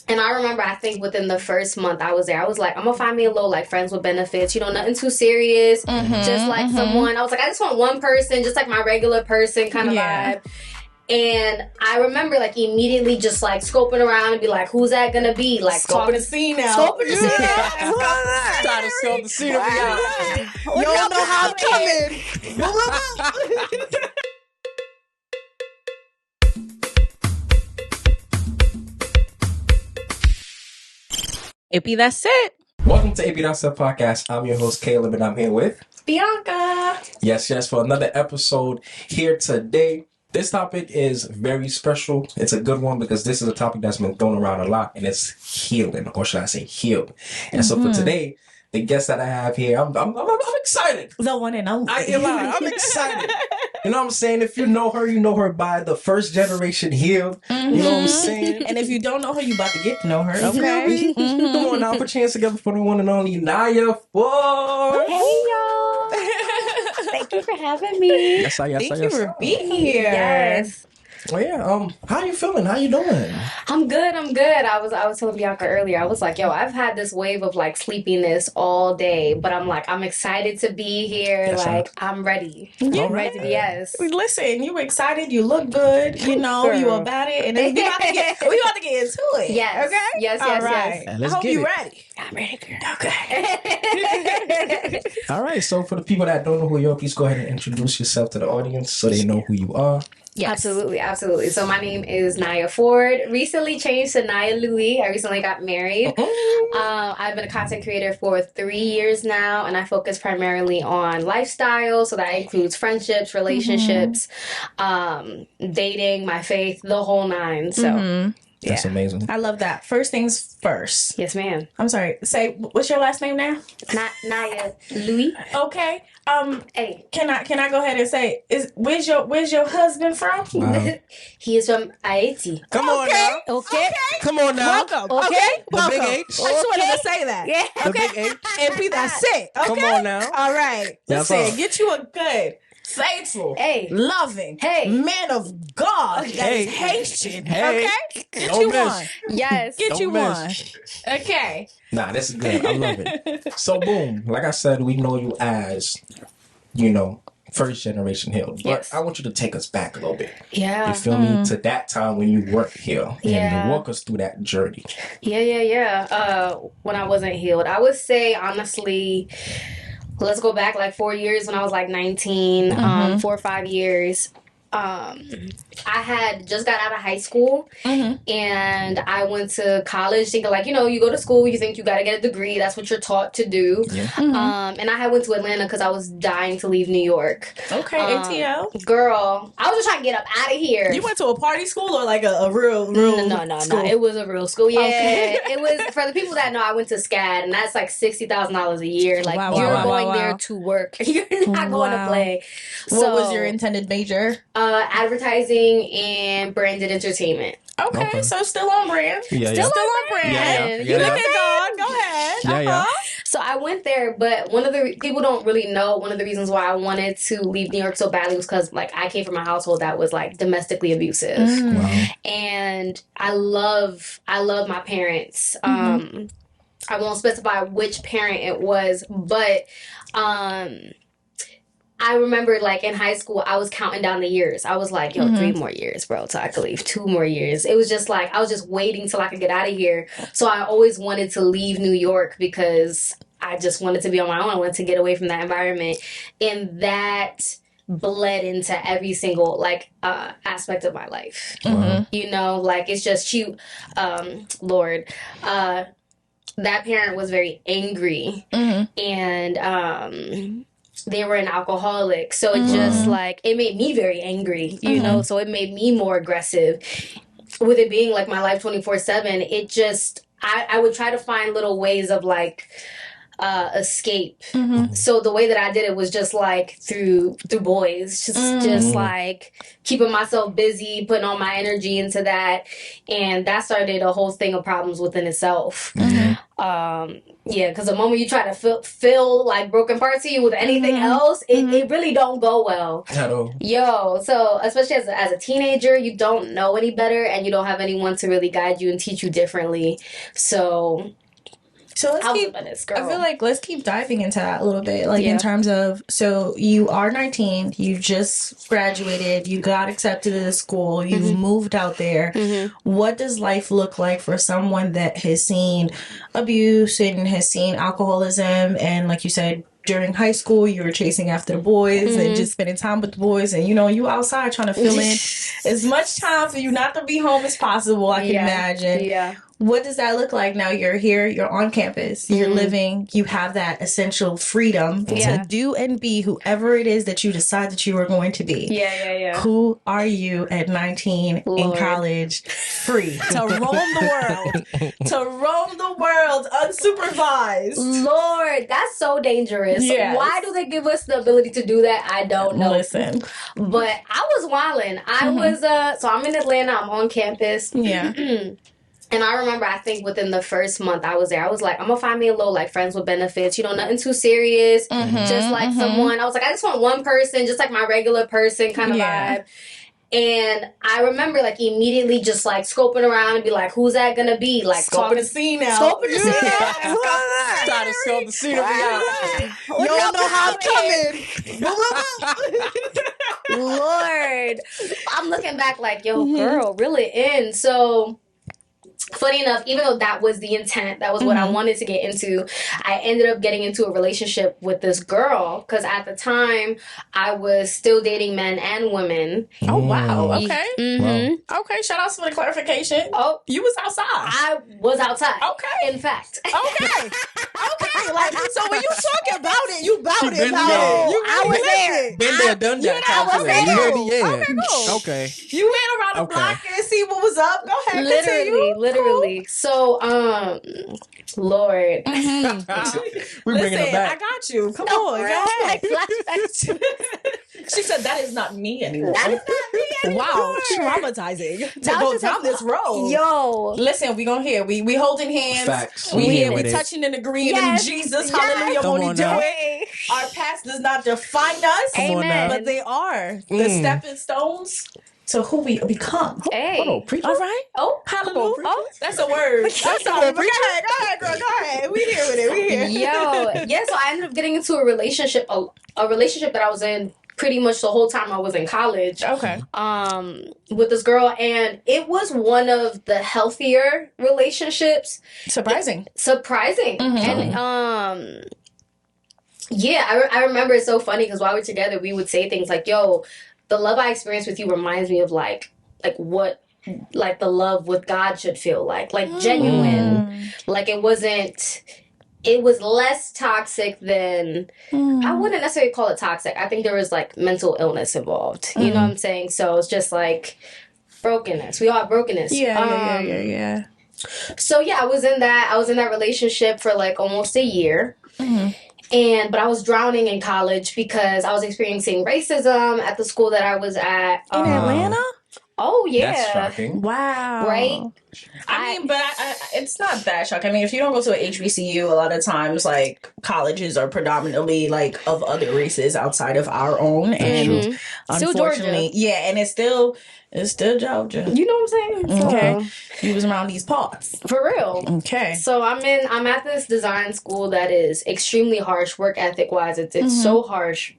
And I remember, I think within the first month I was there, I was like, I'm gonna find me a little like friends with benefits, you know, nothing too serious, just like someone. I was like, I just want one person, just like my regular person kind of vibe. And I remember like immediately just like scoping around and be like, who's that gonna be? Like scoping the scene out. Scoping the scene out. Trying to scope the scene out. You don't know how I'm coming. AP, that's it. Welcome to EP23 podcast. I'm your host, Caleb, and I'm here with Bianca. Yes, for another episode here today. This topic is very special. It's a good one because this is a topic that's been thrown around a lot, and it's healing, or should I say healed. And so for today, the guest that I have here, I'm excited. The one and only. I'm excited. You know what I'm saying? If you know her by the first generation healed. You know what I'm saying? And if you don't know her, you about to get to know her. Okay. Come on now, put your hands together for the one and only Naya A. Hey y'all. Thank you for having me. Yes. Thank you for being here. Yes. Well, yeah. How you feeling? How you doing? I'm good. I was telling Bianca earlier, I was like, yo, I've had this wave of like sleepiness all day, but I'm like, I'm excited to be here. Yes, like, I'm ready. Yeah. I'm ready to be, yes. Listen, you excited, you look good, you know, Girl. you about it, and then we about to get into it. Yes. Okay? Yes. All right. Yeah, let's I hope get you it. ready. I'm ready, girl. Okay. All right. So for the people that don't know who you are, please go ahead and introduce yourself to the audience so they know who you are. Yes. Absolutely. So my name is Naya Ford. Recently changed to Naya Louie. I recently got married. I've been a content creator for 3 years now, and I focus primarily on lifestyle. So that includes friendships, relationships, dating, my faith, the whole nine. So That's amazing. I love that. First things first. yes, ma'am. I'm sorry. Say, what's your last name now? Naya Louie. Okay. Hey. Can I go ahead and say, where's your husband from? Wow. He is from Haiti. Come on now. Okay. Come on now. Welcome. Okay. The big Welcome. H. I just wanted to say that. Yeah. The big H. And be that's it. Okay. Come on now. All right. That's Listen, all. get you a good, faithful, Hey. loving man of God that Hey. is Haitian. Hey. Okay? Get Don't you miss. one. Yes. Get Don't you miss. one. Okay. Nah, this is good. I love it. So boom, like I said, we know you as, first generation healed. But Yes. I want you to take us back a little bit. Yeah. You feel me? To that time when you weren't healed. Yeah. And walk us through that journey. Yeah. When I wasn't healed, I would say honestly, let's go back like 4 years when I was like 19, 4 or 5 years. I had just got out of high school and I went to college thinking like, you go to school, you think you got to get a degree. That's what you're taught to do. Yeah. And I had went to Atlanta because I was dying to leave New York. Okay, ATL. Girl, I was just trying to get up out of here. You went to a party school or like a real No. school? It was a real school. Yeah, Okay. it was. For the people that know, I went to SCAD, and that's like $60,000 a year. Like Wow, you're wow, going wow, there wow. to work. You're not going to Wow. play. What was your intended major? Advertising and branded entertainment. Okay, so still on brand. Yeah, Still on brand. Yeah. You look at God. Go ahead. Yeah. So I went there, but one of the people don't really know. One of the reasons why I wanted to leave New York so badly was because like I came from a household that was like domestically abusive, Wow. and I love my parents. I won't specify which parent it was, but I remember like in high school, I was counting down the years. I was like, yo, 3 more years, bro, till I could leave. 2 more years. It was just like, I was just waiting till I could get out of here. So I always wanted to leave New York because I just wanted to be on my own. I wanted to get away from that environment. And that bled into every single like aspect of my life. Like it's just Lord, that parent was very angry and they were an alcoholic, so it just like it made me very angry, so it made me more aggressive. With it being like my life 24/7, it just I would try to find little ways of like escape. So the way that I did it was just like through boys, just like keeping myself busy, putting all my energy into that, and that started a whole thing of problems within itself. Yeah, because the moment you try to fill like broken parts of you with anything else, it really don't go well. At all. Yo, so especially as a teenager, you don't know any better and you don't have anyone to really guide you and teach you differently. So let's keep. I feel like let's keep diving into that a little bit, like in terms of. So you are 19. You just graduated. You got accepted to the school. You've moved out there. What does life look like for someone that has seen abuse and has seen alcoholism? And like you said, during high school, you were chasing after the boys and just spending time with the boys, and you outside trying to fill in as much time for you not to be home as possible. I can imagine. Yeah. What does that look like now? You're here, you're on campus, you're living, you have that essential freedom to do and be whoever it is that you decide that you are going to be. Yeah. Who are you at 19 in college, free to roam the world, unsupervised? Lord, that's so dangerous. Yes. Why do they give us the ability to do that? I don't know. Listen. But I was wilding. I was, so I'm in Atlanta, I'm on campus. Yeah. And I remember, I think within the first month I was there, I was like, I'm going to find me a little, like, friends with benefits, nothing too serious. Just like someone, I was like, I just want one person, just like my regular person kind of vibe. And I remember, like, immediately just, like, scoping around and be like, who's that going to be? Like, scoping the scene out. Scoping the scene out. Trying to scope the scenery out. You don't know how I'm coming. Lord. I'm looking back like, yo, girl, really in. So... funny enough, even though that was the intent, that was what I wanted to get into, I ended up getting into a relationship with this girl because at the time I was still dating men and women. Oh, wow. Okay. Wow. Okay, shout out for the clarification. Oh, you was outside. I was outside. Okay. In fact. Okay. Like, so when you talk about it, you about it. I was there. Been there, done that. I was there. You heard the end. Okay, cool. Okay. You went around the block and see what was up. Go ahead. Literally. Cool. So, Lord. We're bringing it back. I got you. Come on. Go ahead. She said, that is not me anymore. That is not me anymore. Wow. Traumatizing to go down this road. Yo. Listen, we gonna hear. We holding hands. Facts. We here. We touching and agreeing in Jesus. Hallelujah. Come Won't he do it? Our past does not define us. Amen. But they are the stepping stones to who we become. Hey. Hold on, preacher. All right. Oh, hallelujah. Oh, that's a word. That's all. Go ahead, girl. Go ahead. We here with it. We here. Yo. Yeah, so I ended up getting into a relationship that I was in pretty much the whole time I was in college. Okay. With this girl, and it was one of the healthier relationships. Surprising. And yeah, I remember it's so funny because while we're together, we would say things like, yo, the love I experienced with you reminds me of like what like the love with God should feel like genuine. Like it was less toxic than, I wouldn't necessarily call it toxic. I think there was like mental illness involved. You know what I'm saying? So it's just like brokenness. We all have brokenness. Yeah. So yeah, I was in that relationship for like almost a year. But I was drowning in college because I was experiencing racism at the school that I was at. In Atlanta? Oh, yeah. That's shocking. Wow. Right? I mean, but it's not that shocking. I mean, if you don't go to a HBCU, a lot of times, like, colleges are predominantly, like, of other races outside of our own. And unfortunately, and it's still Georgia. You know what I'm saying? Okay. You was around these parts. For real. Okay. So I'm at this design school that is extremely harsh work ethic wise. It's so harsh.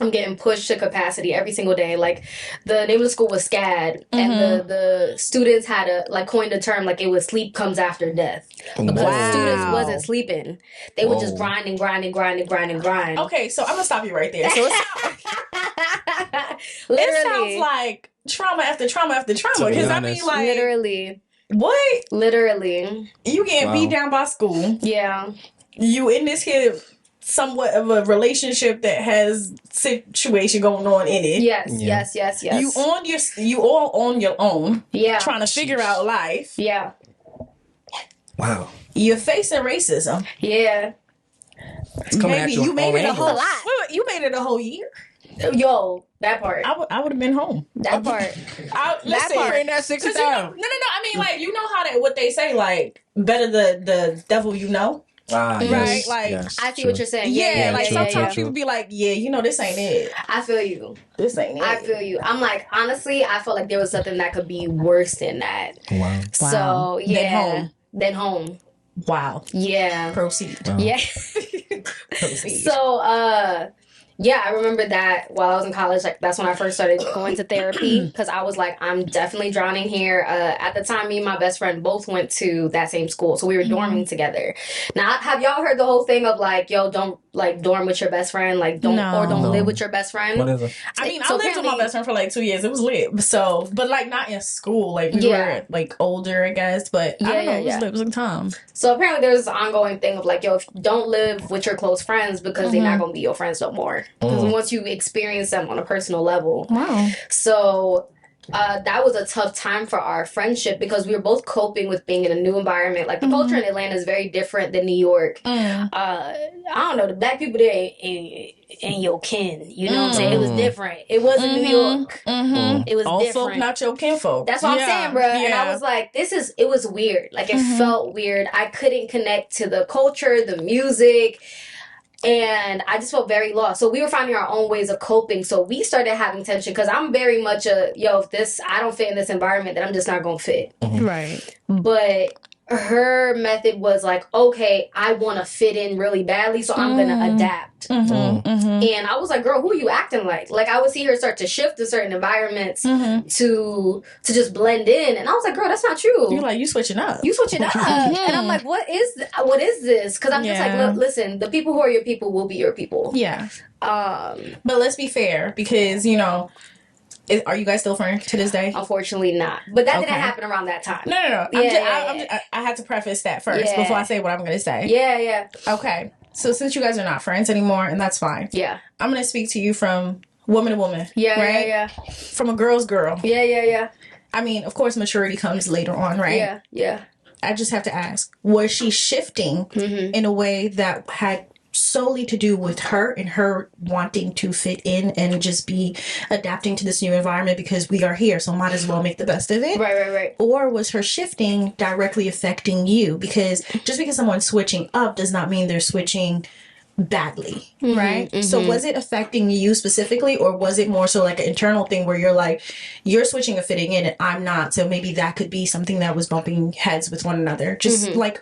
I'm getting pushed to capacity every single day. Like, the name of the school was SCAD, and the students had coined a term, like, it was sleep comes after death. Because students wasn't sleeping. They were just grinding. Okay, so I'm going to stop you right there. So it sounds like trauma after trauma after trauma. Because I mean, like... Literally. What? Literally. You getting beat down by school. Yeah. You in this here... somewhat of a relationship that has situation going on in it. Yes. You all on your own. Yeah. Trying to figure out life. Yeah. Wow. You're facing racism. Yeah. It's coming at you. You made it a whole lot. You made it a whole year. Yo, that part. I would have been home. That part. Listen, Bring that 60 down. No. I mean, like, you know how what they say, like, better the devil you know. Yes, right? Like, yes, I see true. what you're saying. Yeah, like true, sometimes true. people be like, yeah, you know, this ain't it. I feel you. This ain't it. I feel you. I'm like, honestly, I felt like there was something that could be worse than that. Wow. So, yeah. Then home. Wow. Yeah. Proceed. Wow. Yeah. Proceed. So, yeah, I remember that while I was in college, like that's when I first started going to therapy because I was like, I'm definitely drowning here. At the time, me and my best friend both went to that same school, so we were dorming together. Now, have y'all heard the whole thing of like, yo, don't like dorm with your best friend, like don't live with your best friend? What is it? I mean, I lived with my best friend for like 2 years. It was lit. So, but like not in school. Like we were like older, I guess. But I don't know. It was lit. It was like time. So apparently, there's this ongoing thing of like, yo, don't live with your close friends because they're not gonna be your friends no more. Because once you experience them on a personal level. Wow. So that was a tough time for our friendship because we were both coping with being in a new environment. Like the culture in Atlanta is very different than New York. I don't know, the black people there ain't your kin. You know what I'm saying? It was different. It wasn't New York. It was Also different. not your kinfolk. That's what I'm saying, bro. Yeah. And I was like, it was weird. Like it felt weird. I couldn't connect to the culture, the music. And I just felt very lost. So we were finding our own ways of coping. So we started having tension because I'm very much if I don't fit in this environment, then I'm just not going to fit. Right. But her method was like, okay, I want to fit in really badly, so I'm going to adapt. And I was like, girl, who are you acting like? Like I would see her start to shift to certain environments to just blend in. And I was like, girl, that's not true. You're like, you switching up. And I'm like, what is this? Because I'm just like, look, listen, the people who are your people will be your people. Yeah. But let's be fair because, you know, are you guys still friends to this day? Unfortunately not. But that didn't happen around that time. No. I had to preface that first before I say what I'm going to say. Yeah. Okay. So since you guys are not friends anymore, and that's fine. Yeah. I'm going to speak to you from woman to woman. Yeah, right? yeah. From a girl's girl. Yeah. I mean, of course, maturity comes later on, right? Yeah. I just have to ask, was she shifting in a way that had solely to do with her and her wanting to fit in and just be adapting to this new environment because we are here, so might as well make the best of it? Right. Or was her shifting directly affecting you? Because just because someone's switching up does not mean they're switching badly, right? So was it affecting you specifically, or was it more so like an internal thing where you're like, you're switching and fitting in and I'm not, so maybe that could be something that was bumping heads with one another, just like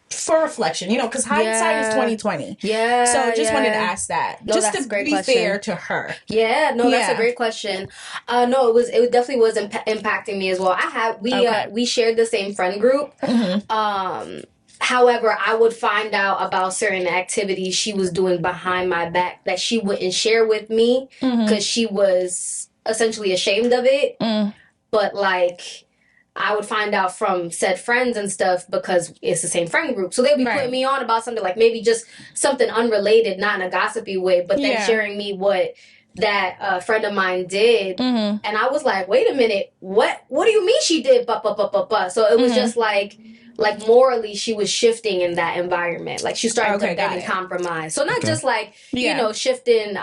for reflection, you know, because hindsight is 2020. Yeah. So just wanted to ask that, just to be question. fair to her. Yeah. No, that's a great question. No, it definitely was impacting me as well. We shared the same friend group. However, I would find out about certain activities she was doing behind my back that she wouldn't share with me because she was essentially ashamed of it. But like, I would find out from said friends and stuff because it's the same friend group. So they'd be putting me on about something like maybe just something unrelated, not in a gossipy way, but then sharing me what that friend of mine did. And I was like, wait a minute, what do you mean she did? So it was just like morally she was shifting in that environment. Like she started to bend and compromise. So not just like, you know, shifting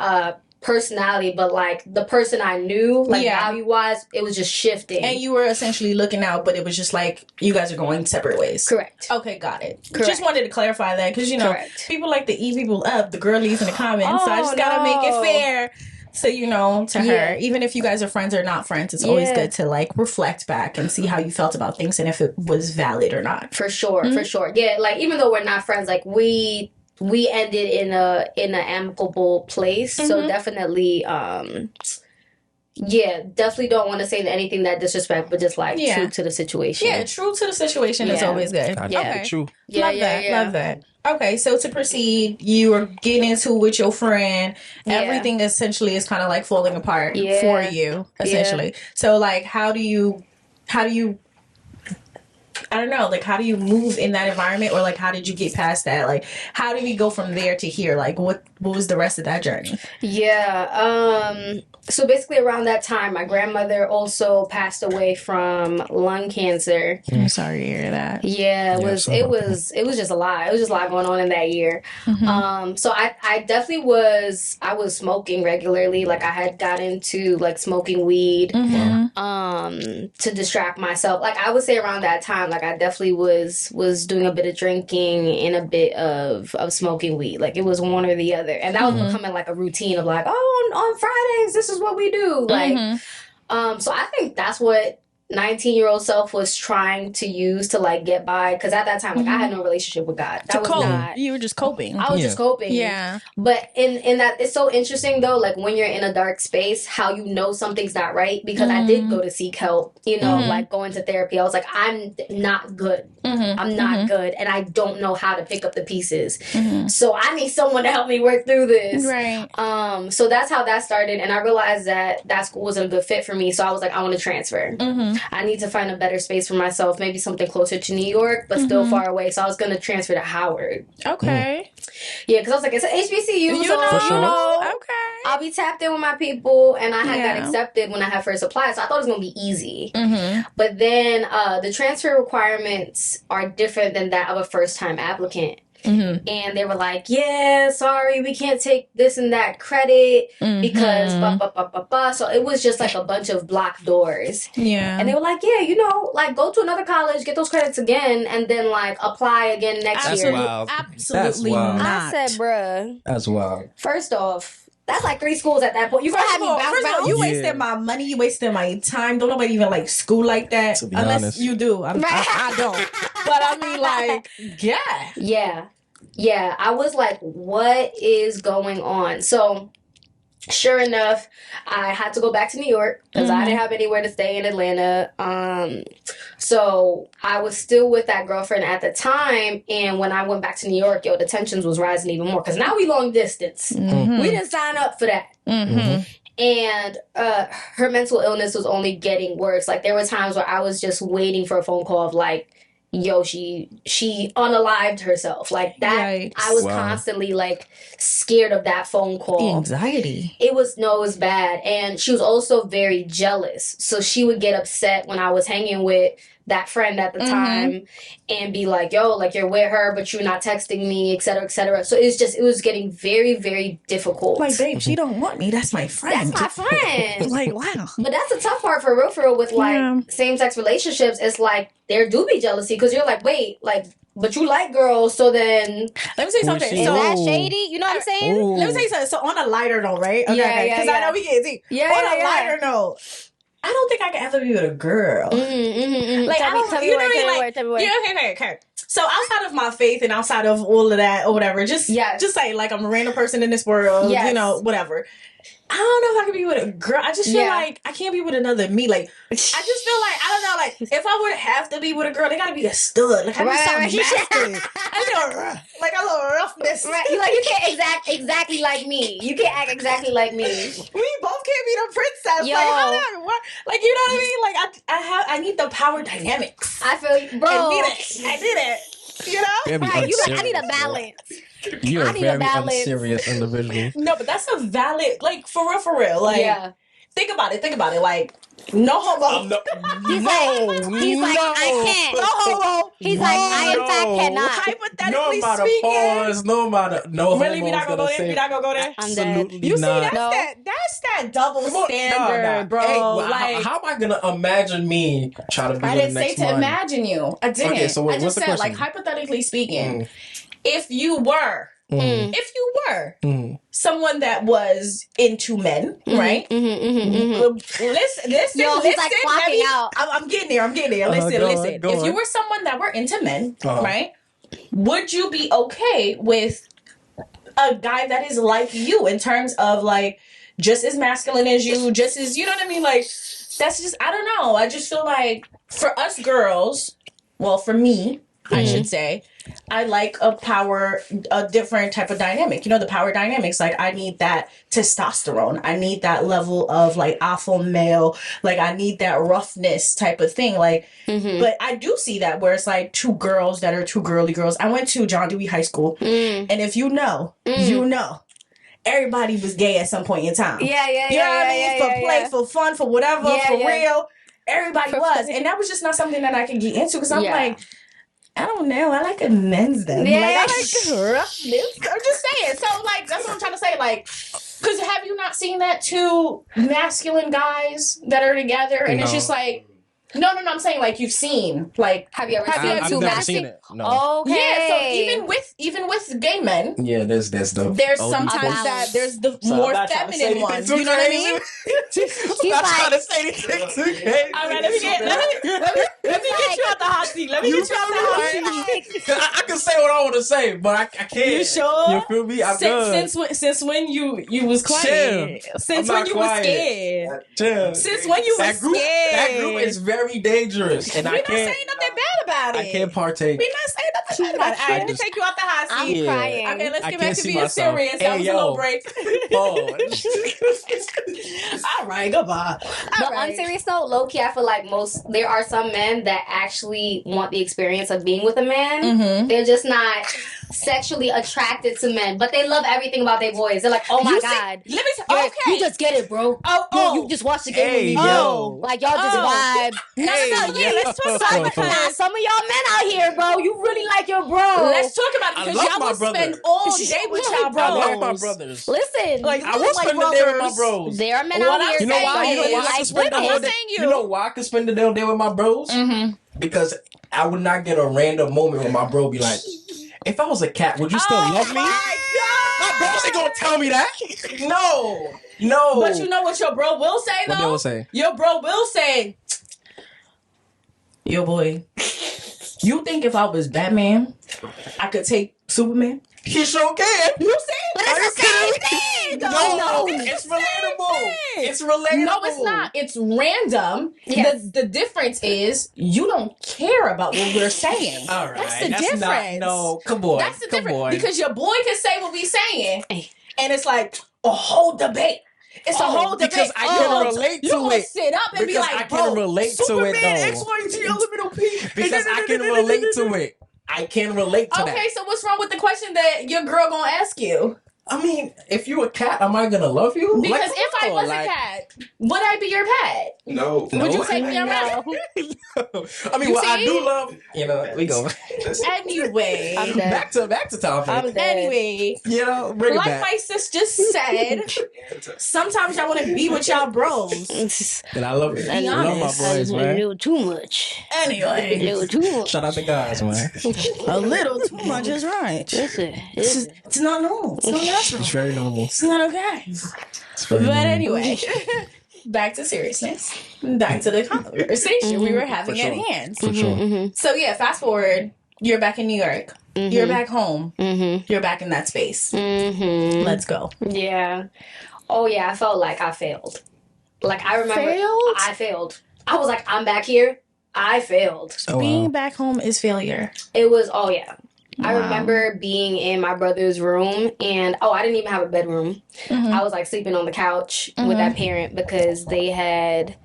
personality, but like the person I knew, like value wise, it was just shifting. And you were essentially looking out, but it was just like you guys are going separate ways. Correct. Okay, got it. Correct. Just wanted to clarify that because you know people like to eat people up. The girlies in the comments, so I just gotta make it fair. So, you know, to her, even if you guys are friends or not friends, it's always good to like reflect back and see how you felt about things and if it was valid or not. For sure. Yeah, like even though we're not friends, like we ended in an amicable place. So definitely definitely don't want to say anything that disrespect, but just like true to the situation. Yeah, true to the situation is always good. True. Love that. Okay, so to proceed, you were getting into it with your friend. Everything essentially is kind of like falling apart for you, essentially. So like, how do you I don't know, like, how do you move in that environment, or like, how did you get past that? Like, how did we go from there to here? Like, what was the rest of that journey? Yeah. So basically around that time, my grandmother also passed away from lung cancer. I'm sorry to hear that. Yeah, it was just a lot. It was just a lot going on in that year. So I definitely was smoking regularly. Like I had got into like smoking weed to distract myself. Like I would say around that time, like I definitely was doing a bit of drinking and a bit of smoking weed. Like it was one or the other. And that was becoming like a routine of like, oh, on Fridays, this is what we do. Like so I think that's what 19-year-old self was trying to use to like get by, because at that time like I had no relationship with God. That was not, you were just coping. I was just coping. Yeah. But in that, it's so interesting though, like when you're in a dark space, how you know something's not right, because I did go to seek help, you know, like going to therapy. I was like, I'm not good. I'm not good, and I don't know how to pick up the pieces. So I need someone to help me work through this. Right. So that's how that started, and I realized that school wasn't a good fit for me. So I was like, I want to transfer. I need to find a better space for myself, maybe something closer to New York, but still far away. So I was going to transfer to Howard. Okay. Yeah, because I was like, it's an HBCU, You so know. Okay. I'll be tapped in with my people, and I had got accepted when I had first applied, so I thought it was going to be easy. But then the transfer requirements are different than that of a first-time applicant. And they were like, yeah, sorry, we can't take this and that credit because So it was just like a bunch of blocked doors. Yeah. And they were like, yeah, you know, like go to another college, get those credits again, and then like apply again next year. Wild. Absolutely That's wild. not. I said, bruh, That's wild. first off, that's like 3 schools at that point. You gonna have me bounce. You wasted my money. You wasted my time. Don't nobody even like school like that. To be Unless honest. you do. I don't. But I mean, like, yeah. Yeah. I was like, what is going on? So sure enough, I had to go back to New York because I didn't have anywhere to stay in Atlanta. So I was still with that girlfriend at the time, and when I went back to New York, the tensions was rising even more because now we long distance. We didn't sign up for that. And her mental illness was only getting worse. Like there were times where I was just waiting for a phone call of like, yo, she unalived herself. Like that. Yikes. I was constantly like scared of that phone call. The anxiety. It was bad. And she was also very jealous. So she would get upset when I was hanging with that friend at the time and be like, yo, like you're with her, but you're not texting me, et cetera, et cetera. So it was getting very, very difficult. Like, babe, she don't want me. That's my friend. That's my friend. Like, wow. But that's the tough part for real with like same-sex relationships. It's like there do be jealousy because you're like, wait, like, but you like girls, so then let me say something. Is that shady? You know what I'm saying? Let me tell you something. So on a lighter note, right? Okay, because I know we get deep. On a lighter note, I don't think I could ever be with a girl. Like, tell me where. Yeah, okay. So outside of my faith and outside of all of that or whatever, just say like I'm a random person in this world, you know, whatever. I don't know if I could be with a girl. I just feel like I can't be with another me. Like, I just feel like, I don't know, like, if I would have to be with a girl, they gotta be a stud. Like, I need something masculine. I need like a little roughness. Right. You can't act exactly like me. You can't act exactly like me. We both can't be the princess. Yo. Like, how does that work? Like, you know what I mean? Like, I need the power dynamics. I feel you, bro. I need it. You know? Right. I need a balance. You're a very unserious individual. No, but that's a valid, like, for real. Like, think about it. Like, no homo. He's like, I can't. No homo. He's like, I in fact cannot. Hypothetically no speaking. Pause, no really, we not gonna go there? We not gonna go there? I'm dead. You see, that's that double standard, bro. Hey, like, how am I gonna imagine me try to be I with didn't the say next to one? imagine you. I didn't. Okay, so wait, I just what's the said, question? like, hypothetically speaking, if you were someone that was into men, right? Listen, Yo, he's like clocking out. I'm getting there. Listen. If you were someone that were into men, right? Would you be okay with a guy that is like you in terms of like just as masculine as you, just as, you know what I mean? Like, that's just, I don't know. I just feel like for us girls, well, for me, I should say. I like a different type of dynamic. You know, the power dynamics. Like, I need that testosterone. I need that level of, like, alpha male. Like, I need that roughness type of thing. Like, but I do see that where it's, like, two girls that are two girly girls. I went to John Dewey High School. And if you know, you know. Everybody was gay at some point in time. You know what I mean? For play, for fun, for whatever, for real. Everybody was. And that was just not something that I could get into because I'm like, I don't know. I like a men's them. Yeah. Like, I like roughness. I'm just saying. So, like, that's what I'm trying to say. Like, because have you not seen that two masculine guys that are together? And it's just like, no, I'm saying, like, you've seen, like, have you ever seen I've two never masculine? seen it. No. Okay. Yeah, so even with gay men, there's there's sometimes that there's the more feminine ones. You know what I mean? I'm not trying to say anything too crazy. All right, let me get you out the hot seat. Let me get you out the hot seat. I can say what I want to say, but I can't. You sure? You feel me? I'm good. Since when you was quiet? Chill. Since when you was scared? Chill. Since when you was scared? That group is very dangerous, and We're not saying nothing bad about it. I can't partake. We're not saying nothing bad about it. All right, let me take you out the hot seat. I'm crying. Okay, let's I get can't back to see being myself. serious. That was a little break. All right, goodbye. But on serious note, low key, I feel like there are some men that actually want the experience of being with a man. They're just not sexually attracted to men, but they love everything about their boys. They're like, oh my God. Let me say, You just get it, bro. You just watch the game with me, bro. Like, y'all just vibe. No, let's talk about it because some of y'all men out here, bro, you really like your bro. let's talk about it because y'all will spend all day with y'all bros. I like my brothers. Listen, Like, I will spend the day with my bros. there are men out here. You know why? You know why I can spend the whole day? You know why I can spend the day with my bros? Because I would not get a random moment where my bro be like, if I was a cat, would you still love me? My God. My bros ain't gonna tell me that. No. But you know what your bro will say, though? What they will say? Your bro will say, yo, boy, you think if I was Batman, I could take Superman? He sure can. You see? But it's the same thing. No, it's relatable. It's relatable. No, it's not. It's random. Yes. The difference is you don't care about what we're saying. All right. That's the difference. No, come on. That's the come difference. on. Because your boy can say what we saying, and it's like a whole debate. It's a whole debate. Because I can relate to you gonna it. sit up and be Because like, I can relate to Superman, it, though. X, Y, G, L, little P. Because I can relate to it. I can relate to that. Okay, so what's wrong with the question that your girl gonna ask you? I mean, if you a cat, am I gonna love you? Because Like, if I was a cat, would I be your pet? No. Would you take me around? I mean, You well, I see? do love. We go. Anyway, I'm dead. back to topic. I'm dead. anyway, Bring it like back. my sis just said, sometimes y'all want to be with y'all bros. And I love it. I Be love my honest. boys, A man. little too much. Anyway, A little too much. Shout out to guys, man. a little too much is right. Listen, It's not normal. It's not natural. It's very normal. It's not okay. It's very But normal. anyway, back to seriousness. Back to the conversation we were having at hand. For sure. So yeah, fast forward. You're back in New York. You're back home. You're back in that space. Let's go. Yeah. Oh yeah, I felt like I failed. Like I remember Failed? I failed. I was like, I'm back here. I failed. Oh, Being back home is failure. It was I Wow. remember being in my brother's room and I didn't even have a bedroom. I was like sleeping on the couch with that parent because they had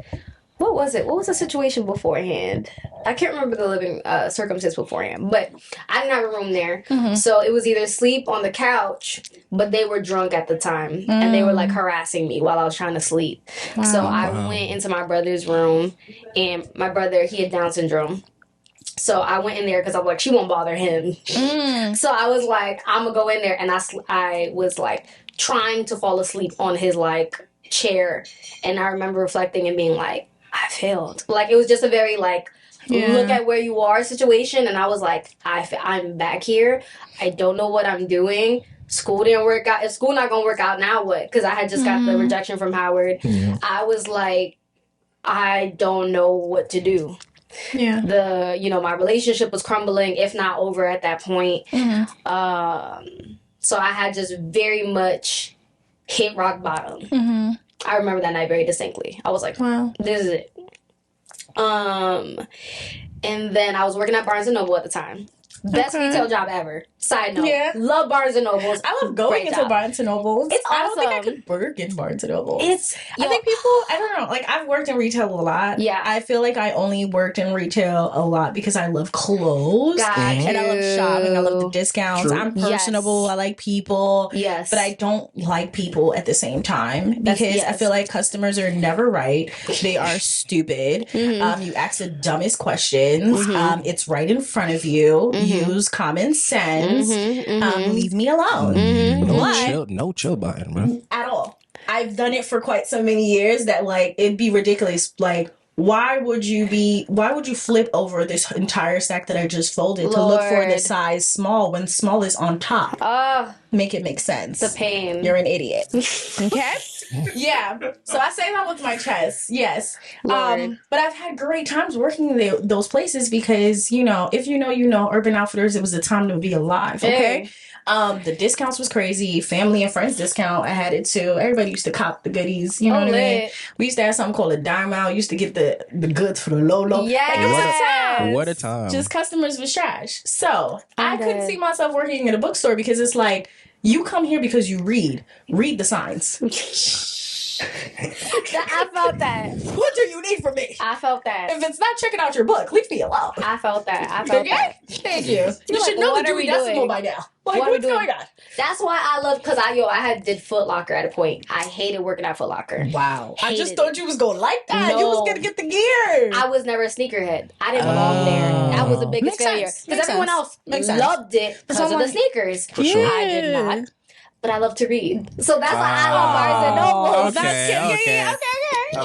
what was it? What was the situation beforehand? I can't remember the living circumstance beforehand, but I didn't have a room there. So it was either sleep on the couch, but they were drunk at the time and they were like harassing me while I was trying to sleep. So I went into my brother's room and my brother, he had Down syndrome. So I went in there because I'm like, she won't bother him. So I was like, I'm going to go in there. And I was like trying to fall asleep on his like chair. And I remember reflecting and being like, I failed. Like, it was just a very like, look at where you are situation. And I was like, I'm back here. I don't know what I'm doing. School didn't work out. If school not going to work out, now what? Because I had just got the rejection from Howard. I was like, I don't know what to do. Yeah. My relationship was crumbling, if not over at that point. So I had just very much hit rock bottom. I remember that night very distinctly. I was like, Wow. this is it. And then I was working at Barnes & Noble at the time. Best retail job ever. Side note. Yeah. Love Barnes and Nobles. I love going into Barnes and Nobles. It's I don't think I awesome. could work in Barnes and Nobles. I think people, I don't know, like I've worked in retail a lot. Yeah. I feel like I only worked in retail a lot because I love clothes. And I love shopping. I love the discounts. True. I'm personable. Yes. I like people. Yes. But I don't like people at the same time because I feel like customers are never right. They are stupid. You ask the dumbest questions. It's right in front of you. Use common sense. Leave me alone. No chill button, bro. At all. I've done it for quite so many years that like it'd be ridiculous. Like, why would you flip over this entire stack that I just folded to look for the size small when small is on top? Make it make sense. The pain. You're an idiot. Okay? Yeah. So I say that with my chest. Yes. But I've had great times working in those places because, you know, if you know, Urban Outfitters, it was the time to be alive. Okay? Hey. The discounts was crazy. Family and friends discount, I had it too. Everybody used to cop the goodies. You know what I mean? We used to have something called a dime out. Used to get the goods for the low. Yes. What a time. Just customers was trash. So I couldn't see myself working in a bookstore because it's like, you come here because you read. Read the signs. I felt that. What do you need from me? I felt that. If it's not checking out your book, leave me alone. I felt that. That. Thank you. You should know the Dewey Decimal by now. Like, what's going on? That's why I love, because I did Foot Locker at a point. I hated working at Foot Locker. Wow. I just thought you was going to like that. No. You was going to get the gear. I was never a sneakerhead. I didn't belong there. That was the biggest failure. Because everyone else loved it because of the sneakers. For sure. I did not. But I love to read. So that's why I love Barnes and Nobles.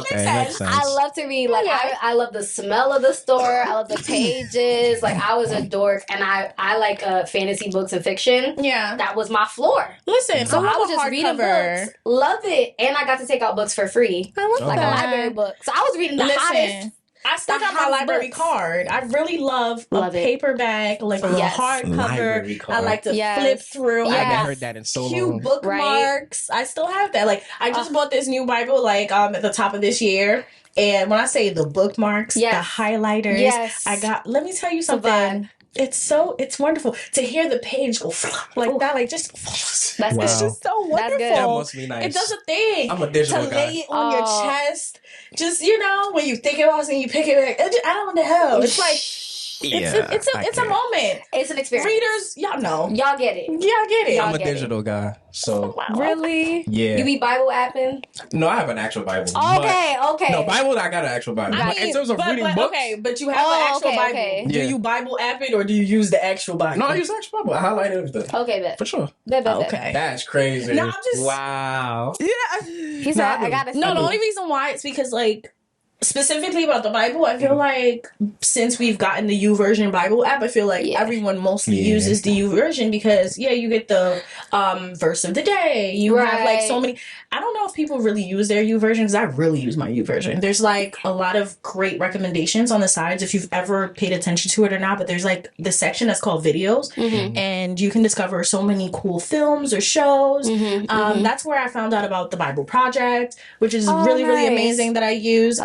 Okay. Makes sense. I love to read. Like I love the smell of the store. I love the pages. Like I was a dork, and I like fantasy books and fiction. Yeah, that was my floor. Listen, so I was just reading books. Love it, and I got to take out books for free. I love like that. A library book. So I was reading the hottest. I still got my library card. I really love a paperback, like a little hardcover. I like to flip through. I haven't heard that in so long. Cute bookmarks. Right? I still have that. Like I just bought this new Bible at the top of this year. And when I say the bookmarks, the highlighters, I got. Let me tell you something. It's wonderful to hear the page go like that, like just. It's just so wonderful. That's good. That must be nice. It does a thing. I'm a digital to guy. lay it on your chest. Just when you think about it and you pick it back. I don't know. It's like. It's a moment. It's an experience. Readers, y'all know. Y'all get it. I'm a digital guy, so really, yeah. You be Bible apping? No, I have an actual Bible. Okay. No, Bible. I got an actual Bible. I mean, in terms of reading books, but you have an actual Bible. Okay. Do you Bible app it or do you use the actual Bible? No, I use the actual Bible. I highlight everything. Okay, bet For sure. Okay, that's crazy. No, I'm just wow. Yeah, he said I got it. No, the only reason why it's because specifically about the Bible, I feel like since we've gotten the YouVersion Bible app, I feel like everyone mostly uses the YouVersion because you get the verse of the day. You have like so many. I don't know if people really use their YouVersion because I really use my YouVersion. There's like a lot of great recommendations on the sides if you've ever paid attention to it or not. But there's like the section that's called videos, and you can discover so many cool films or shows. That's where I found out about the Bible Project, which is really amazing that I use.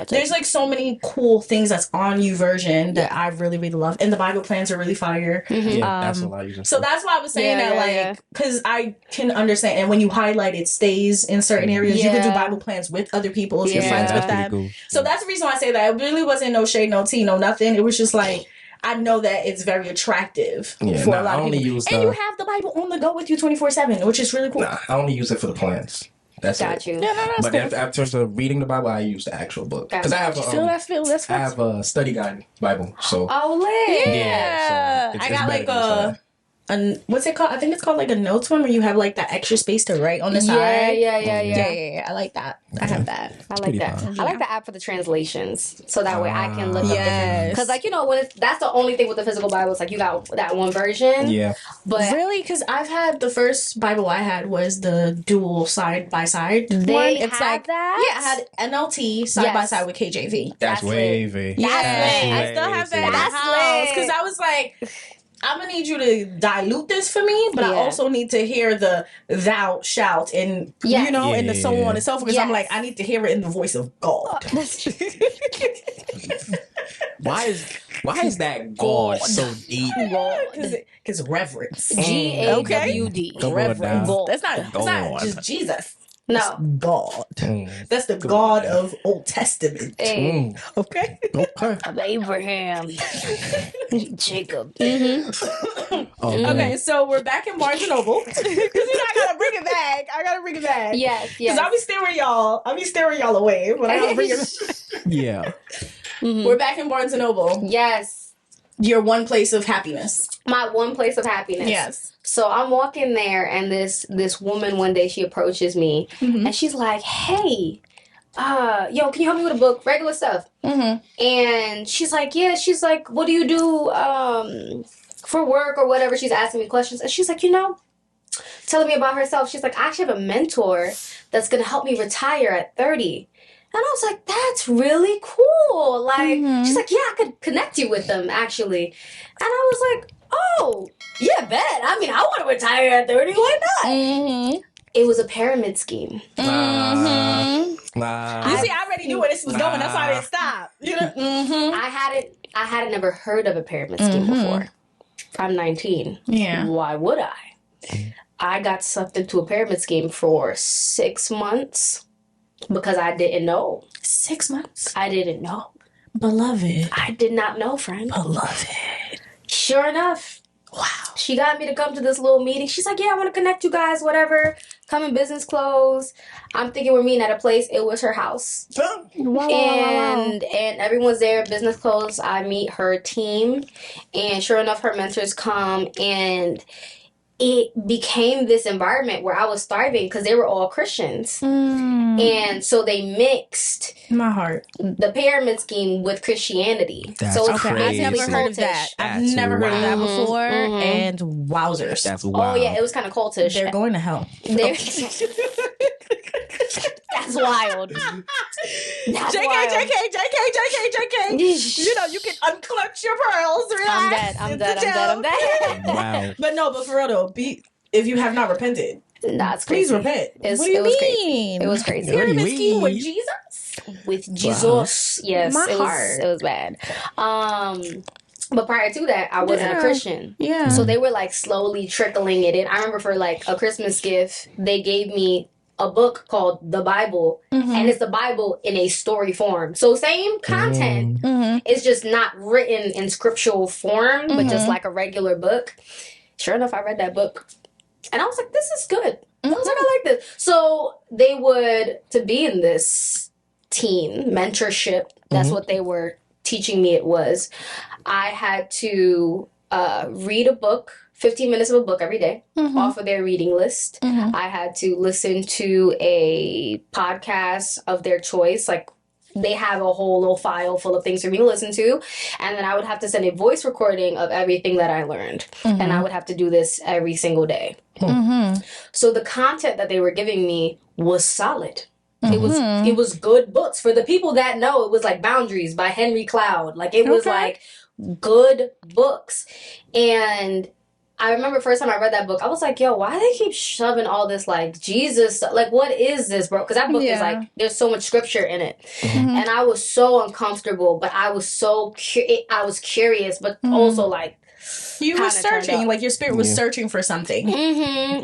There's like so many cool things that's on YouVersion that I really love, and the Bible plans are really fire. That's a lot using. So that's why I was saying that, because I can understand, and when you highlight, it stays in certain areas. You can do Bible plans with other people if you're friends with them. Cool. So that's the reason why I say that. It really wasn't no shade, no tea, no nothing. It was just like, I know that it's very attractive for a lot of people. And you have the Bible on the go with you 24/7, which is really cool. Nah, I only use it for the plans. That's Got you. Yeah, that's but cool. in terms of reading the Bible, I use the actual book because I have I have a study guide Bible. So yeah, so I got like what's it called? I think it's called like a notes one where you have like that extra space to write on the side. Yeah. I like that. I have that. I like that. I like the app for the translations, so that way I can look up different. Because that's the only thing with the physical Bible. It's like you got that one version. Yeah. But really, because I've had the first Bible I had was the dual side by side one. It's like that. Yeah, I had NLT side by side with KJV. That's wavy. Yeah, I still have that in the house because I was like. I'm gonna need you to dilute this for me, but I also need to hear the thou shalt and and the so on and so forth. Because I'm like, I need to hear it in the voice of God. Why is that God so deep? Because reverence. GAWD. Reverence. That's not just Jesus. No. God. That's the God of Old Testament. Hey. Okay. Of Abraham. Jacob. Okay, so we're back in Barnes & Noble. Because I gotta bring it back. Yes. Because I'll be staring y'all away, but I gotta bring it back. Yeah. We're back in Barnes & Noble. Yes. Your one place of happiness. My one place of happiness. Yes. So I'm walking there, and this woman one day, she approaches me, and she's like, "Hey, yo, can you help me with a book? Regular stuff." And she's like, "Yeah." She's like, "What do you do for work or whatever?" She's asking me questions, and she's like, telling me about herself. She's like, "I actually have a mentor that's gonna help me retire at 30." And I was like, "That's really cool." Like, she's like, "Yeah, I could connect you with them, actually." And I was like, "Oh, yeah, bet. I mean, I want to retire at 30. Why not?" It was a pyramid scheme. You see, I already knew where this was going. That's why I didn't stop. You know? I hadn't never heard of a pyramid scheme before. I'm 19. Yeah. Why would I? I got sucked into a pyramid scheme for 6 months. Because I didn't know. 6 months? I didn't know. Beloved. I did not know, friend. Beloved. Sure enough. Wow. She got me to come to this little meeting. She's like, "Yeah, I want to connect you guys, whatever. Come in business clothes." I'm thinking we're meeting at a place. It was her house. And everyone's there, business clothes. I meet her team. And sure enough, her mentors come, and it became this environment where I was thriving because they were all Christians. And so they mixed my heart the pyramid scheme with Christianity. That's so crazy. I've never heard of that. I've never heard of that before. And wowzers. That's wild. Oh yeah, it was kind of cultish. They're going to hell. That's wild. That's JK, wild. JK. You know, you can unclutch your pearls. Relax. I'm dead. Wow. But for real though, if you have not repented, that's please crazy. repent. What do you mean? Crazy. It was crazy. Pyramid scheme with Jesus? With Jesus. Yes. My it heart. was bad. But prior to that, I wasn't a Christian. Yeah. So they were like slowly trickling it in. I remember for like a Christmas gift, they gave me a book called The Bible, and it's the Bible in a story form. So same content, it's just not written in scriptural form, but just like a regular book. Sure enough, I read that book, and I was like, "This is good." I was like, "I like this." So they would, to be in this team mentorship, that's what they were teaching me. It was, I had to read a book. 15 minutes of a book every day off of their reading list. I had to listen to a podcast of their choice. Like, they have a whole little file full of things for me to listen to. And then I would have to send a voice recording of everything that I learned. And I would have to do this every single day. So the content that they were giving me was solid. It was good books. For the people that know, it was like Boundaries by Henry Cloud. Like, it was like good books. And I remember first time I read that book, I was like, "Yo, why do they keep shoving all this like Jesus? Like, what is this, bro?" Because that book is like, there's so much scripture in it, and I was so uncomfortable, but I was so I was curious, but also like you were searching, like your spirit was searching for something,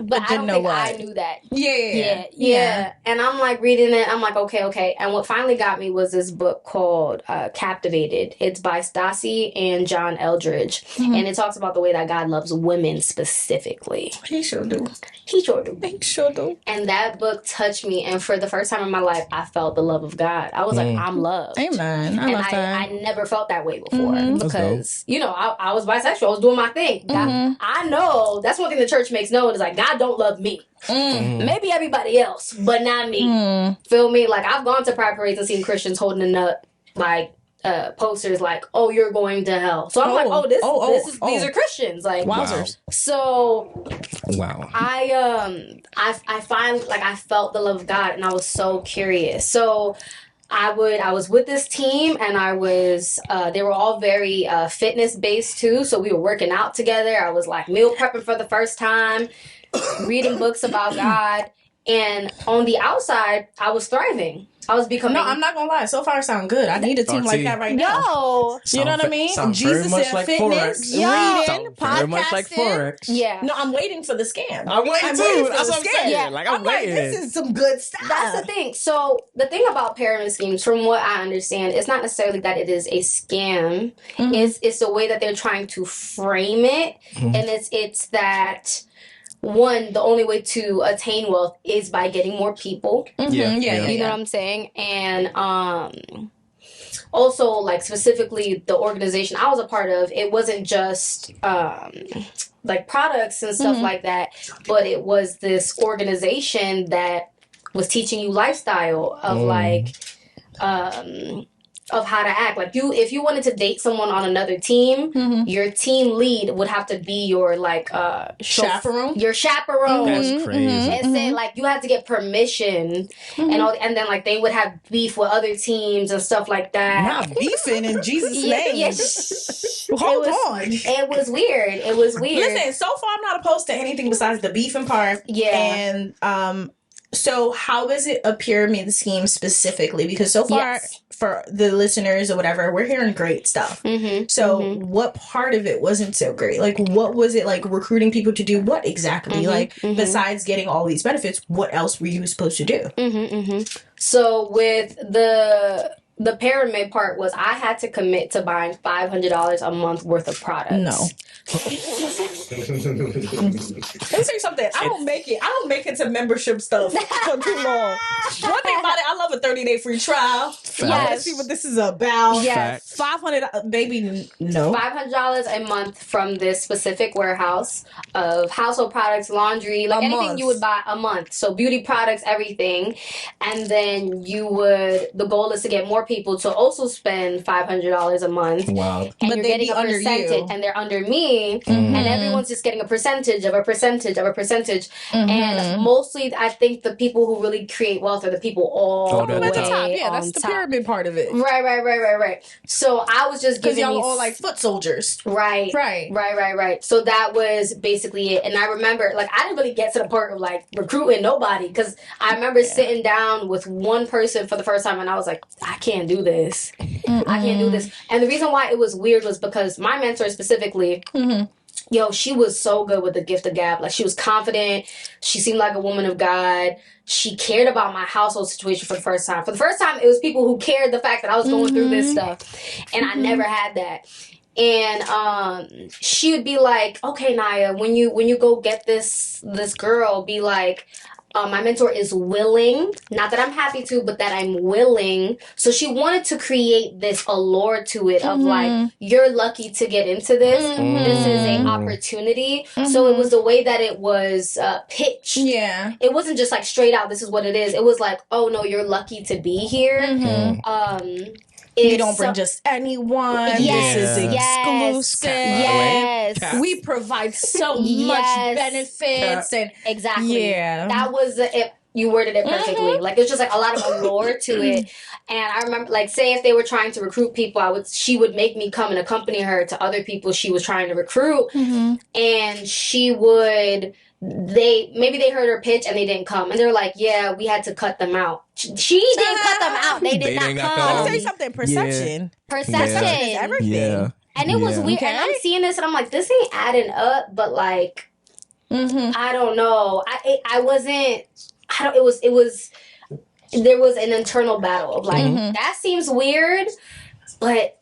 but I don't think I knew that. Yeah. And I'm like reading it. I'm like, okay. And what finally got me was this book called Captivated. It's by Stassi and John Eldridge, and it talks about the way that God loves women specifically. He sure do. And that book touched me, and for the first time in my life, I felt the love of God. I was like, I'm loved. Amen. I love that. I never felt that way before because I was bisexual. I was doing my thing. God, I know that's one thing the church makes known is like, God don't love me. Maybe everybody else, but not me. Feel me? Like, I've gone to pride parades and seen Christians holding a nut, like posters like, "Oh, you're going to hell." So I'm like, these are Christians. Like, wowzers. So Wow. I find like I felt the love of God, and I was so curious. So I was with this team, and I was they were all very fitness based too, so we were working out together. I was like meal prepping for the first time, reading books about God, and on the outside I was thriving. I was becoming. No, I'm not gonna lie. So far, sound good. I need a team like that right now. You know what I mean? Jesus very much and like fitness, Forex. reading, Very much like Forex. Yeah. No, I'm waiting for the scam. I'm waiting too. That's what I'm saying. Yeah. Like I'm like, waiting. this is some good stuff. That's the thing. So the thing about pyramid schemes, from what I understand, it's not necessarily that it is a scam. It's the way that they're trying to frame it, and it's that. One, the only way to attain wealth is by getting more people. You know what I'm saying? And also, like, specifically the organization I was a part of, it wasn't just like products and stuff like that, but it was this organization that was teaching you lifestyle of like of how to act. Like, if you wanted to date someone on another team, your team lead would have to be your like chaperone. Your chaperone. That's crazy. And say like you had to get permission and all, and then like they would have beef with other teams and stuff like that. Not beefing in Jesus' name. Hold on. It was weird. It was weird. Listen, so far I'm not opposed to anything besides the beefing part. Yeah. And so how is it a pyramid scheme specifically? Because so far, for the listeners or whatever, we're hearing great stuff. So what part of it wasn't so great? Like, what was it like recruiting people to do what exactly? Like, besides getting all these benefits, what else were you supposed to do? So with the pyramid part was I had to commit to buying $500 a month worth of products. No. Let me say something. I don't make it to membership stuff for too long. One thing about it, I love a 30-day free trial. Let's see what this is about. Yes. $500, baby, no. $500 a month from this specific warehouse of household products, laundry, like anything you would buy a month. So beauty products, everything. And then the goal is to get more people to also spend $500 a month. Wow. And But you're they'd getting be a under percentage, you. and they're under me, and everyone's just getting a percentage of a percentage of a percentage. And mostly, I think the people who really create wealth are the people all the way top. Yeah, that's on the top. pyramid part of it. Right. So I was just Because giving y'all these... all like foot soldiers. Right. So that was basically it. And I remember, like, I didn't really get to the part of, like, recruiting nobody. Because I remember sitting down with one person for the first time, and I was like, I can't do this. I can't do this. And the reason why it was weird was because my mentor specifically... she was so good with the gift of gab. Like, she was confident. She seemed like a woman of God. She cared about my household situation for the first time. For the first time, it was people who cared the fact that I was going through this stuff. And I never had that. And she would be like, okay, Naya, when you go get this girl, be like... my mentor is willing, not that I'm happy to, but that I'm willing. So she wanted to create this allure to it of like, you're lucky to get into this. This is an opportunity. So it was the way that it was pitched. Yeah. It wasn't just like straight out, this is what it is. It was like, oh no, you're lucky to be here. You don't bring just anyone. This is exclusive. Yes. We provide so much benefits. And exactly. Yeah. That was it. You worded it perfectly. Like, it's just like a lot of allure to it. And I remember, like, say if they were trying to recruit people, she would make me come and accompany her to other people she was trying to recruit. And she would... maybe they heard her pitch and they didn't come, and they're like, yeah, we had to cut them out. She didn't cut them out. They did not come. Let me tell you something. Perception is everything. And it was weird. And I'm seeing this and I'm like, this ain't adding up. But like, I don't know. There was an internal battle of like, that seems weird, but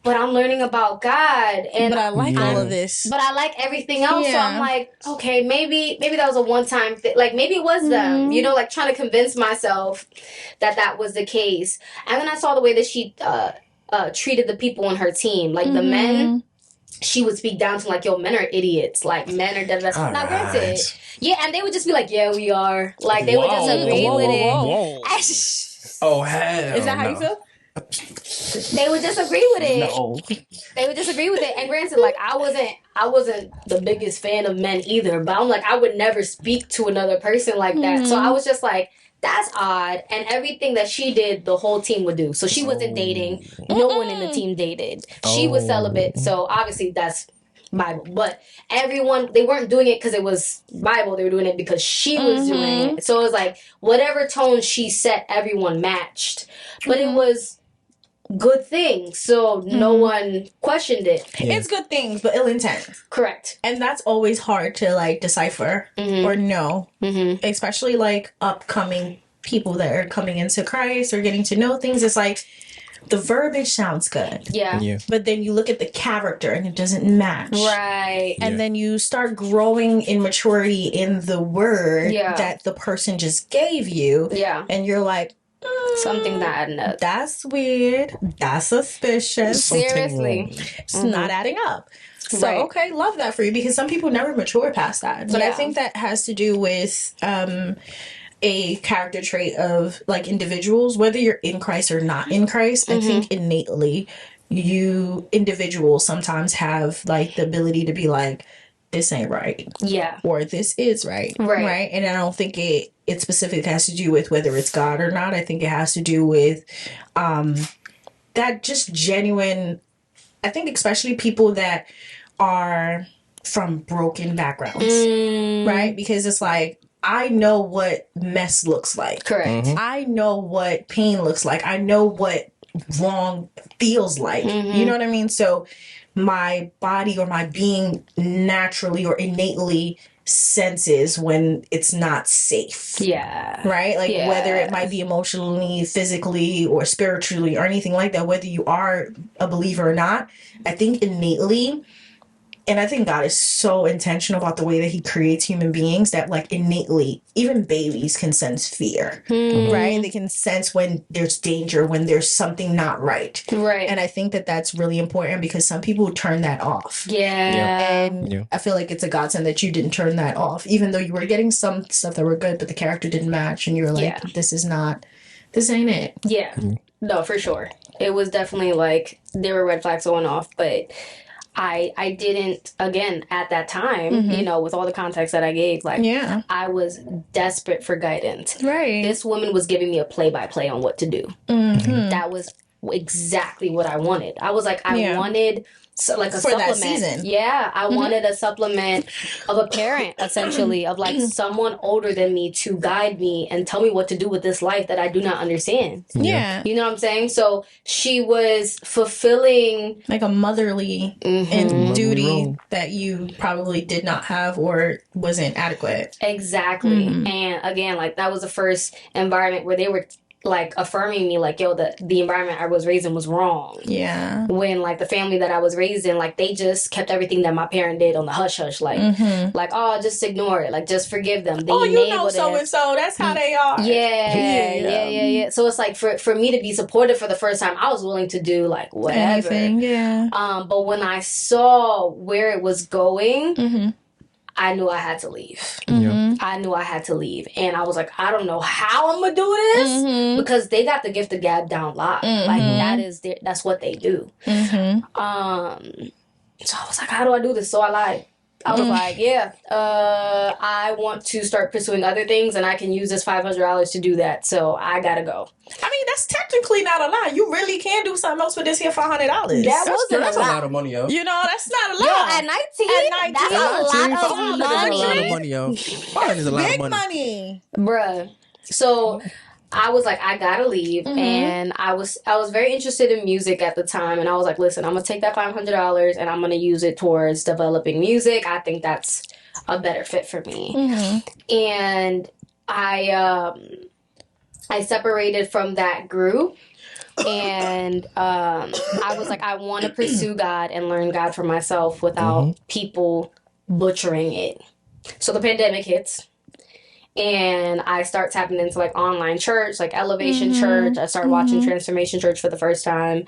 I'm learning about God, and but I like all of this. But I like everything else. So I'm like, okay, maybe that was a one-time thing. Like, maybe it was them, like trying to convince myself that was the case. And then I saw the way that she treated the people on her team, like the men. She would speak down to like, yo, men are idiots. Like, men are da-da-da. Now, granted, and they would just be like, yeah, we are. Like, they would just agree with it. Oh, hell. Is that how you feel? They would disagree with it. No. They would disagree with it. And granted, like I wasn't the biggest fan of men either, but I'm like I would never speak to another person like that. So I was just like, that's odd. And everything that she did, the whole team would do. So she wasn't dating. No one in the team dated. She was celibate. So obviously that's Bible. But everyone, they weren't doing it because it was Bible. They were doing it because she was doing it. So it was like whatever tone she set, everyone matched. But it was good things, so no one questioned it. It's good things, but ill intent. Correct. And that's always hard to like decipher or know, especially like upcoming people that are coming into Christ or getting to know things. It's like the verbiage sounds good, but then you look at the character and it doesn't match, right? And then you start growing in maturity in the word that the person just gave you, and you're like, something that adding up. That's weird. That's suspicious. Seriously. It's not adding up. So, okay, love that for you because some people never mature past that. But I think that has to do with a character trait of like individuals, whether you're in Christ or not in Christ. I think innately individuals sometimes have like the ability to be like, this ain't right. Yeah. Or this is right. Right. And I don't think it specifically has to do with whether it's God or not. I think it has to do with that just genuine, I think especially people that are from broken backgrounds, right? Because it's like, I know what mess looks like. Correct. I know what pain looks like. I know what wrong feels like. You know what I mean? So my body or my being naturally or innately senses when it's not safe. Yeah. Right? Like whether it might be emotionally, physically, or spiritually or anything like that, whether you are a believer or not, I think innately, and I think God is so intentional about the way that he creates human beings that like innately, even babies can sense fear, right? They can sense when there's danger, when there's something not right. Right. And I think that that's really important because some people turn that off. Yeah. And I feel like it's a godsend that you didn't turn that off, even though you were getting some stuff that were good, but the character didn't match. And you were like, this ain't it. Yeah. No, for sure. It was definitely like there were red flags going off, but I didn't, again, at that time, you know, with all the context that I gave, like, I was desperate for guidance. Right. This woman was giving me a play-by-play on what to do. That was exactly what I wanted. I was like, I wanted... So like a for supplement. That season. Yeah, I wanted a supplement of a parent, essentially, of like someone older than me to guide me and tell me what to do with this life that I do not understand. Yeah. You know what I'm saying? So she was fulfilling like a motherly duty that you probably did not have or wasn't adequate. Exactly. And again, like that was the first environment where they were like affirming me like, yo, the environment I was raised in was wrong. Yeah. When like the family that I was raised in, like they just kept everything that my parent did on the hush hush, like oh, just ignore it, like just forgive them. They you know so and so, that's how they are. Yeah. So it's like for me to be supported for the first time, I was willing to do like whatever. Anything, but when I saw where it was going, I knew I had to leave. I knew I had to leave. And I was like, I don't know how I'm going to do this because they got the gift of gab down locked. Like that's what they do. So I was like, how do I do this? So I lied. I was like, I want to start pursuing other things and I can use this $500 to do that. So I got to go. I mean, that's technically not a lie. You really can do something else with this here $500. That's a lot of money, yo. You know, that's not a lie. Yo, at 19, that's a lot of money. Yo. $500 is a lot of money. Big money. Bruh. So I was like, I gotta leave. And I was very interested in music at the time. And I was like, listen, I'm gonna take that $500 and I'm gonna use it towards developing music. I think that's a better fit for me. And I separated from that group. And I was like, I want to pursue God and learn God for myself without people butchering it. So the pandemic hits. and I start tapping into like online church, like Elevation Church. I started watching Transformation Church for the first time,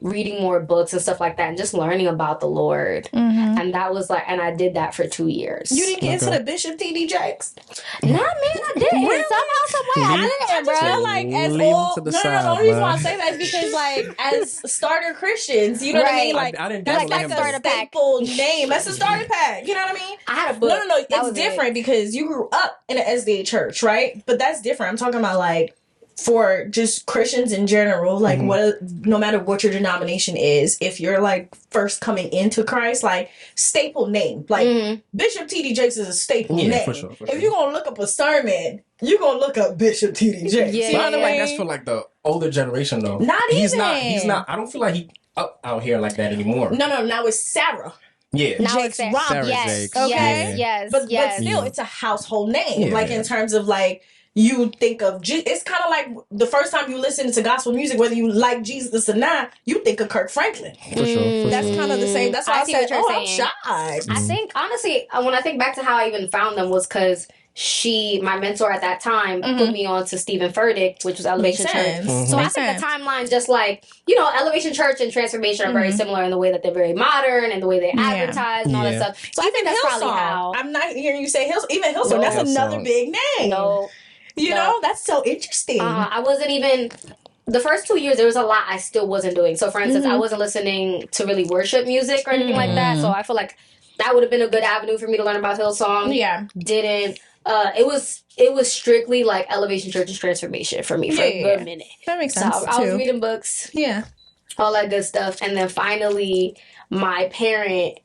reading more books and stuff like that, and just learning about the Lord. And that was like, and I did that for 2 years. You didn't get into the Bishop T.D. Jakes? Nah, man, I didn't. Really? Somehow, some way, I didn't, bro. Feel like as Leave 'em all to the no, side, the reason why I man. say that is because like as starter Christians, you know what I mean? Like I didn't that's dabble like in a him, though. staple name. That's a starter pack. You know what I mean? I had a book. No. That was It's different because you grew up in an SDA church, right? But that's different. I'm talking about like for just Christians in general, like no matter what your denomination is, if you're like first coming into Christ, like staple name, like Bishop T.D. Jakes is a staple name. For sure. If you're gonna look up a sermon, you're gonna look up Bishop T.D. Jakes. Yeah. You know But I what feel I like mean? that's for like the older generation though. Not He's even. not. I don't feel like he up out here like that anymore. No. Now it's Sarah. Yeah. Now Jakes it's Rob. Sarah yes, Jakes. Okay. yes, But still, Yeah. it's a household name. Yeah. Like in terms of like you think of it's kind of like the first time you listen to gospel music, whether you like Jesus or not, you think of Kirk Franklin. For sure. That's kind of the same. That's why I I see said, what you're I'm saying. shocked. I think honestly, when I think back to how I even found them was because my mentor at that time, put me on to Stephen Furtick, which was Elevation Makes Church. sense. So I Makes think sense. the timeline, just like Elevation Church and Transformation are very similar in the way that they're very modern and the way they advertise and all that Yeah. stuff. So I think that's probably how. I'm not hearing you say Hillsong. Even Hillsong, No. that's another Hillsong. big name. No, You No. know, that's so interesting. I wasn't even. The first 2 years, there was a lot I still wasn't doing. So, for instance, I wasn't listening to really worship music or anything like that. So, I feel like that would have been a good avenue for me to learn about Hillsong. Yeah. Didn't. It was strictly like Elevation Church and Transformation for me for a good minute. That makes So sense. I was too. reading books, Yeah. all that good stuff, and then finally, my parent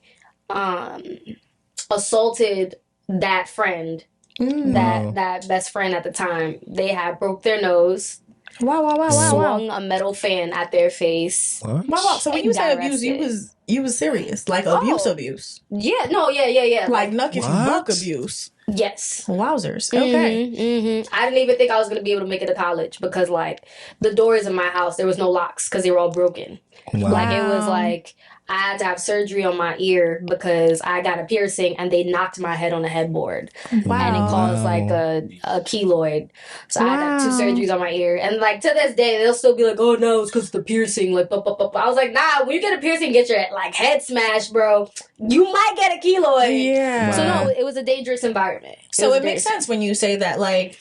assaulted that friend, that best friend at the time. They had broke their nose, Wow. swung a metal fan at their face. What? Wow. So when you say abuse, Directed. you was serious, like abuse, Yeah, no, yeah. like knuck if you What? buck abuse. Yes. Wowzers. Okay. I didn't even think I was going to be able to make it to college because, like, the doors in my house, there was no locks because they were all broken. Wow. Like, it was like I had to have surgery on my ear because I got a piercing and they knocked my head on the headboard. Wow. And it caused, like, a keloid. So I had 2 surgeries on my ear. And, like, to this day, they'll still be like, oh, no, it's because of the piercing. Like, I was like, nah, when you get a piercing, get your, like, head smashed, bro. You might get a keloid. Yeah. So, no, it was a dangerous environment. So was it makes sense when you say that, like,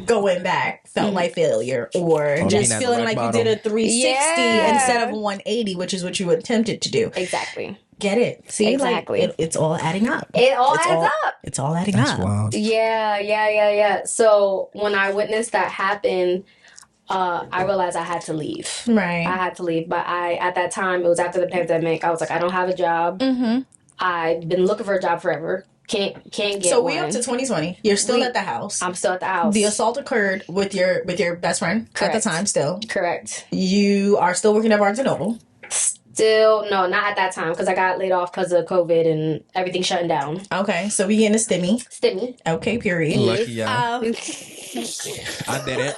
going back felt like failure, or being just at the feeling rock like you did a 360 Yeah. instead of a 180, which is what you attempted to do. Exactly. Get it? See, Exactly. like it's all adding up. It all It's adds all- up. It's all adding That's up. wild. Yeah. So when I witnessed that happen, I realized I had to leave. Right. I had to leave. But at that time, it was after the pandemic. I was like, I don't have a job. I've been looking for a job forever. Can't get So one. we up to 2020. You're still at the house. I'm still at the house. The assault occurred with your best friend Correct. at the time. Still, Correct. you are still working at Barnes and Noble. Still, no, not at that time because I got laid off because of COVID and everything shutting down. Okay, so we getting a stimmy. Stimmy. Okay, period. Lucky y'all. I did it.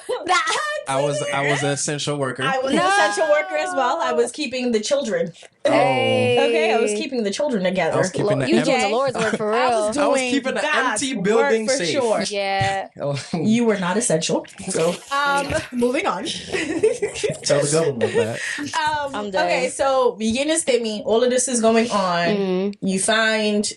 I was an essential worker. I was an essential worker as well. I was keeping the children. Hey. Okay, I was keeping the children together. I was keeping the You empty. doing the Lord's work for I real. was I was doing keeping the God's empty work building for safe. sure. Yeah. You were not essential. So Moving on. tell the government that. I'm done. Okay, so you getting a stimmy. All of this is going on. You find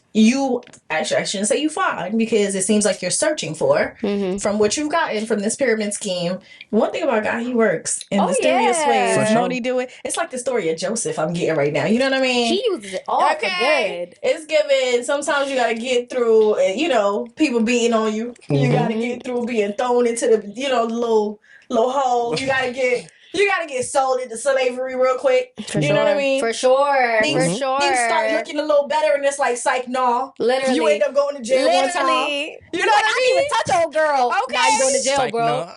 actually I shouldn't say you find because it seems like you're searching for from what you've gotten from this pyramid scheme. One thing about God, he works in mysterious ways. For sure. Won't he do it? It's like the story of Joseph I'm getting right now. You know what I mean? He uses it all for good. It's given. Sometimes you gotta get through, people beating on you. You gotta get through being thrown into the, little hole. You gotta get sold into slavery real quick. You know what I mean? For sure. Things, For sure. things start looking a little better, and it's like, psych, no. Literally. You end up going to jail one time. Literally. You know what I mean? Even touch old girl. Okay. Now you going to jail, Psych, bro. no.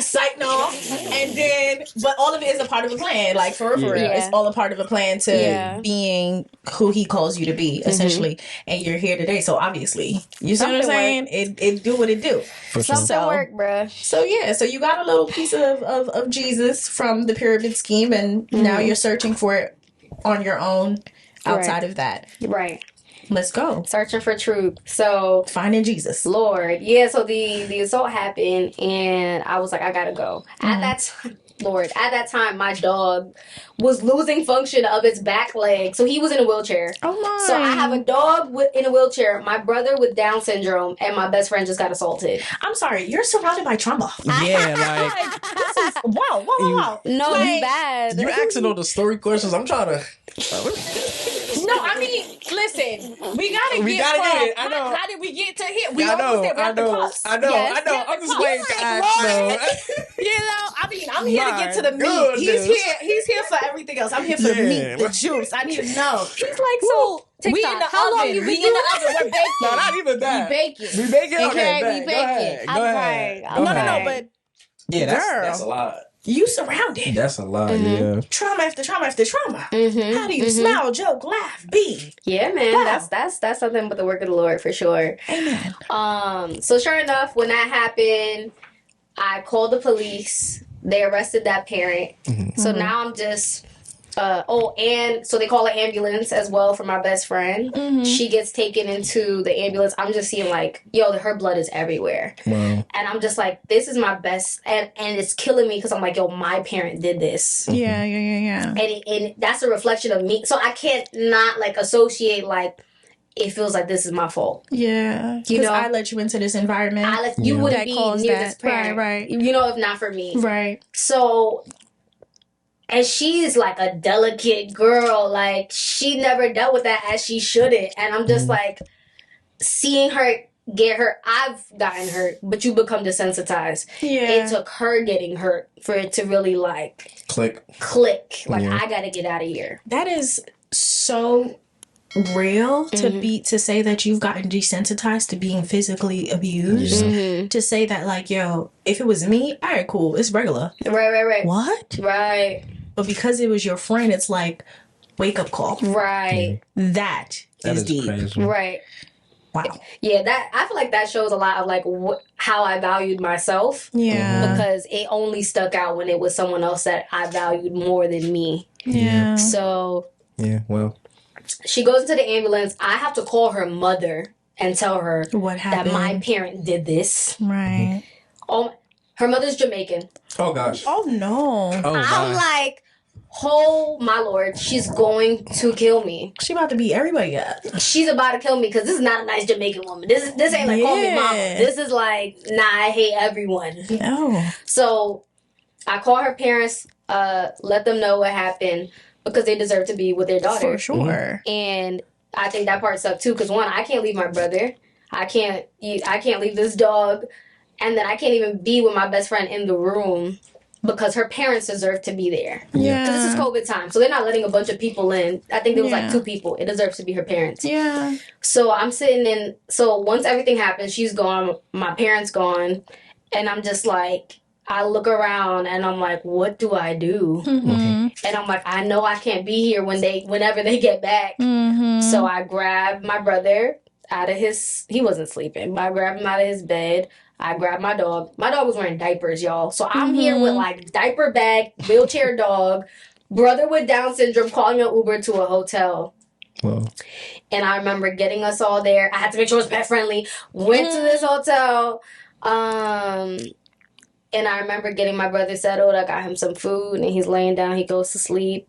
Psych, no. And then, but all of it is a part of a plan. Like, for real. Yeah. It's all a part of a plan to Yeah. being who he calls you to be, essentially. And you're here today, so obviously, you see what I'm Something saying? It do what it do. For sure. Something work, bruh. So yeah, so you got a little piece of Jesus from the pyramid scheme, and now you're searching for it on your own outside of that. Right. Let's go. Searching for truth. So finding Jesus. Lord. Yeah, so the assault happened and I was like, I gotta go. At that time, Lord, at that time my dog was losing function of its back leg. So he was in a wheelchair. Oh my. So I have a dog in a wheelchair, my brother with Down syndrome, and my best friend just got assaulted. I'm sorry, you're surrounded by trauma. Yeah, like this is wow. No, like, it's bad. you asking all the story questions. I'm trying to. No, I mean, listen, we gotta get it. I know. How did we get to here? We almost there. We have the cups. I know. I'm just waiting to ask. You know, I mean, I'm here to get to the meat. He's here for everything else. I'm here for the meat, the juice. I need to know. He's like, so TikTok. we in the How oven. long you been We in the oven. We're baking. No, not even that. We baking. We baking. Okay, Okay, we go ahead. baking. Go ahead. No, but yeah, girl, that's a lot. You surrounded. That's a lot. Yeah. Trauma after trauma after trauma. How do you smile, joke, laugh, be? Yeah, man. Wow. That's something with the work of the Lord for sure. Amen. So sure enough, when that happened, I called the police. They arrested that parent. So now I'm just and so they call an ambulance as well for my best friend. She gets taken into the ambulance. I'm just seeing like, yo, her blood is everywhere. Wow. And I'm just like, this is my best, and it's killing me because I'm like, yo, my parent did this. Yeah. And that's a reflection of me. So I can't not like associate like, it feels like this is my fault. Yeah. You know, I let you into this environment. You wouldn't be near this parent. Right. You know, if not for me. Right. So, and she's like a delicate girl. Like, she never dealt with that as she shouldn't. And I'm just like, seeing her get hurt. I've gotten hurt, but you become desensitized. Yeah. It took her getting hurt for it to really like click. Like, I gotta get out of here. That is so real to say that you've gotten desensitized to being physically abused. To say that like, yo, if it was me, all right, cool, it's regular. Right. What? Right. But because it was your friend, it's like wake up call. Right. That is deep. Crazy. Right. Wow. Yeah, that I feel like that shows a lot of like how I valued myself. Yeah. Because it only stuck out when it was someone else that I valued more than me. Yeah. So. Yeah. Well. She goes into the ambulance. I have to call her mother and tell her what happened, that my parent did this. Right. Her mother's Jamaican. Oh gosh. Oh no. Oh, I'm like, oh my Lord, she's going to kill me. She about to beat everybody up. She's about to kill me because this is not a nice Jamaican woman. This ain't like call me mama. This is like, nah, I hate everyone. Oh. So I call her parents, let them know what happened because they deserve to be with their daughter. For sure. And I think that part sucked too because one, I can't leave my brother. I can't leave this dog. And then I can't even be with my best friend in the room because her parents deserve to be there. Yeah. Because this is COVID time. So they're not letting a bunch of people in. I think there was like 2 people. It deserves to be her parents. Yeah. So I'm sitting in. So once everything happens, she's gone. My parents gone. And I'm just like, I look around and I'm like, what do I do? And I'm like, I know I can't be here whenever they get back. So I grabbed my brother out of he wasn't sleeping, but I grabbed him out of his bed. I grabbed my dog. My dog was wearing diapers, y'all. So I'm here with like diaper bag, wheelchair dog, brother with Down syndrome, calling an Uber to a hotel. Wow. And I remember getting us all there. I had to make sure it was pet friendly. Went to this hotel. And I remember getting my brother settled. I got him some food and he's laying down. He goes to sleep.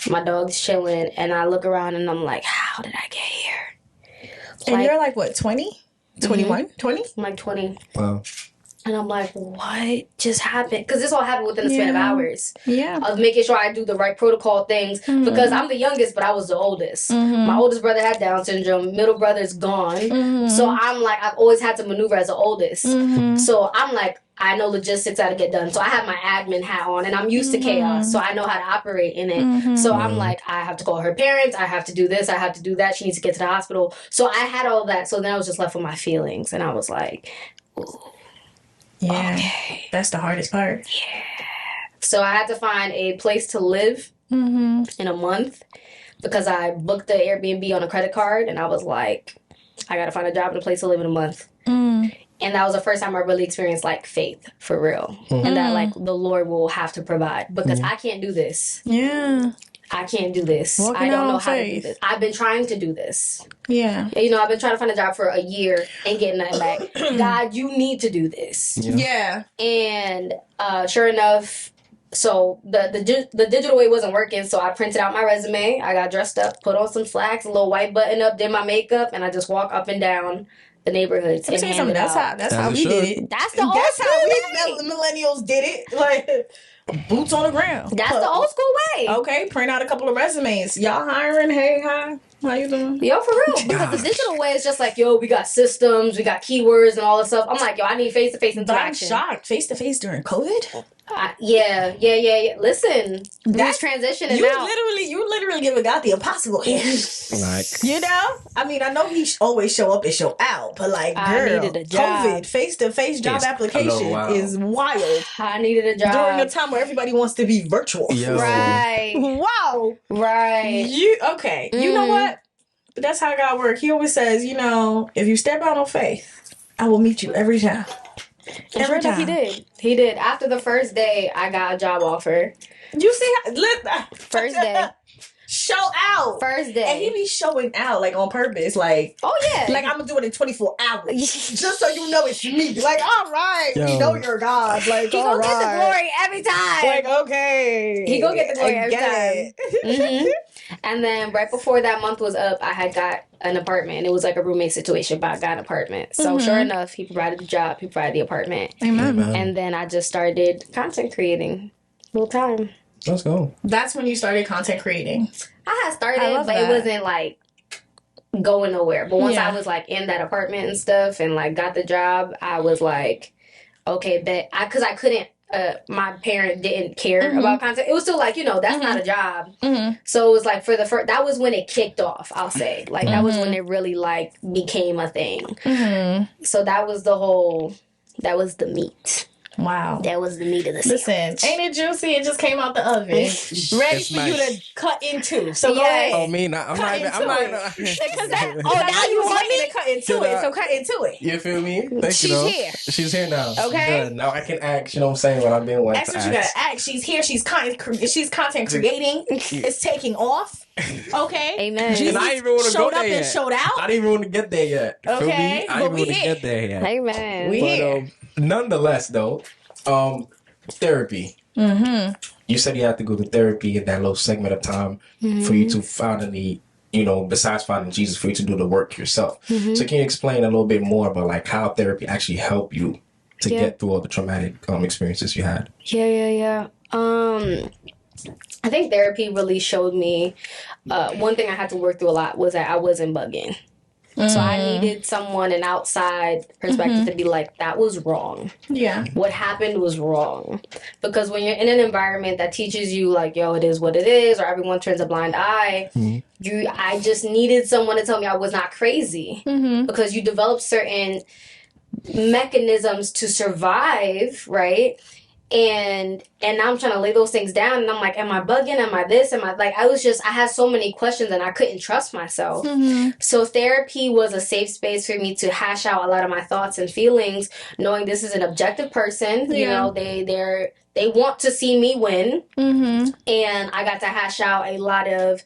My dog's chilling. And I look around and I'm like, how did I get here? And you're like, what, 20? 21? 20? I'm like 20. Wow. And I'm like, what just happened? Because this all happened within a span of hours. Yeah. Of making sure I do the right protocol things. Because I'm the youngest, but I was the oldest. My oldest brother had Down syndrome. Middle brother's gone. So I'm like, I've always had to maneuver as the oldest. So I'm like, I know logistics how to get done. So I have my admin hat on and I'm used to chaos. So I know how to operate in it. So I'm like, I have to call her parents. I have to do this. I have to do that. She needs to get to the hospital. So I had all that. So then I was just left with my feelings. And I was like, ooh. Yeah. Okay. That's the hardest part. Yeah. So I had to find a place to live in a month because I booked the Airbnb on a credit card and I was like, I got to find a job and a place to live in a month. And that was the first time I really experienced like faith for real. And that like the Lord will have to provide because I can't do this. Yeah. I can't do this. Walking I don't out know on how to do faith. this. I've been trying to do this. Yeah. You know, I've been trying to find a job for a year and getting nothing back. God, you need to do this. Yeah. And sure enough, so the digital way wasn't working, so I printed out my resume. I got dressed up, put on some slacks, a little white button up, did my makeup, and I just walk up and down the neighborhoods. Let me tell you something. That's how we did it. That's the old That's how school we millennials did it. Like boots on the ground. That's the old school way. Okay, print out a couple of resumes. Y'all hiring? Hey, hi. How you doing? Yo, for real. Because the digital way is just like, yo, we got systems, we got keywords and all this stuff. I'm like, yo, I need face-to-face interaction. But I'm shocked. Face-to-face during COVID? Yeah. Listen, that's transitioning now. You literally giving God the impossible here. Like, you know? I mean, I know he always show up and show out, but like, girl, I needed a job. COVID, face-to-face job application is wild. I needed a job. During a time where everybody wants to be virtual. yo. Right. Wow. Right. You know what? But that's how God works. He always says, you know, if you step out on faith, I will meet you every time. And sure enough, he did. After the first day, I got a job offer. You see first day. Show out. First day. And he be showing out like on purpose. Like, oh yeah. Like I'm gonna do it in 24 hours. Just so you know it's me. Like, all right, we know you're God. Like, he gonna get the glory every time. Like, okay. He gonna get the glory every time. Mm-hmm. And then right before that month was up, I had got an apartment. It was like a roommate situation, but I got an apartment. So sure enough, he provided the job, he provided the apartment. Amen. And then I just started content creating full time. Let's go. That's when you started content creating. I had started, but it wasn't like going nowhere. But once I was like in that apartment and stuff and like got the job, I was like, okay, but because I couldn't, my parent didn't care about content. It was still like, you know, that's not a job. So it was like for the first, that was when it kicked off, I'll say. Like that was when it really like became a thing. So that was that was the meat. Wow. That was the meat of the Listen, ain't it juicy? It just came out the oven. Ready it's for nice. You to cut into. So go ahead. Oh, me? I'm not Because now you want me to cut into it. So cut into it. You feel me? Thank She's you, though. here. She's here now. Okay. Good. Now I can act, you know what I'm saying, when I've been wanting That's to what act. you gotta act. She's here. She's content creating. It's taking off. Okay. Amen. And I didn't even want to go there yet. Showed out. I didn't even want to get there yet. Okay. Feel me? I didn't want to get there yet. Amen. We here. Nonetheless, though, therapy. You said you had to go to therapy in that little segment of time for you to finally, you know, besides finding Jesus, for you to do the work yourself. So can you explain a little bit more about like how therapy actually helped you to get through all the traumatic experiences you had? Yeah. I think therapy really showed me one thing I had to work through a lot was that I wasn't bugging. So I needed someone, an outside perspective to be like, that was wrong. Yeah. What happened was wrong. Because when you're in an environment that teaches you like, yo, it is what it is, or everyone turns a blind eye, I just needed someone to tell me I was not crazy. Because you develop certain mechanisms to survive, right? And now I'm trying to lay those things down, and I'm like, am I bugging? Am I this? Am I like? I had so many questions, and I couldn't trust myself. So therapy was a safe space for me to hash out a lot of my thoughts and feelings, knowing this is an objective person. You know, they want to see me win, and I got to hash out a lot of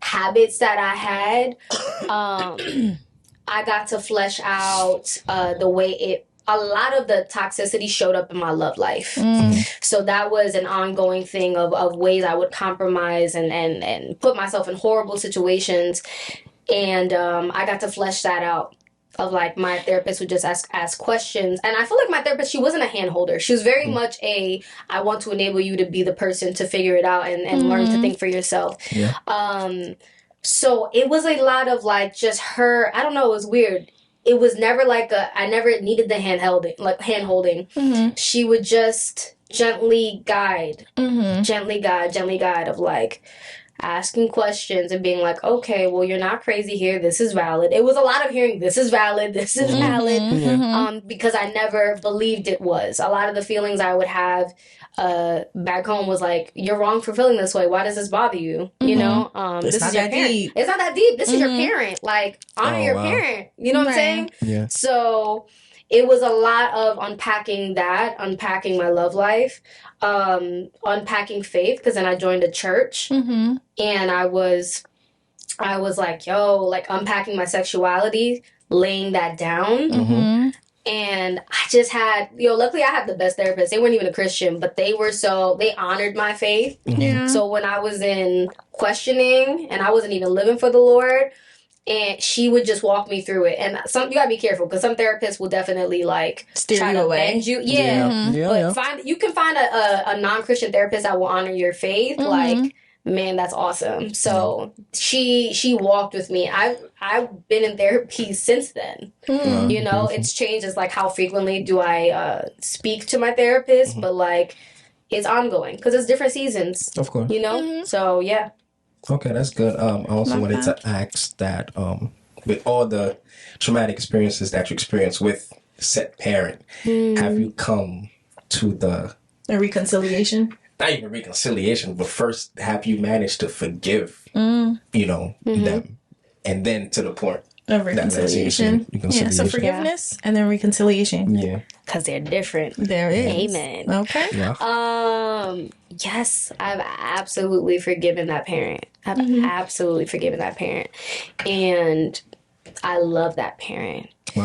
habits that I had. I got to flesh out the way a lot of the toxicity showed up in my love life. So that was an ongoing thing of ways I would compromise and put myself in horrible situations. And I got to flesh that out. Of like, my therapist would just ask questions. And I feel like my therapist, she wasn't a hand holder. She was very much I want to enable you to be the person to figure it out and learn to think for yourself. So it was a lot of like just her, I don't know, it was weird. It was never like I never needed the hand holding. She would just gently guide of like asking questions and being like, okay, well, you're not crazy here. This is valid. It was a lot of hearing, this is valid. Because I never believed it was. A lot of the feelings I would have back home was like, you're wrong for feeling this way. Why does this bother you? You know, this is your parent. Deep. It's not that deep. This is your parent. Like, honor your parent. You know what I'm saying? Yeah. So it was a lot of unpacking my love life, unpacking faith, because then I joined a church, and I was like, yo, like unpacking my sexuality, laying that down. And I just had, luckily I had the best therapist. They weren't even a Christian, but they honored my faith. So when I was in questioning and I wasn't even living for the Lord, and she would just walk me through it. And you gotta be careful, because some therapists will definitely like steer you away. Bend you. You can find a non-Christian therapist that will honor your faith. Like, man, that's awesome. So she walked with me. I've been in therapy since then. It's changed. It's like, how frequently do I speak to my therapist? But like, it's ongoing because it's different seasons. Of course. So yeah. Okay, that's good. I also wanted to ask that with all the traumatic experiences that you experienced with said parent, have you come to a reconciliation? Not even reconciliation, but first, have you managed to forgive, them, and then to the point of reconciliation? Yeah, so forgiveness and then reconciliation. Yeah, because they're different. There is. Amen. Okay. Yeah. Yes, I've absolutely forgiven that parent. I've absolutely forgiven that parent, and I love that parent. Wow.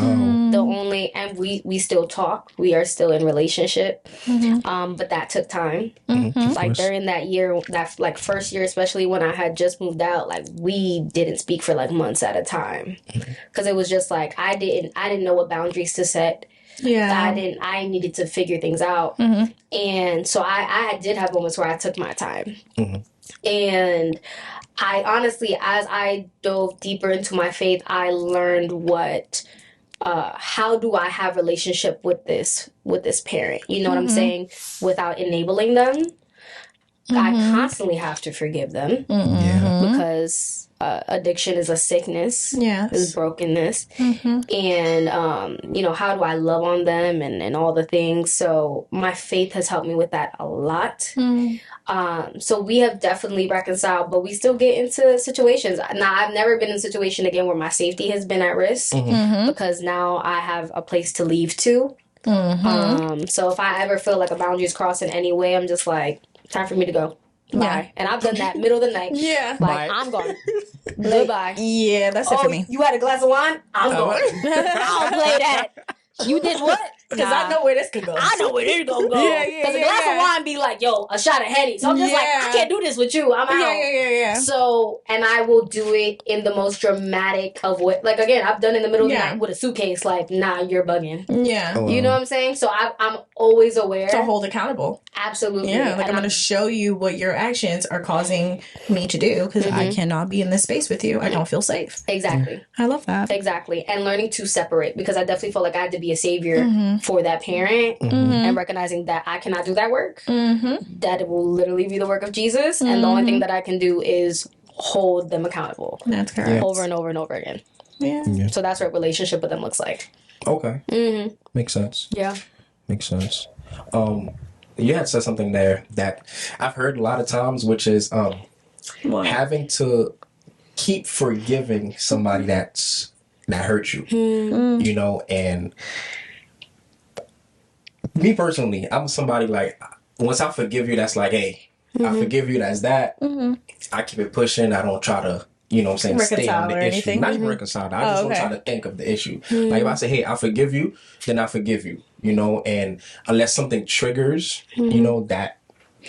And we still talk. We are still in relationship. But that took time. Like during that year, that like first year, especially when I had just moved out, like we didn't speak for like months at a time. Because it was just like, I didn't know what boundaries to set. Yeah. I needed to figure things out. And so I did have moments where I took my time. And I honestly, as I dove deeper into my faith, I learned how do I have relationship with this parent? You know what I'm saying? Without enabling them. I constantly have to forgive them because addiction is a sickness, is brokenness. And, how do I love on them and all the things? So my faith has helped me with that a lot. So we have definitely reconciled, but we still get into situations. Now, I've never been in a situation again where my safety has been at risk because now I have a place to leave to. So if I ever feel like a boundary is crossed in any way, I'm just like, time for me to go. Bye. And I've done that middle of the night. Like, bye. I'm gone. Goodbye. Yeah, that's it for me. You had a glass of wine? I'm going. I don't play that. You did what? Because I know where this could go. I know where this gonna go. Because a glass of wine be like, yo, a shot of Henny. So I'm just like, I can't do this with you. I'm out. Yeah. So, and I will do it in the most dramatic of what, like, again, I've done in the middle of the night with a suitcase, like, nah, you're bugging. Yeah. Oh, wow. You know what I'm saying? So I'm always aware. To hold accountable. Absolutely. Yeah, like I'm going to show you what your actions are causing me to do because I cannot be in this space with you. I don't feel safe. Exactly. I love that. Exactly. And learning to separate, because I definitely felt like I had to be a savior for that parent and recognizing that I cannot do that work. That it will literally be the work of Jesus. And the only thing that I can do is hold them accountable. That's correct. Over and over and over again. Yeah. So that's what relationship with them looks like. Okay. Makes sense. Yeah. Makes sense. You had said something there that I've heard a lot of times, which is having to keep forgiving somebody that hurt you. You know, and me personally, I'm somebody like, once I forgive you, that's like, hey, I forgive you, that's that. I keep it pushing. I don't try to, you know what I'm saying, stay on the issue. Anything? Not even reconcile. I just don't try to think of the issue. Like if I say, hey, I forgive you, then I forgive you, you know, and unless something triggers, you know, that,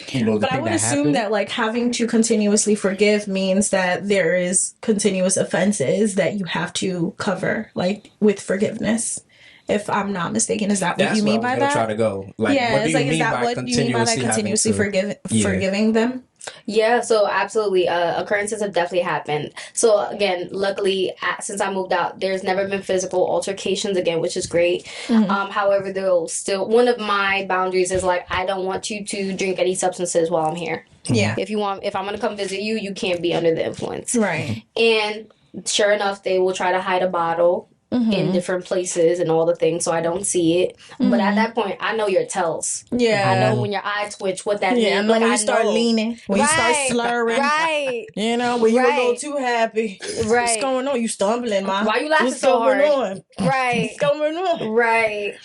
you know, the but thing I would that assume happened. that like having to continuously forgive means that there is continuous offenses that you have to cover, like with forgiveness. If I'm not mistaken, is that what you mean by that? Try to go. Like, yeah, what do it's like, you is mean that by what you mean by that continuously forgiving them? Yeah, so absolutely. Occurrences have definitely happened. So again, luckily, since I moved out, there's never been physical altercations again, which is great. However, there'll still, one of my boundaries is like, I don't want you to drink any substances while I'm here. Yeah. If I'm going to come visit you, you can't be under the influence. Right. And sure enough, they will try to hide a bottle. in different places and all the things, so I don't see it. But at that point, I know your tells. Yeah. I know when your eyes twitch, what that means. I know when you start leaning, when you start slurring. Right. You know, when you're a little too happy. Right. What's going on? You stumbling, ma. Why you laughing What's so going hard? on? Right. What's going on? Right.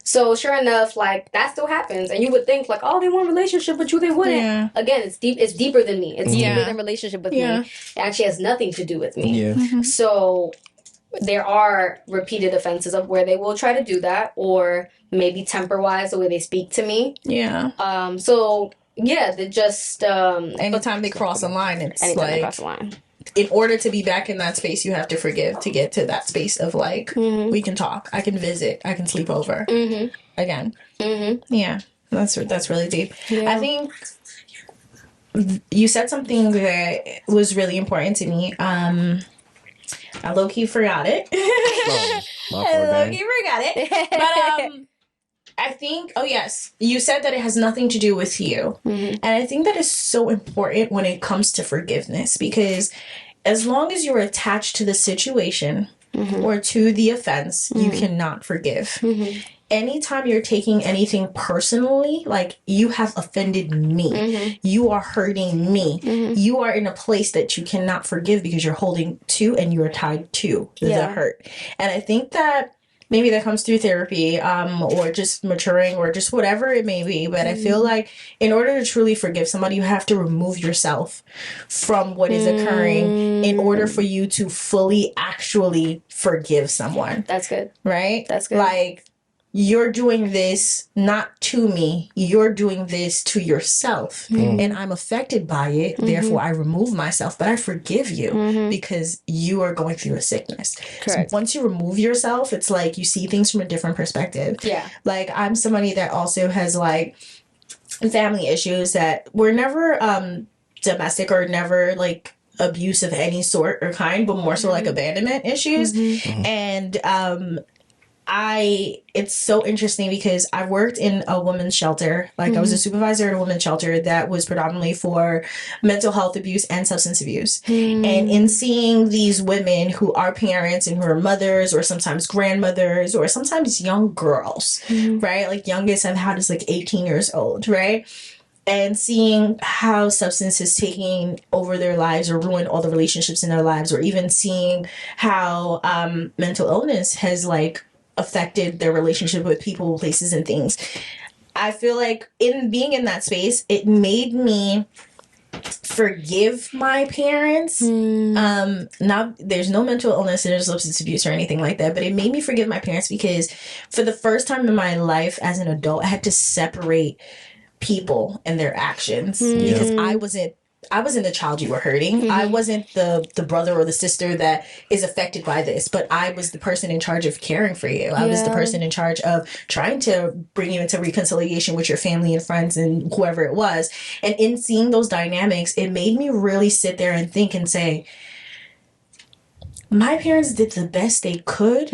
So sure enough, like that still happens, and you would think like, oh, they want a relationship, but they wouldn't. Yeah. Again, it's deep. It's deeper than me. It's deeper than relationship with me. It actually has nothing to do with me. Yeah. So there are repeated offenses of where they will try to do that, or maybe temper wise the way they speak to me. Yeah. So yeah, they just anytime they cross a line, it's anytime they cross a line. In order to be back in that space, you have to forgive to get to that space of like, we can talk, I can visit, I can sleep over again. Yeah, that's really deep. Yeah. I think you said something that was really important to me. I low-key forgot it. But I think, you said that it has nothing to do with you. And I think that is so important when it comes to forgiveness, because as long as you're attached to the situation or to the offense, you cannot forgive. Anytime you're taking anything personally, like you have offended me, you are hurting me, you are in a place that you cannot forgive because you're holding to and you're tied to the hurt. And I think that maybe that comes through therapy, or just maturing, or just whatever it may be. But I feel like in order to truly forgive somebody, you have to remove yourself from what is occurring in order for you to fully actually forgive someone. That's good. Right? That's good. Like, you're doing this not to me, you're doing this to yourself. And I'm affected by it. Therefore, I remove myself, but I forgive you because you are going through a sickness. Correct. So once you remove yourself, it's like you see things from a different perspective. Yeah. Like, I'm somebody that also has like family issues that were never domestic or never like abuse of any sort or kind, but more so like abandonment issues. And it's so interesting because I worked in a women's shelter. Like I was a supervisor at a women's shelter that was predominantly for mental health abuse and substance abuse. And in seeing these women who are parents and who are mothers or sometimes grandmothers or sometimes young girls, right? Like youngest I've had is like 18 years old, right? And seeing how substance is taking over their lives or ruin all the relationships in their lives, or even seeing how mental illness has like affected their relationship with people, places, and things. I feel like in being in that space, it made me forgive my parents. Now there's no mental illness and there's substance abuse or anything like that, but it made me forgive my parents because for the first time in my life as an adult, I had to separate people and their actions because I wasn't the child you were hurting. I wasn't the brother or the sister that is affected by this, but I was the person in charge of caring for you. I was the person in charge of trying to bring you into reconciliation with your family and friends and whoever it was. And in seeing those dynamics, it made me really sit there and think and say, my parents did the best they could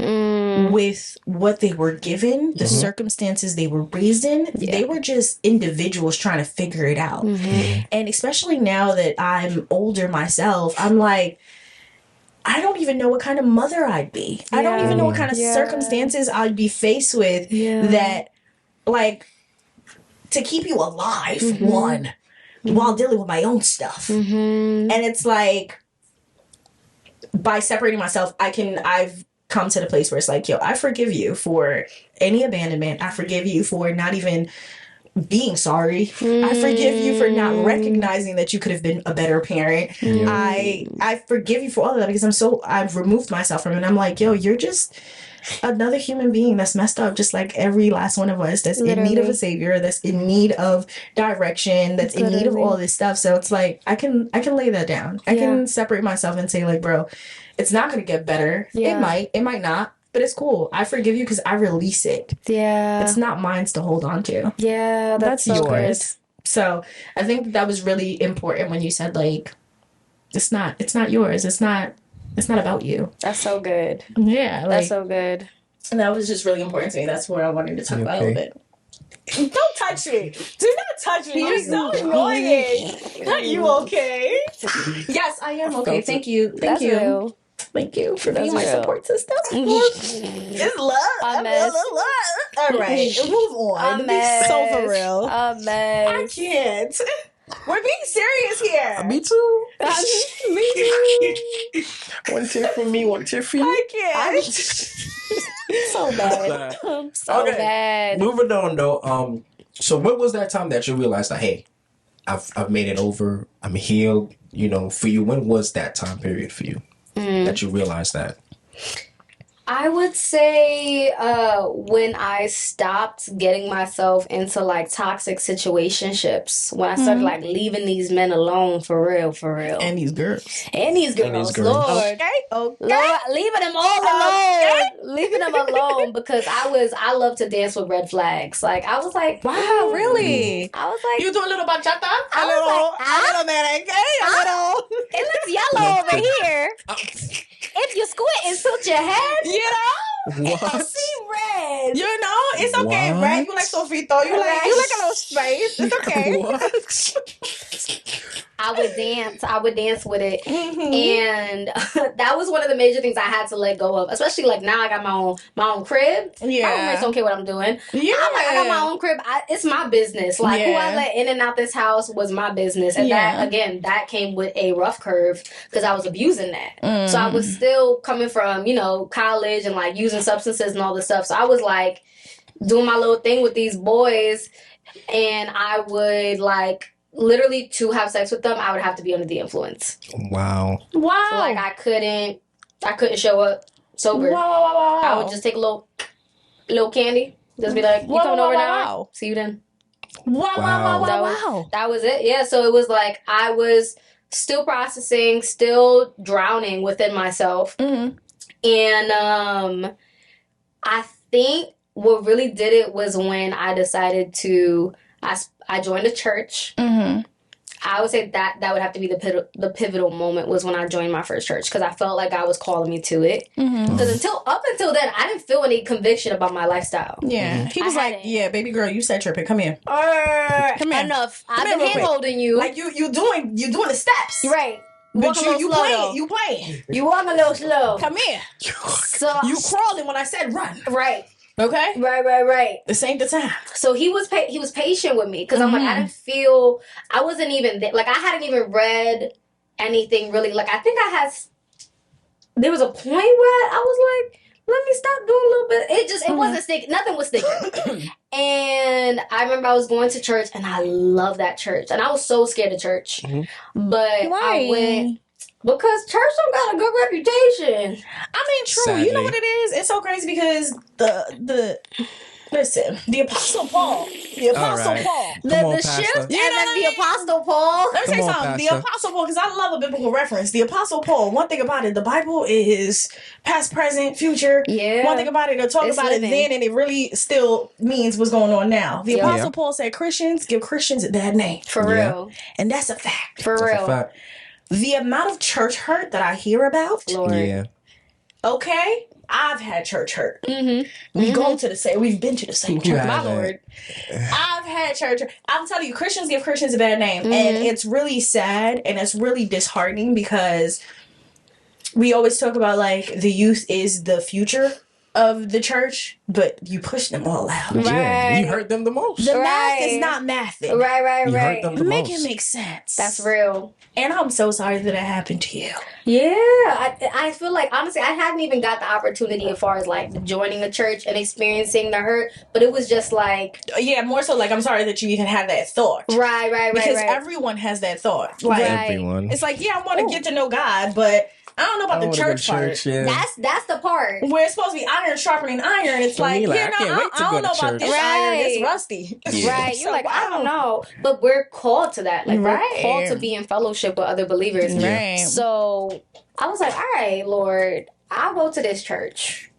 with what they were given, the circumstances they were raised in. They were just individuals trying to figure it out. And especially now that I'm older myself, I'm like, I don't even know what kind of mother I'd be. I don't even know what kind of circumstances I'd be faced with that, like, to keep you alive, one, while dealing with my own stuff. And it's like, by separating myself, I've come to the place where it's like, yo, I forgive you for any abandonment. I forgive you for not even being sorry. I forgive you for not recognizing that you could have been a better parent. I forgive you for all of that because I've removed myself from it. And I'm like, yo, you're just another human being that's messed up, just like every last one of us that's in need of a savior, that's in need of direction, that's in need of all this stuff. So it's like I can lay that down. I can separate myself and say like, bro, it's not gonna get better. It might not, but it's cool. I forgive you because I release it. It's not mine to hold on to. That's so yours. Good. So I think that was really important when you said like, it's not yours. It's not about you. That's so good. Yeah. Like, that's so good. And that was just really important to me. That's what I wanted to talk about a little bit. Don't touch me. Do not touch me. You're so annoying. Are you okay? Yes, I am okay. Thank you. Thank you. Real. Thank you for being my support system. It's love. A mess. All right, move on. A mess. So for real. A mess. I can't. We're being serious here. Me too. Me too. One tear from me, one tear for you. I can't. So bad. So bad. Moving on though. So what was that time that you realized that, hey, I've made it over, I'm healed, you know, for you? When was that time period for you that you realized that? I would say when I stopped getting myself into like toxic situationships, when I started like leaving these men alone for real. And these girls. And these girls, Lord. Okay. Lord, leaving them all alone. Leaving them alone because I love to dance with red flags. Like I was like, Wow, really? I was like, You do a little bachata? I was like, a little merengue? A little. it looks yellow over here. If you squint and tilt your head, You know? What? I see red. You know? It's okay, What? red. You like Sofrito. You like a little space. It's okay. What? I would dance with it. And that was one of the major things I had to let go of. Especially like now I got my own crib. Yeah. My roommates don't care what I'm doing. Yeah. I'm like, I got my own crib. It's my business. Like who I let in and out this house was my business. And that came with a rough curve because I was abusing that. So I was still coming from, college and like using substances and all this stuff. So I was like doing my little thing with these boys, and I would like literally to have sex with them, I would have to be under the influence. Wow. Wow. So like I couldn't show up sober. Wow. I would just take a little candy. Just be like, you coming over now? See you then. Wow. That was it. Yeah. So it was like I was still processing, still drowning within myself. And I think what really did it was when I decided to I joined a church. I would say that would have to be the pivotal moment was when I joined my first church because I felt like God was calling me to it. Because up until then, I didn't feel any conviction about my lifestyle. Yeah, he was like, "Yeah, baby girl, you said tripping. Come here. Come here. Enough. I've been hand-holding you. Like you doing the steps. Right. But you playing. You walk a little slow. Come here. So you crawling when I said run. Right. Okay. Right. This ain't the time. So he was patient with me because I'm like I wasn't even like I hadn't even read anything really. Like I think there was a point where I was like, let me stop doing a little bit. It wasn't sticking. Nothing was sticking. And I remember I was going to church and I love that church. And I was so scared of church. But why? I went because church don't got a good reputation. I mean, true. Sadly. You know what it is? It's so crazy because the Apostle Paul. The shift and then the Apostle Paul. Let me tell you something. The Apostle Paul, because I love a biblical reference. The Apostle Paul, one thing about it, the Bible is past, present, future. Yeah. One thing about it, they'll talk about it then and it really still means what's going on now. The Apostle Paul said Christians give Christians a bad name. For real. And that's a fact. For real. The amount of church hurt that I hear about. Lord. Yeah. Okay. I've had church hurt. We've gone to the same. We've been to the same church. My Lord. I've had church hurt. I'm telling you, Christians give Christians a bad name. And it's really sad and it's really disheartening because we always talk about like the youth is the future of the church, but you push them all out. Right. Yeah, you hurt them the most. The math is not mathing. Right. You hurt them the Make most. it make sense. That's real. And I'm so sorry that it happened to you. Yeah, I feel like honestly I hadn't even got the opportunity as far as like joining a church and experiencing the hurt, but it was just like more so like I'm sorry that you even had that thought. Right. Because everyone has that thought. Like everyone. It's like I want to get to know God, but I don't know about the church part. Yeah. That's the part where it's supposed to be iron sharpening iron. It's like, I don't know about this iron. It's rusty. Yeah. Right. You're like, I don't know. But we're called to that. Like we're called to be in fellowship with other believers. Right. So I was like, all right, Lord, I'll go to this church.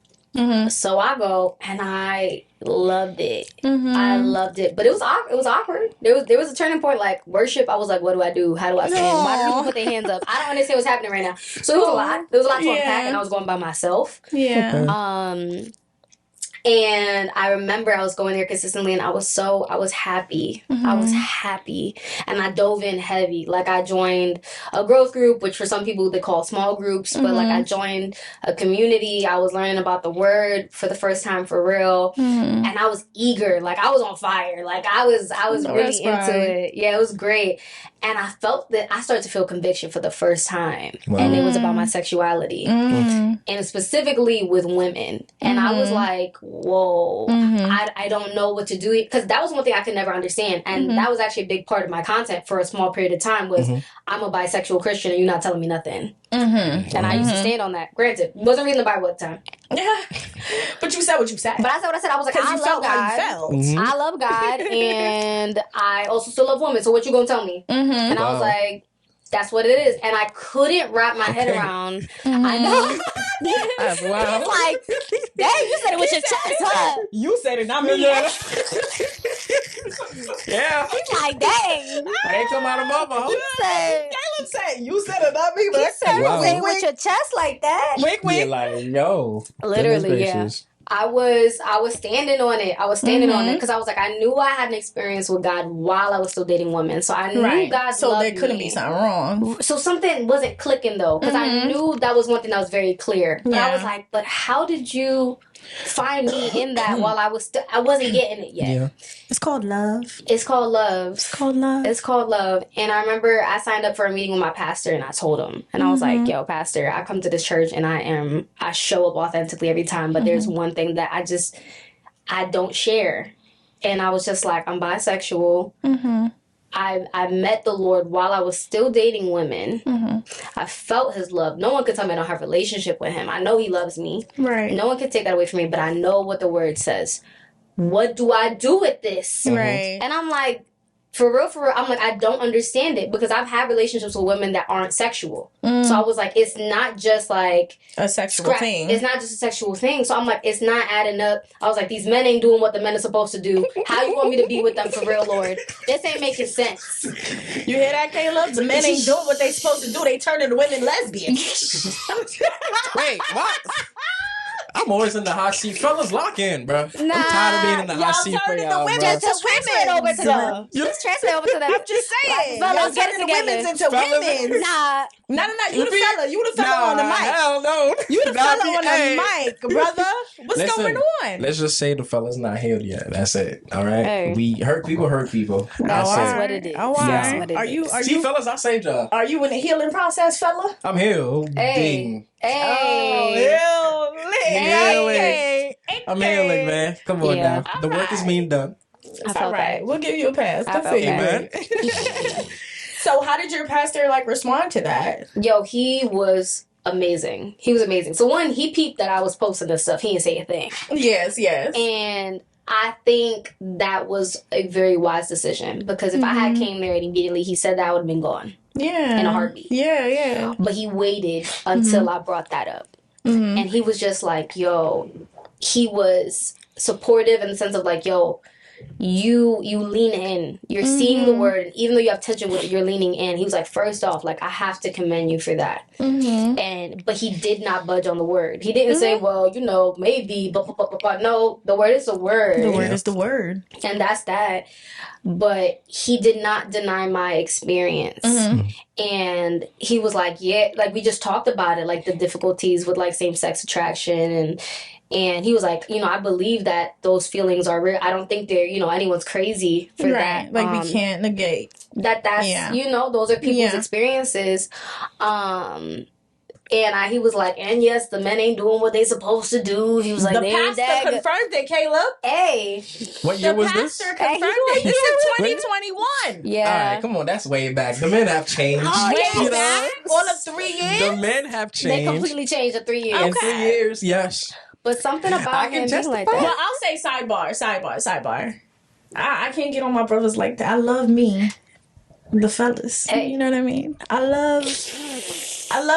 So I go and I loved it. I loved it, but it was awkward. There was a turning point, like worship. I was like, what do I do? How do I stand? Why do people put their hands up? I don't understand what's happening right now. So it was a lot. There was a lot to unpack, and I was going by myself. Yeah. And I remember I was going there consistently, and I was happy. I was happy. And I dove in heavy. Like, I joined a growth group, which for some people they call small groups, but like I joined a community. I was learning about the word for the first time for real. And I was eager. Like, I was on fire. Like, I was really into it. Yeah, it was great. And I felt that I started to feel conviction for the first time. Wow. And it was about my sexuality. And specifically with women. And I was like, whoa, I don't know what to do. Because that was one thing I could never understand. And that was actually a big part of my content for a small period of time was, I'm a bisexual Christian and you're not telling me nothing. And I used to stand on that. Granted, wasn't reading the Bible at the time. But you said what you said. But I said what I said. I was like, I love God. I love God. And I also still love women. So what you gonna tell me? And I was like, that's what it is. And I couldn't wrap my head around. I know. That's wild. It's like, dang, you said it with your chest, huh? You said it, not me. Yeah. He's like, dang. I ain't talking about a mama. You said, Caleb said, you said it, not me. But you said wow. it with your chest like that. Wink, wink. Yeah, like, yo. Literally, yeah. I was standing on it. I was standing on it because I was like, I knew I had an experience with God while I was still dating women. So I knew God so loved there couldn't me. be something wrong. So something wasn't clicking though, because I knew that was one thing that was very clear. But I was like, but how did you find me in that while I wasn't getting it yet? Yeah. It's called love. It's called love. It's called love. It's called love. And I remember I signed up for a meeting with my pastor and I told him. And I was like, yo, pastor, I come to this church and I show up authentically every time. But there's one thing that I don't share. And I was just like, I'm bisexual. I met the Lord while I was still dating women. I felt his love. No one could tell me I don't have a relationship with him. I know he loves me. Right. No one can take that away from me, but I know what the word says. What do I do with this? Right. And I'm like, for real, I'm like, I don't understand it because I've had relationships with women that aren't sexual. So I was like, it's not just like a sexual thing. It's not just a sexual thing. So I'm like, it's not adding up. I was like, these men ain't doing what the men are supposed to do. How you want me to be with them for real, Lord? This ain't making sense. You hear that, Caleb? The men ain't doing what they supposed to do. They turning the women lesbian. Wait, what? I'm always in the hot seat. Fellas, lock in, bro. I'm tired of being in the hot seat for y'all, bro. Just transfer it over to them. Just transfer it over to them. I'm just saying. Fellas, get it together. Women's into women. Nah. No. You the fella on the mic. Hell no. You the fella on the mic, brother. What's going on? Let's just say the fella's not healed yet. That's it. All right. Hey. We hurt people. That's what it is. Oh, That's what it is. Are See, you fellas, I saved y'all. Are you in the healing process, fella? I'm healed. Hey. I'm healing, man. Come on now. The work is being done. All right. We'll give you a pass. I felt Amen. So how did your pastor respond to that? Yo, he was amazing. So one, he peeped that I was posting this stuff. He didn't say a thing. Yes. And I think that was a very wise decision because if I had came there and immediately he said that, I would have been gone. Yeah. In a heartbeat. Yeah. But he waited until I brought that up. And he was just like, yo, he was supportive in the sense of like, yo, you lean in. You're seeing the word. And even though you have tension with it, you're leaning in. He was like, first off, like, I have to commend you for that. But he did not budge on the word. He didn't say, well, maybe, but no, the word is the word. The word is the word. And that's that. But he did not deny my experience. And he was like, yeah, like we just talked about it, like the difficulties with like same-sex attraction and he was like, I believe that those feelings are real. I don't think they're, anyone's crazy for that. Like we can't negate. That's, those are people's experiences. And he was like, and yes, the men ain't doing what they supposed to do. He was like, the pastor confirmed it, Caleb. Hey. What year was this? The pastor confirmed it. This is 2021. Yeah. All right, come on. That's way back. The men have changed. Way back? All of 3 years? The men have changed. They completely changed in 3 years. In 3 years, yes. But something about him being like that. Well, I'll say sidebar. I can't get on my brothers like that. I love me, the fellas. Hey. You know what I mean? I love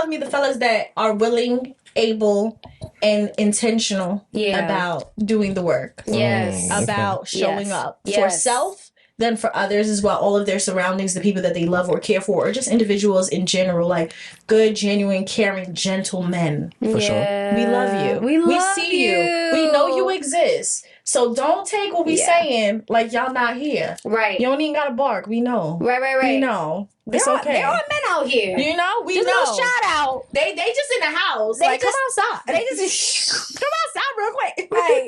me, the fellas that are willing, able, and intentional about doing the work. Yes. About showing up Yes. for self then for others as well, all of their surroundings, the people that they love or care for, or just individuals in general, like good, genuine, caring, gentle men. For sure. We love you. We see you. We know you exist. So don't take what we saying like y'all not here. Right. You don't even gotta bark. We know. Right. We know. It's okay. There are men out here. You know, we just know. a shout out. They just in the house. They like, just come outside. They just come outside real quick. Right.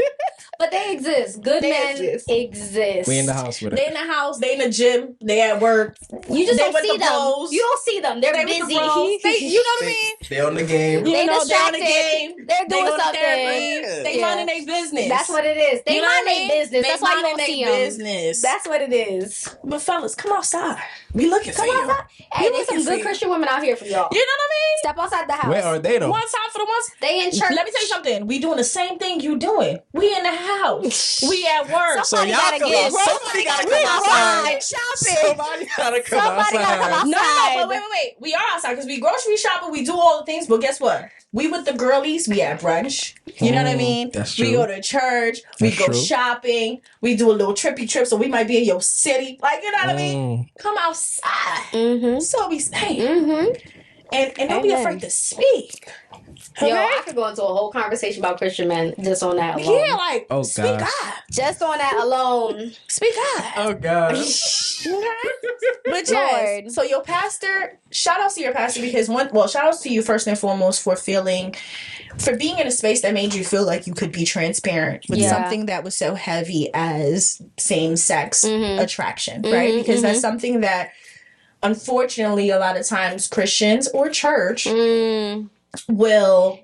But they exist. Good men exist. We in the house with it. They in the house. They in the gym. They at work. You just don't see the them. bros. You don't see them. They're They busy. with the bros. You know what I mean? They on the game. You They know, distracted. they're on the game. They're doing go to something. therapy. They minding their business. That's what it is. They You know mind what I their mean? business. They That's why you don't minding see their them. business. That's what it is. But fellas, come outside. We looking for Come you. outside. Hey, there's some looking for good you. Christian women out here for y'all. You know what I mean? Step outside the house. Where are they though? One time for the ones. They in church. Let me tell you something. We doing the same thing you doing. We in the house. We at work. So y'all come out. Somebody gotta come outside. Shopping. Somebody gotta come Somebody gotta come outside. outside. No, but wait. We are outside because we grocery shopping. We do all the things. But guess what? We with the girlies. We at brunch. You know what I mean? That's We true. go to church. We That's go true. shopping. We do a little trippy trip. So we might be in your city. Like, you know what I mean? Come outside. Mm-hmm. So be saying. Mm-hmm. And don't be Amen. afraid to speak. Yo, I could go into a whole conversation about Christian men just on that alone. Yeah, like, Oh, speak gosh. up. Just on that alone. Speak up. Oh God. But yes, Lord. so your pastor, shout outs to your pastor because shout outs to you first and foremost for being in a space that made you feel like you could be transparent with something that was so heavy as same-sex attraction, right? Because that's something that unfortunately a lot of times Christians or church will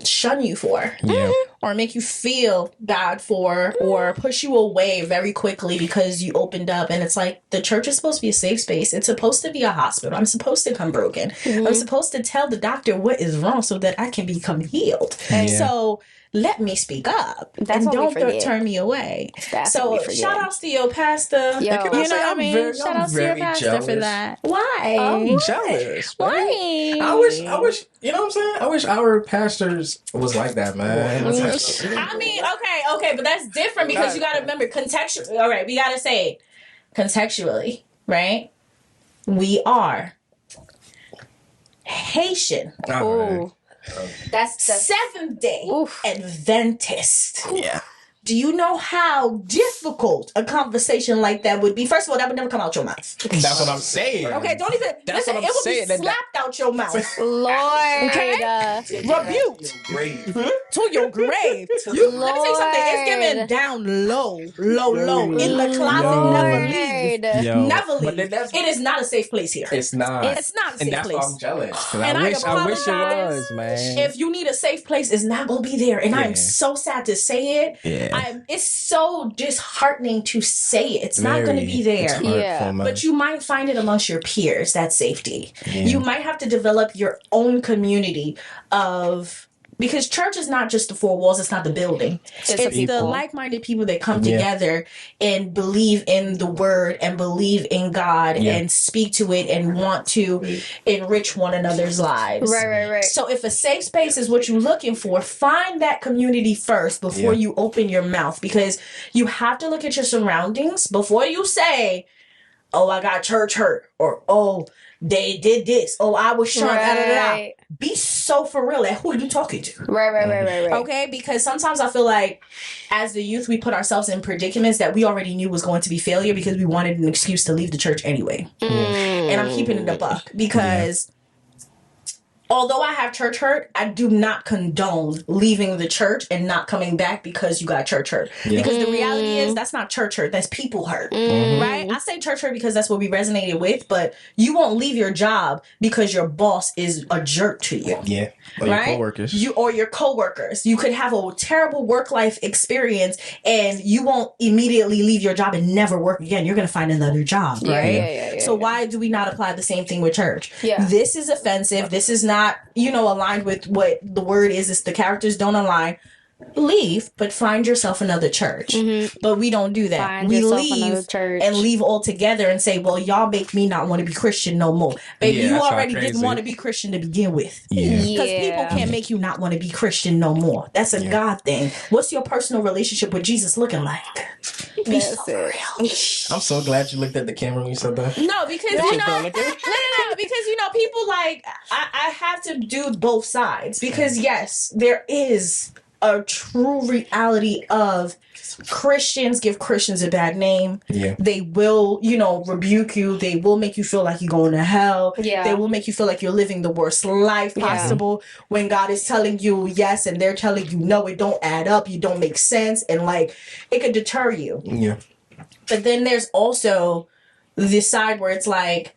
shun you for. Yeah. Or make you feel bad for, or push you away very quickly because you opened up. And it's like, the church is supposed to be a safe space. It's supposed to be a hospital. I'm supposed to come broken. I'm supposed to tell the doctor what is wrong so that I can become healed. Yeah. So let me speak up. That's and what we don't forget. turn me away. That's so what we forget. shout outs to your pastor. Yo. And can I You say, know what I I'm mean? very- Shout I'm outs to your very pastor jealous. for that. Why? I'm jealous. Why? Man. I wish, you know what I'm saying? I wish our pastors was like that, man. I mean, okay, but that's different because you got to remember contextually. All right, we got to say it contextually, right? We are Haitian, Ooh. That's Seventh Day Oof. Adventist. Yeah. Do you know how difficult a conversation like that would be? First of all, that would never come out your mouth. That's what I'm saying. Okay, don't even That's listen. what I'm It would saying, be that- slapped out your mouth. Lord. Rebuked Great. to your grave. Let me tell you something. It's given down low, in the closet. Yo. Never leave. Yo. Never But leave. then that's- It is not a safe place here. It's not. It's not a And safe that's why place. I'm jealous. 'Cause And I wish it apologize was, man. If you need a safe place, it's not gonna be there. And I am Yeah. so sad to say it. Yeah. It's so disheartening to say it. It's not gonna be It's there. hurtful, Yeah. man. But you might find it amongst your peers. That's safety. Yeah. You might have to develop your own community of, because church is not just the four walls, it's not the building. It's the the people. like-minded people that come Yeah. together and believe in the word and believe in God Yeah. and speak to it and want to enrich one another's lives. Right. So if a safe space is what you're looking for, find that community first before Yeah. you open your mouth, because you have to look at your surroundings before you say, oh, I got church hurt, or oh, they did this, oh, I was shunned, da, da, da, da. Right. Be so for real at who are you talking to? Right. Okay, because sometimes I feel like as the youth we put ourselves in predicaments that we already knew was going to be failure because we wanted an excuse to leave the church anyway. And I'm keeping it a buck because although I have church hurt, I do not condone leaving the church and not coming back because you got church hurt. Yeah. Because the reality is that's not church hurt, that's people hurt. Right? I say church hurt because that's what we resonated with, but you won't leave your job because your boss is a jerk to you. Yeah. Or Right? your coworkers. Your coworkers. You could have a terrible work life experience and you won't immediately leave your job and never work again. You're gonna find another job, right? Yeah. So why do we not apply the same thing with church? Yeah. This is offensive. This is not, aligned with what the word is. It's the characters don't align. Leave, but find yourself another church. But we don't do that. Find we yourself leave another church. and leave altogether and say, well, y'all make me not want to be Christian no more. Baby, Yeah, you that's all already didn't crazy. want to be Christian to begin with. Yeah. Because people can't make you not want to be Christian no more. That's a God thing. What's your personal relationship with Jesus looking like? be so for real. I'm so glad you looked at the camera when you said that. No, because people like I have to do both sides because yes, there is a true reality of Christians give Christians a bad name. Yeah. They will, rebuke you. They will make you feel like you're going to hell. Yeah. They will make you feel like you're living the worst life possible when God is telling you yes and they're telling you no, it don't add up, you don't make sense, and like it could deter you. Yeah. But then there's also the side where it's like,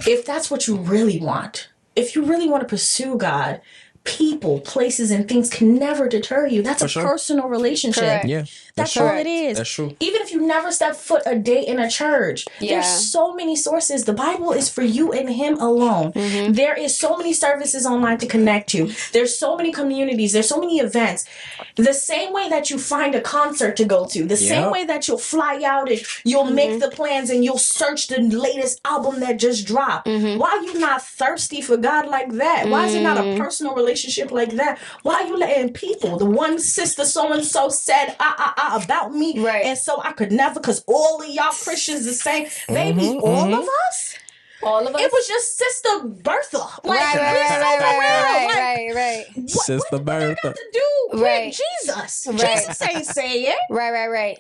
if that's what you really want, if you really want to pursue God, people, places, and things can never deter you. That's a personal relationship. Correct. Yeah. That's all it is. That's true. Even if you never step foot a day in a church, there's so many sources. The Bible is for you and him alone. Mm-hmm. There is so many services online to connect you. There's so many communities. There's so many events. The same way that you find a concert to go to, the same way that you'll fly out and you'll make the plans and you'll search the latest album that just dropped. Mm-hmm. Why are you not thirsty for God like that? Why is it not a personal relationship like that? Why are you letting people, the one sister so-and-so said, about me, and so I could never, because all of y'all Christians the same, baby, all of us. All of us. It was just Sister Bertha. Like, right. Sister Bertha. What got to do with Jesus? Jesus ain't saying. Right.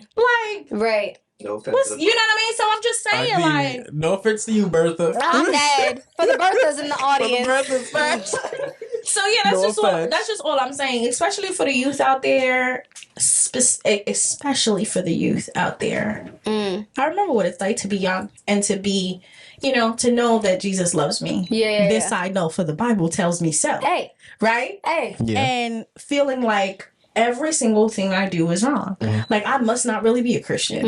Like, No offense. you know what I mean? So I'm just saying, like, no offense to you, Bertha. I'm dead. For the Berthas in the audience. So yeah, that's just all I'm saying, especially for the youth out there. Especially for the youth out there. I remember what it's like to be young and to be, to know that Jesus loves me. This I know, for the Bible tells me so. Hey. Right? Hey. Yeah. And feeling like every single thing I do is wrong. Like, I must not really be a Christian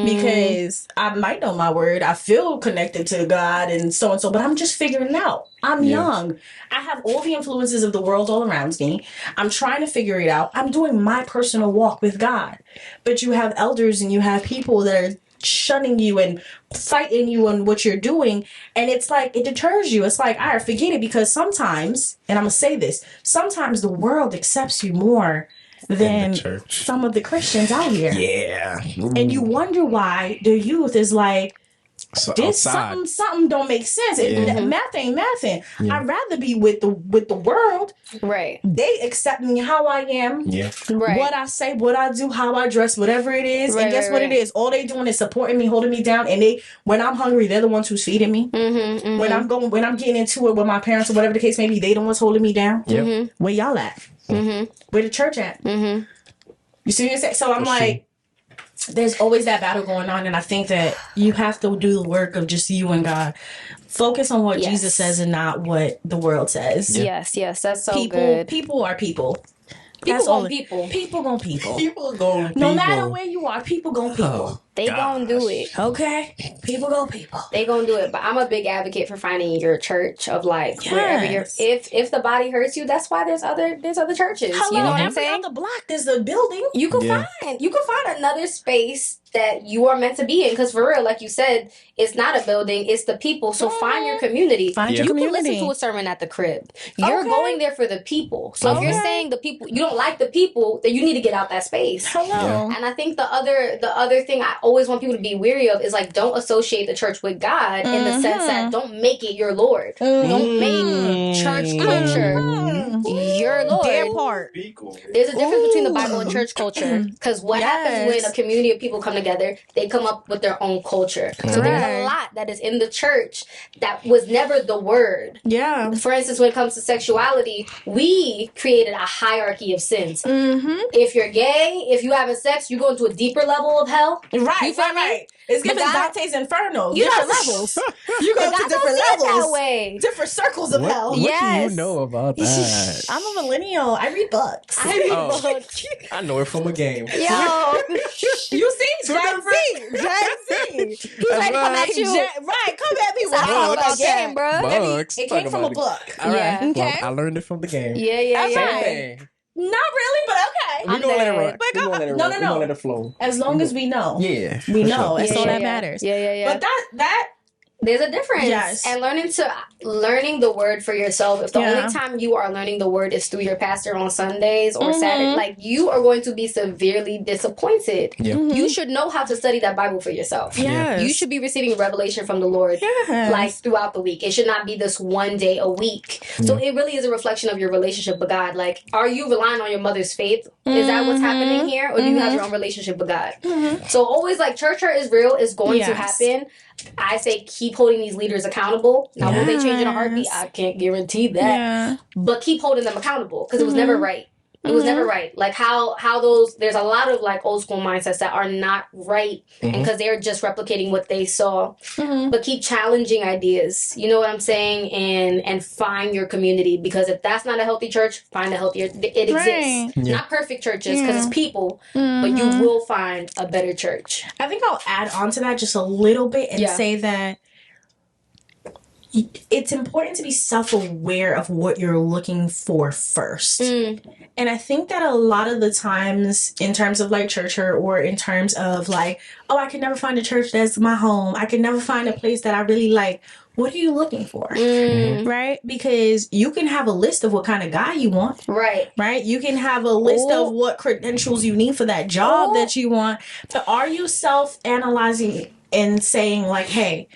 because I might know my word. I feel connected to God and so, but I'm just figuring it out. I'm young. I have all the influences of the world all around me. I'm trying to figure it out. I'm doing my personal walk with God. But you have elders and you have people that are shunning you and fighting you on what you're doing, and it's like it deters you. It's like, I forget it, because sometimes, and I'm gonna say this, sometimes the world accepts you more than some of the Christians out here. Yeah. And you wonder why the youth is like, this something don't make sense. Math ain't mathing. I'd rather be with the world. Right. They accept me how I am. Yeah. Right. What I say, what I do, how I dress, whatever it is. And guess what it is? All they doing is supporting me, holding me down. And when I'm hungry, they're the ones who's feeding me. When I'm getting into it with my parents or whatever the case may be, they the ones holding me down. Where y'all at? Where the church at? You see what I'm saying? So I'm like, there's always that battle going on, and I think that you have to do the work of just you and God. Focus on what Jesus says and not what the world says. Yes, that's so good. People are people. People gon' people. People gon' people. People gon' people. No matter where you are, people gon' people. They gon' do it. Okay? People gon' people. They gon' do it. But I'm a big advocate for finding your church of like wherever you're. If the body hurts you, that's why there's other churches. Hello, you know what I'm saying? On the block, there's a building. You can find another space that you are meant to be in, because for real, like you said, it's not a building, it's the people. So find your community. Find your community. Can listen to a sermon at the crib. You're going there for the people. So if you're saying the people, you don't like the people, then you need to get out that space. Hello. And I think the other thing I always want people to be weary of is like, don't associate the church with God in the sense that don't make it your Lord. Don't make church culture your Lord. Their part. There's a difference between the Bible and church culture. Because what happens when a community of people come together, they come up with their own culture. So there's a lot that is in the church that was never the word. Yeah. For instance, when it comes to sexuality, we created a hierarchy of sins. If you're gay, if you having sex, you go into a deeper level of hell. Right. You feel me? It's giving Dante's Inferno. Different levels. You go to different levels. That way. Different circles of hell. What do you know about that? I'm a millennial. I read books. I know it from a game. Yo. You see? Gen Z. He's ready to come at you. Right. Come at me with all that game, bro. Books. It came from a book. All right. Yeah. Okay. Well, I learned it from the game. Yeah. Okay. Not really, but okay. We're gonna let it run. But We're gonna let it run. No. We're gonna let it flow. As long as we know. Yeah. We know. That's all that Yeah. matters. Yeah. But that There's a difference. Yes. And learning the word for yourself. If the only time you are learning the word is through your pastor on Sundays or Saturday, like, you are going to be severely disappointed. Yeah. You should know how to study that Bible for yourself. Yes. You should be receiving revelation from the Lord like throughout the week. It should not be this one day a week. So it really is a reflection of your relationship with God. Like, are you relying on your mother's faith? Is that what's happening here? Or do you have your own relationship with God? So always, like, church hurt is real. It's going to happen. I say keep holding these leaders accountable. Now, will they change in a heartbeat? I can't guarantee that. Yeah. But keep holding them accountable, because it was never right. It was never right. Like, how there's a lot of, like, old school mindsets that are not right, and because they're just replicating what they saw. But keep challenging ideas. You know what I'm saying? And find your community, because if that's not a healthy church, find a healthier. It exists. Yeah. Not perfect churches, because it's people, but you will find a better church. I think I'll add on to that just a little bit and say that it's important to be self-aware of what you're looking for first. And I think that a lot of the times, in terms of, like, church hurt, or in terms of, like, oh, I can never find a church that's my home, I can never find a place that I really like. What are you looking for? Right? Because you can have a list of what kind of guy you want. Right? You can have a list of what credentials you need for that job that you want. But are you self-analyzing and saying, like, hey,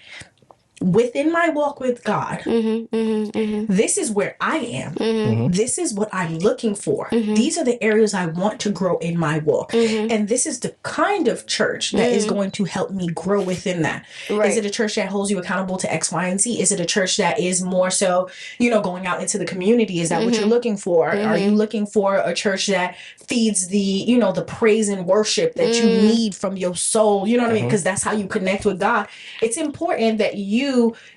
within my walk with God, this is where I am. This is what I'm looking for. These are the areas I want to grow in my walk. And this is the kind of church that is going to help me grow within that. Is it a church that holds you accountable to X, Y, and Z? Is it a church that is more so, you know, going out into the community? Is that what you're looking for? Are you looking for a church that feeds the, you know, the praise and worship that you need from your soul? You know what I mean? Because that's how you connect with God. It's important that you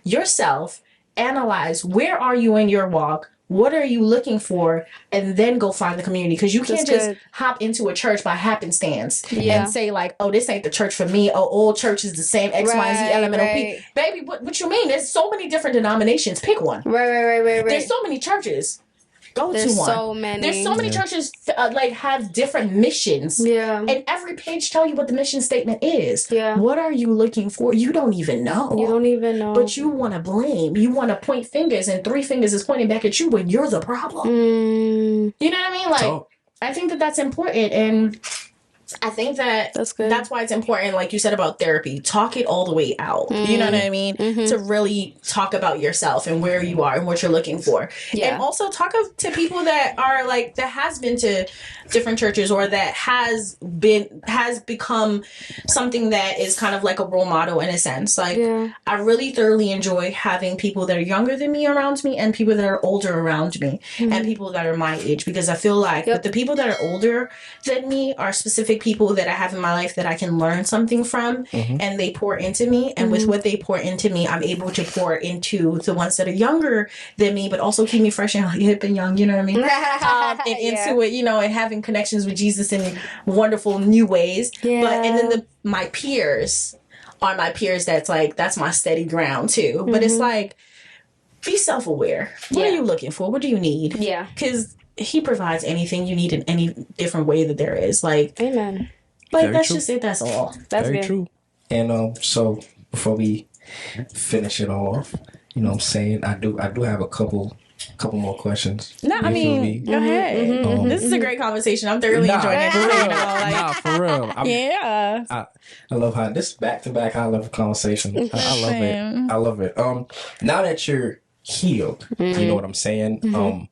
yourself analyze, where are you in your walk, what are you looking for, and then go find the community. Because you can't just hop into a church by happenstance and say, like, oh, this ain't the church for me. Oh, all church is the same, X, Y, and Z, LMNOP. Baby, what you mean? There's so many different denominations. Pick one. Right. There's so many churches. Go to one. So many. There's so many churches like have different missions. And every page tell you what the mission statement is. What are you looking for? You don't even know. But you want to blame. You want to point fingers, and 3 fingers is pointing back at you when you're the problem. You know what I mean? Like, I think that that's important, and I think that that's why it's important, like you said about therapy. Talk it all the way out. You know what I mean? To really talk about yourself and where you are and what you're looking for. And also talk to people that are, like, that has been to different churches, or that has become something that is kind of like a role model in a sense. Like, I really thoroughly enjoy having people that are younger than me around me, and people that are older around me, and people that are my age, because I feel like with the people that are older than me are specific people that I have in my life that I can learn something from, and they pour into me, and with what they pour into me, I'm able to pour into the ones that are younger than me, but also keep me fresh and hip and young, you know what I mean? And into it, you know, and having connections with Jesus in wonderful new ways. But and then my peers are my peers that's like, that's my steady ground too. But it's like, be self-aware. What are you looking for? What do you need? Because he provides anything you need in any different way that there is. Like, amen. Like, very that's true. Just it. That's all. That's very true. And so before we finish it all off, you know what I'm saying, I do have a couple more questions. No, I mean, go ahead. This is a great conversation. I'm thoroughly enjoying it. For real. Nah, for real. I love how this back-to-back high level conversation. I love it. I love it. Now that you're healed, you know what I'm saying?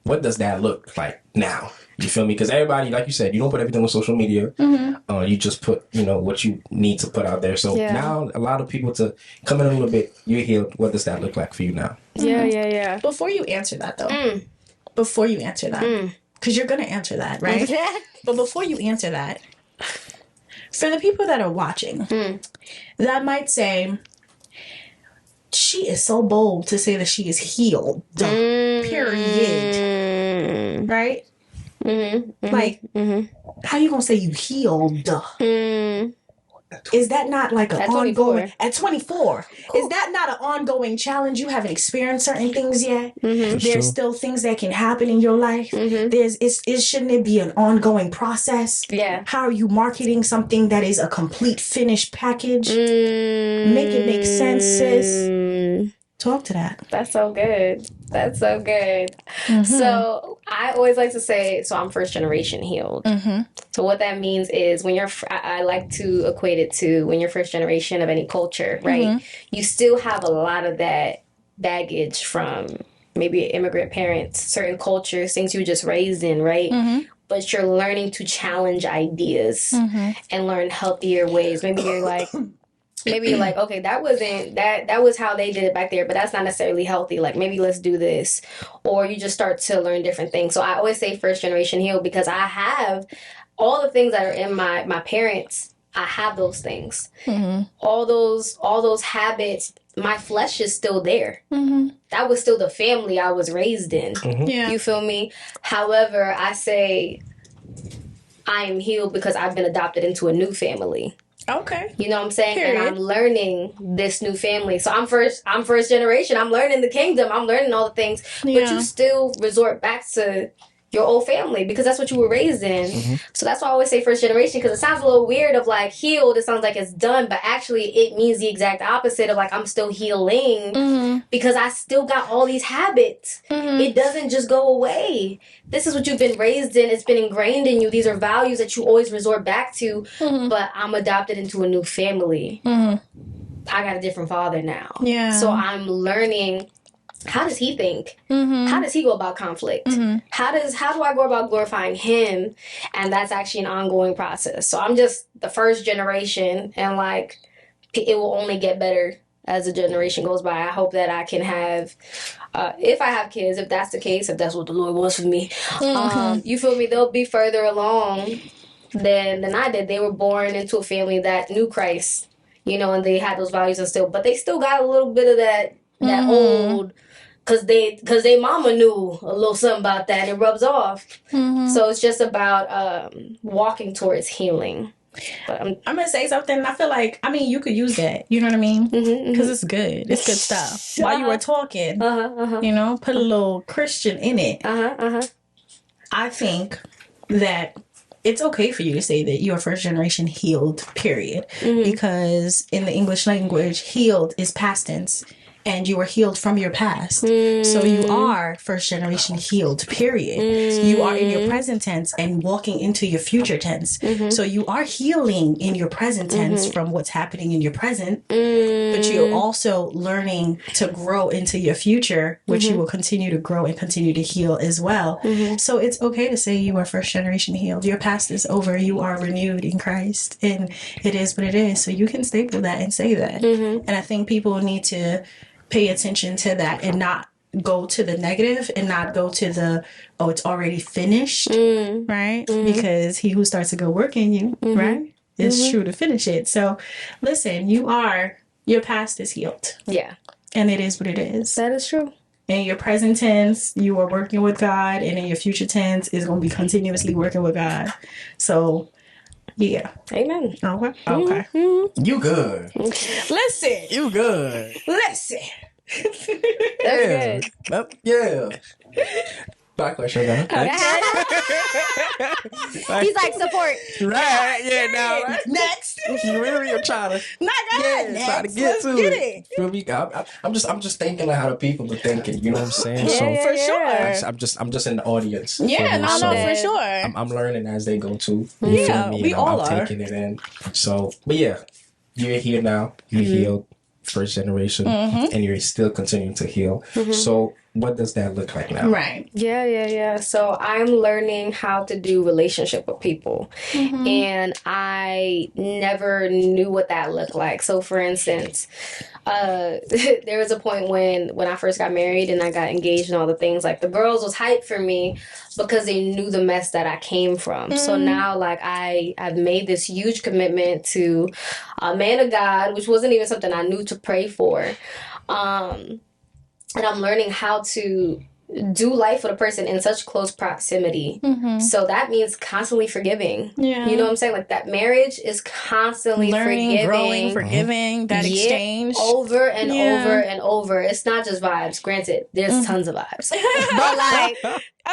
What does that look like now? You feel me? Because everybody, like you said, you don't put everything on social media. You just put, you know, what you need to put out there. So now a lot of people to come in a little bit, you're healed. What does that look like for you now? Yeah. Before you answer that, though, because you're going to answer that, right? But before you answer that, for the people that are watching, that might say, she is so bold to say that she is healed. Period. Right? Like, how you gonna say you healed? is that not like an At 24. ongoing at 24? Is that not an ongoing challenge? You haven't experienced certain things yet. There's true. still things that can happen in your life. Shouldn't it be an ongoing process? Yeah. How are you marketing something that is a complete finished package? Make it make sense, sis. Talk to that. That's so good. That's so good. So I always like to say, so I'm first generation healed. So what that means is when I like to equate it to when you're first generation of any culture, right? You still have a lot of that baggage from maybe immigrant parents, certain cultures, things you were just raised in, right? But you're learning to challenge ideas and learn healthier ways. Maybe you're like, okay, that was how they did it back there, but that's not necessarily healthy. Like, maybe let's do this. Or you just start to learn different things. So I always say first generation healed because I have all the things that are in my parents. I have those things. All those habits, my flesh is still there. That was still the family I was raised in. Yeah. You feel me? However, I say I am healed because I've been adopted into a new family. Okay. You know what I'm saying? Period. And I'm learning this new family. So I'm first generation. I'm learning the kingdom. I'm learning all the things. But you still resort back to your old family because that's what you were raised in. So that's why I always say first generation, because it sounds a little weird of like healed. It sounds like it's done, but actually it means the exact opposite of like I'm still healing because I still got all these habits. It doesn't just go away. This is what you've been raised in. It's been ingrained in you. These are values that you always resort back to, but I'm adopted into a new family. I got a different father now. Yeah. So I'm learning, how does he think? How does he go about conflict? How do I go about glorifying him? And that's actually an ongoing process. So I'm just the first generation, and like it will only get better as the generation goes by. I hope that I can have, if I have kids, if that's the case, if that's what the Lord wants for me, you feel me? They'll be further along than I did. They were born into a family that knew Christ, you know, and they had those values but they still got a little bit of that old. Cause they mama knew a little something about that, and it rubs off. So it's just about walking towards healing. But I'm gonna say something. I feel like you could use that. You know what I mean? Because it's good. It's good stuff. While you were talking, you know, put a little Christian in it. I think that it's okay for you to say that you are first generation healed. Period. Because in the English language, healed is past tense. And you were healed from your past. So you are first generation healed, period. You are in your present tense and walking into your future tense. So you are healing in your present tense from what's happening in your present. But you're also learning to grow into your future, which you will continue to grow and continue to heal as well. So it's okay to say you are first generation healed. Your past is over. You are renewed in Christ. And it is what it is. So you can staple that and say that. And I think people need to pay attention to that and not go to the negative and not go to the, oh, it's already finished, right? Because he who starts a good work in you, right, is true to finish it. So listen, your past is healed. Yeah. And it is what it is. That is true. In your present tense, you are working with God, and in your future tense, is going to be continuously working with God. So, yeah. Amen. Okay. You good. Listen. You good. Listen. That's good. Yeah. Back question, man. He's like, support. Right. Yeah. Now. Right. Next. You really are trying to. Trying to get to it. Feel me? I'm just thinking like how the people are thinking. You know what I'm saying? For sure. I'm just in the audience. Yeah, for sure. I'm learning as they go too. Yeah, feel me? we all I'm are. taking it in. So, but yeah, you're here now. You healed, first generation, and you're still continuing to heal. So, what does that look like now? Right. Yeah. So I'm learning how to do relationship with people. And I never knew what that looked like. So for instance, there was a point when I first got married and I got engaged and all the things, like the girls was hyped for me because they knew the mess that I came from. So now like I've made this huge commitment to a man of God, which wasn't even something I knew to pray for. And I'm learning how to do life with a person in such close proximity. So that means constantly forgiving. Yeah. You know what I'm saying? Like that marriage is constantly learning, forgiving, growing, forgiving, that exchange. Over and over and over. It's not just vibes. Granted, there's tons of vibes. But like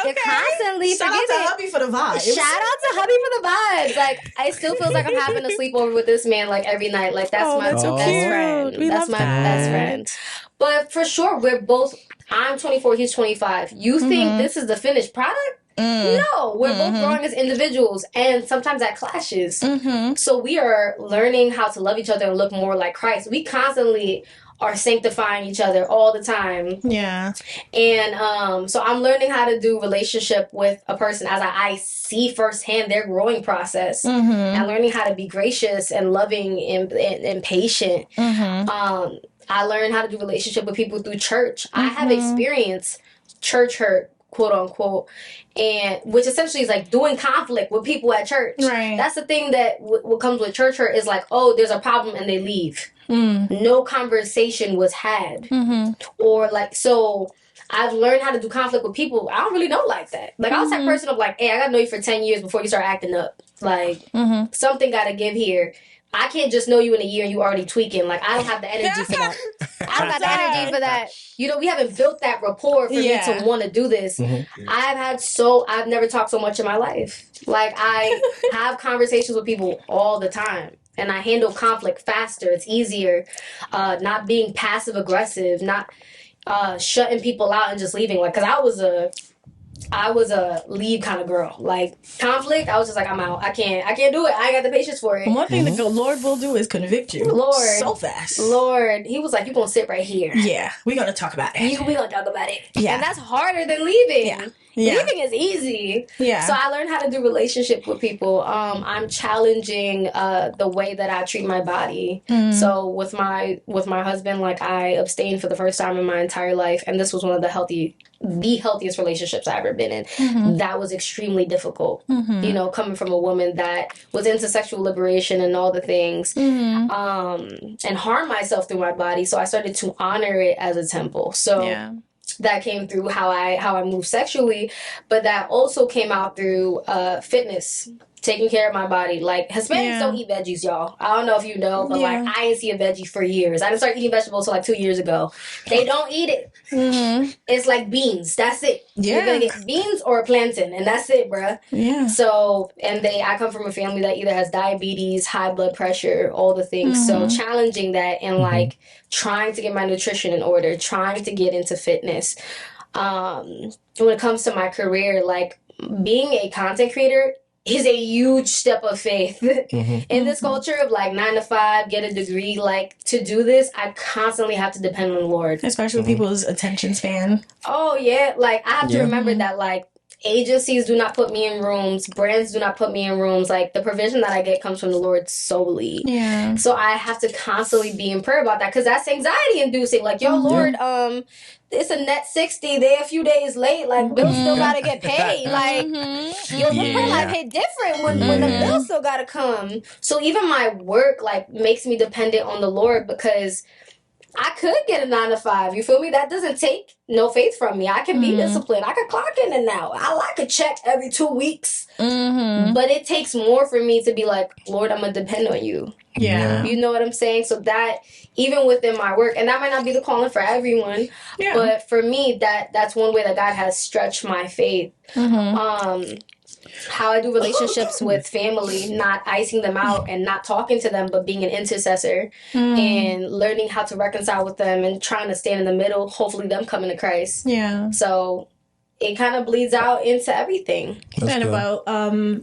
you're constantly Shout forgiving. out to hubby for the vibes. Shout out to hubby for the vibes. Like I still feels like I'm having a sleepover with this man like every night. Like that's my that's so best cute. friend. We That's love my that. best friend. But for sure, we're both. I'm 24. He's 25. You think this is the finished product? No, we're both growing as individuals, and sometimes that clashes. So we are learning how to love each other and look more like Christ. We constantly are sanctifying each other all the time. Yeah. And so I'm learning how to do relationship with a person as I see firsthand their growing process, and learning how to be gracious and loving and patient. I learned how to do relationship with people through church. I have experienced church hurt, quote unquote, and which essentially is like doing conflict with people at church. Right. That's the thing that what comes with church hurt is like, oh, there's a problem and they leave. No conversation was had, or like so. I've learned how to do conflict with people. I don't really know like that. Like I was that person of like, hey, I gotta know you for 10 years before you start acting up. Like something gotta give here. I can't just know you in a year and you already tweaking. Like, I don't have the energy for that. I don't have the energy for that. You know, we haven't built that rapport for me to want to do this. I've never talked so much in my life. Like, I have conversations with people all the time. And I handle conflict faster. It's easier. Not being passive aggressive. Not shutting people out and just leaving. Like, because I was a leave kind of girl. Like conflict, I was just like, I'm out. I can't do it. I ain't got the patience for it. One thing the Lord will do is convict you. Lord. So fast. Lord. He was like, you're going to sit right here. Yeah. We're going to talk about it. We're going to talk about it. Yeah. And that's harder than leaving. Yeah. Leaving is easy. Yeah. So I learned how to do relationship with people. I'm challenging the way that I treat my body. So with my husband, like I abstained for the first time in my entire life, and this was one of the healthiest relationships I've ever been in. That was extremely difficult. You know, coming from a woman that was into sexual liberation and all the things, and harm myself through my body. So I started to honor it as a temple. So that came through how I move sexually, but that also came out through fitness. Taking care of my body. Like, Hispanics don't eat veggies, y'all. I don't know if you know, but like, I didn't see a veggie for years. I didn't start eating vegetables until like 2 years ago. They don't eat it. It's like beans. That's it. You're gonna get beans or a plantain, and that's it, bruh. Yeah. So, and I come from a family that either has diabetes, high blood pressure, all the things. So, challenging that and like trying to get my nutrition in order, trying to get into fitness. When it comes to my career, like being a content creator is a huge step of faith in this culture of like 9 to 5, get a degree. Like to do this, I constantly have to depend on the Lord, especially with people's attention span. Oh yeah, like I have to remember that like agencies do not put me in rooms, brands do not put me in rooms. Like the provision that I get comes from the Lord solely. Yeah. So I have to constantly be in prayer about that because that's anxiety inducing. Like, yo, Lord, it's a net 60. They a few days late. Like bills still gotta get paid. Like your prayer life hit different when the bills still gotta come. So even my work like makes me dependent on the Lord because I could get a 9 to 5. You feel me? That doesn't take no faith from me. I can be disciplined. I could clock in and out. I like a check every 2 weeks. But it takes more for me to be like, Lord, I'm going to depend on you. Yeah. You know what I'm saying? So that, even within my work, and that might not be the calling for everyone, but for me, that's one way that God has stretched my faith. How I do relationships with family, not icing them out and not talking to them, but being an intercessor and learning how to reconcile with them and trying to stand in the middle, hopefully them coming to Christ. Yeah. So it kind of bleeds out into everything. And about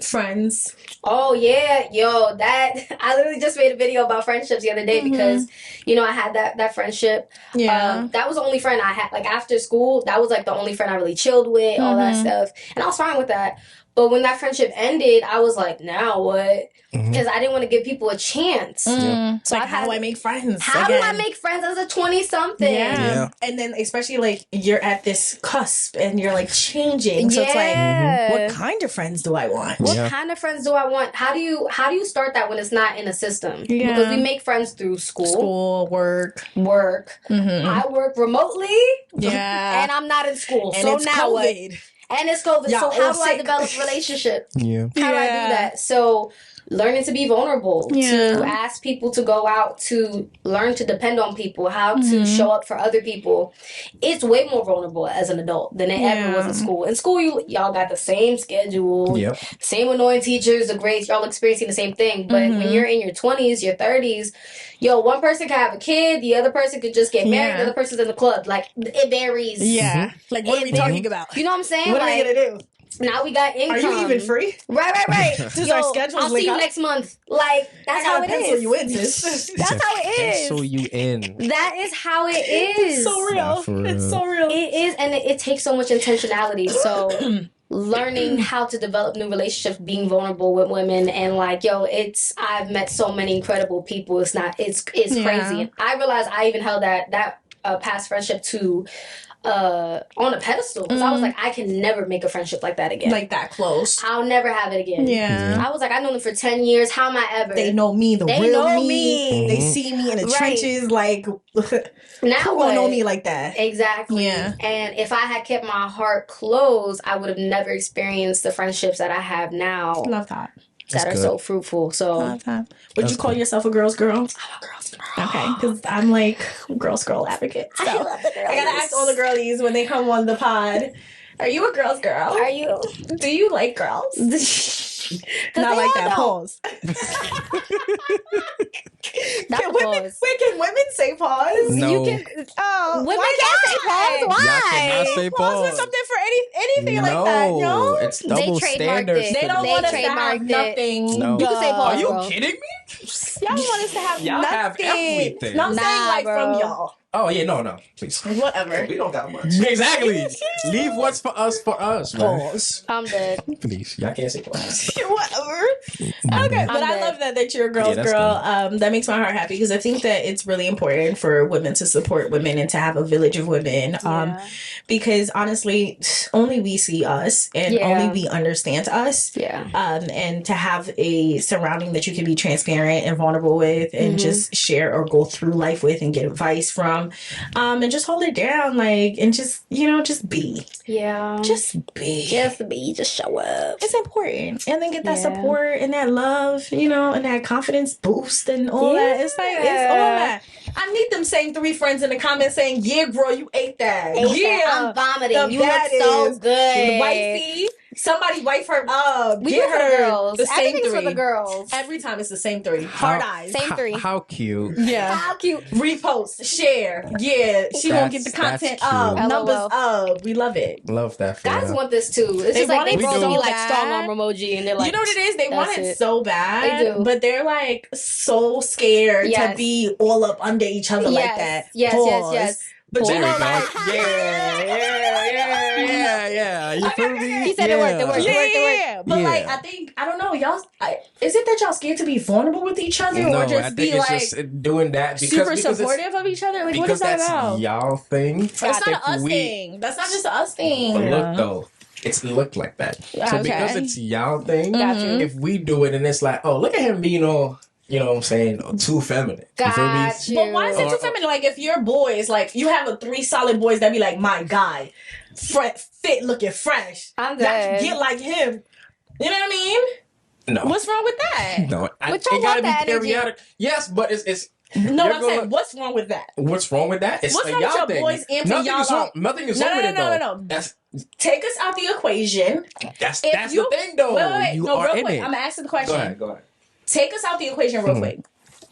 friends. Oh yeah, yo, that I literally just made a video about friendships the other day because you know I had that friendship. Yeah, that was the only friend I had. Like after school, that was like the only friend I really chilled with, all that stuff, and I was fine with that. But when that friendship ended, I was like, now what? Because I didn't want to give people a chance. So like, how do I make friends? How do I make friends as a 20-something? Yeah. And then especially like you're at this cusp and you're like changing. So it's like, what kind of friends do I want? What kind of friends do I want? How do you start that when it's not in a system? Because we make friends through school, work. I work remotely. Yeah. And I'm not in school. And so it's now COVID. what? And it's COVID. Y'all so how all do I sick. develop a relationship? Yeah. How do I do that? So learning to be vulnerable, to ask people to go out, to learn to depend on people, how to show up for other people. It's way more vulnerable as an adult than it ever was in school. In school, y'all got the same schedule, same annoying teachers, the grades, y'all experiencing the same thing. But when you're in your 20s, your 30s, one person can have a kid, the other person could just get married, the other person's in the club. Like, it varies. Yeah. Like, what are we talking about? You know what I'm saying? What are we going to do? Now we got income. Are you even free? Right. Does our schedules I'll see you next month. Like, that's how it is. You in, sis. That's how it is. Pencil you in. That is how it is. It's so real. It's so real. It is, and it takes so much intentionality. So learning how to develop new relationships, being vulnerable with women, and like, I've met so many incredible people. It's crazy. And I realized I even held that past friendship to on a pedestal because I was like, I can never make a friendship like that again. Like that close. I'll never have it again. Yeah. I was like, I've known them for 10 years. How am I ever? They know me, they real know me. They see me in the trenches. Like, now who will know me like that? Exactly. Yeah. And if I had kept my heart closed, I would have never experienced the friendships that I have now. Love that. That are so fruitful. So, love that. Would you call yourself a girl's girl? I'm a girl's girl. Okay, because I'm like girl's girl advocate. So. I love the girlies. I gotta ask all the girlies when they come on the pod. Are you a girl's girl? Are you? Do you like girls? Not like that. Pause. Can women say pause? No. You can. Oh, women can't say pause. Why? Y'all cannot say Pause for something for anything like that. No, it's double standards. They don't want us to have nothing. No. You can say pause. Are you bro. kidding me? Y'all want us to have Y'all nothing. have everything. No, I'm saying like bro. from y'all. Oh yeah, no, please. Whatever. We don't got much. Exactly. Leave what's for us, man. Pause. I'm dead. Please, y'all can't say pause. Whatever. Okay, but I love that you're a girl's girl. That makes my heart happy because I think that it's really important for women to support women and to have a village of women. Because honestly, only we see us and only we understand us. Yeah. And to have a surrounding that you can be transparent and vulnerable with and just share or go through life with and get advice from. And just hold it down, like, and just be. Yeah. Just be. Just show up. It's important. And then get that support and that love, and that confidence boost and all that. It's like, it's all that. I need them same 3 friends in the comments saying, yeah, girl, you ate that. I'm vomiting. You look so good. The wifey. Somebody wipe her up. We get do for her the girls. the same Everything's 3. for the girls. Every time it's the same 3. Hard eyes. Same 3. How cute. Yeah. How cute. Repost. Share. Yeah. She won't get the content up. cute. Numbers LOL. up. We love it. Love that. Guys want this too. It's They just like want they it roll so me like bad. strong arm emoji, and they're like, You know what it is? They want it so bad. They do. But they're like so scared to be all up under each other like that. Yes. Pause. But There you we know, go. like, yeah. You feel me? He said it worked. It worked. yeah. But like, I don't know, y'all. Is it that y'all scared to be vulnerable with each other, No, or just I think be it's like just doing that super because supportive of each other? Like, what is because that that's about? y'all thing. It's not an us thing. That's not just an us thing. But look though, it's looked like that. So Okay. because it's y'all thing, Gotcha. if we do it and it's like, oh, look at him being all, you know what I'm saying, too feminine. You feel me? Got you. But why is it too feminine? Like, if your boys, like, you have a 3 solid boys that be like, my guy, fit, looking fresh. I'm That dead. you get like him. You know what I mean? No. What's wrong with that? No, But it y'all gotta want that be energy. periodic. Yes, but it's No, you're I'm gonna- saying, what's wrong with that? What's wrong with that? It's What's a wrong with y'all your thing. boys amping Nothing y'all is wrong. up? Nothing is No, wrong no, with it no, though. no. That's Take us out the equation. that's If the you- thing though. Wait. You No, are real in quick. it. I'm asking the question. Go ahead. Take us out the equation real quick.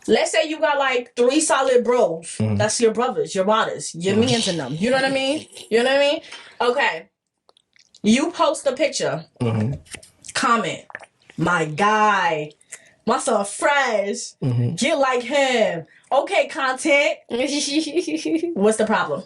Let's say you got like 3 solid bros. That's your brothers, your brothers, your mans in them. You know what I mean? Okay. You post a picture. Comment. My guy. My son fresh. Get like him. Okay, content. What's the problem?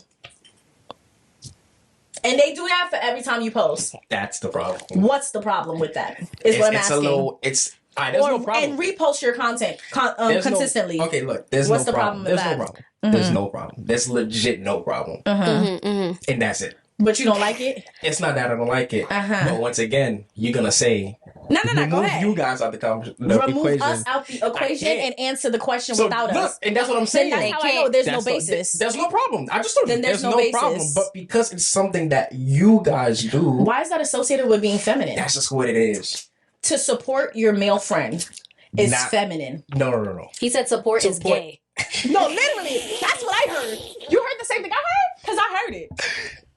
And they do that for every time you post. That's the problem. What's the problem with that? Is what I'm asking. There's no problem. And repost your content consistently. Okay, look. What's the problem with that? No problem. There's no problem. There's legit no problem. And that's it. But you don't like it? It's not that I don't like it. But once again, you're gonna say, no, go ahead. You guys out the remove equation. Us out the equation and answer the question without us. And that's what I'm saying. Then that's how I know there's no basis. There's no problem. I just told you. Then there's no problem. basis. But because it's something that you guys do. Why is that associated with being feminine? That's just what it is. To support your male friend is feminine. No. He said support is gay. No, literally. That's what I heard. You heard the same thing I heard? Because I heard it.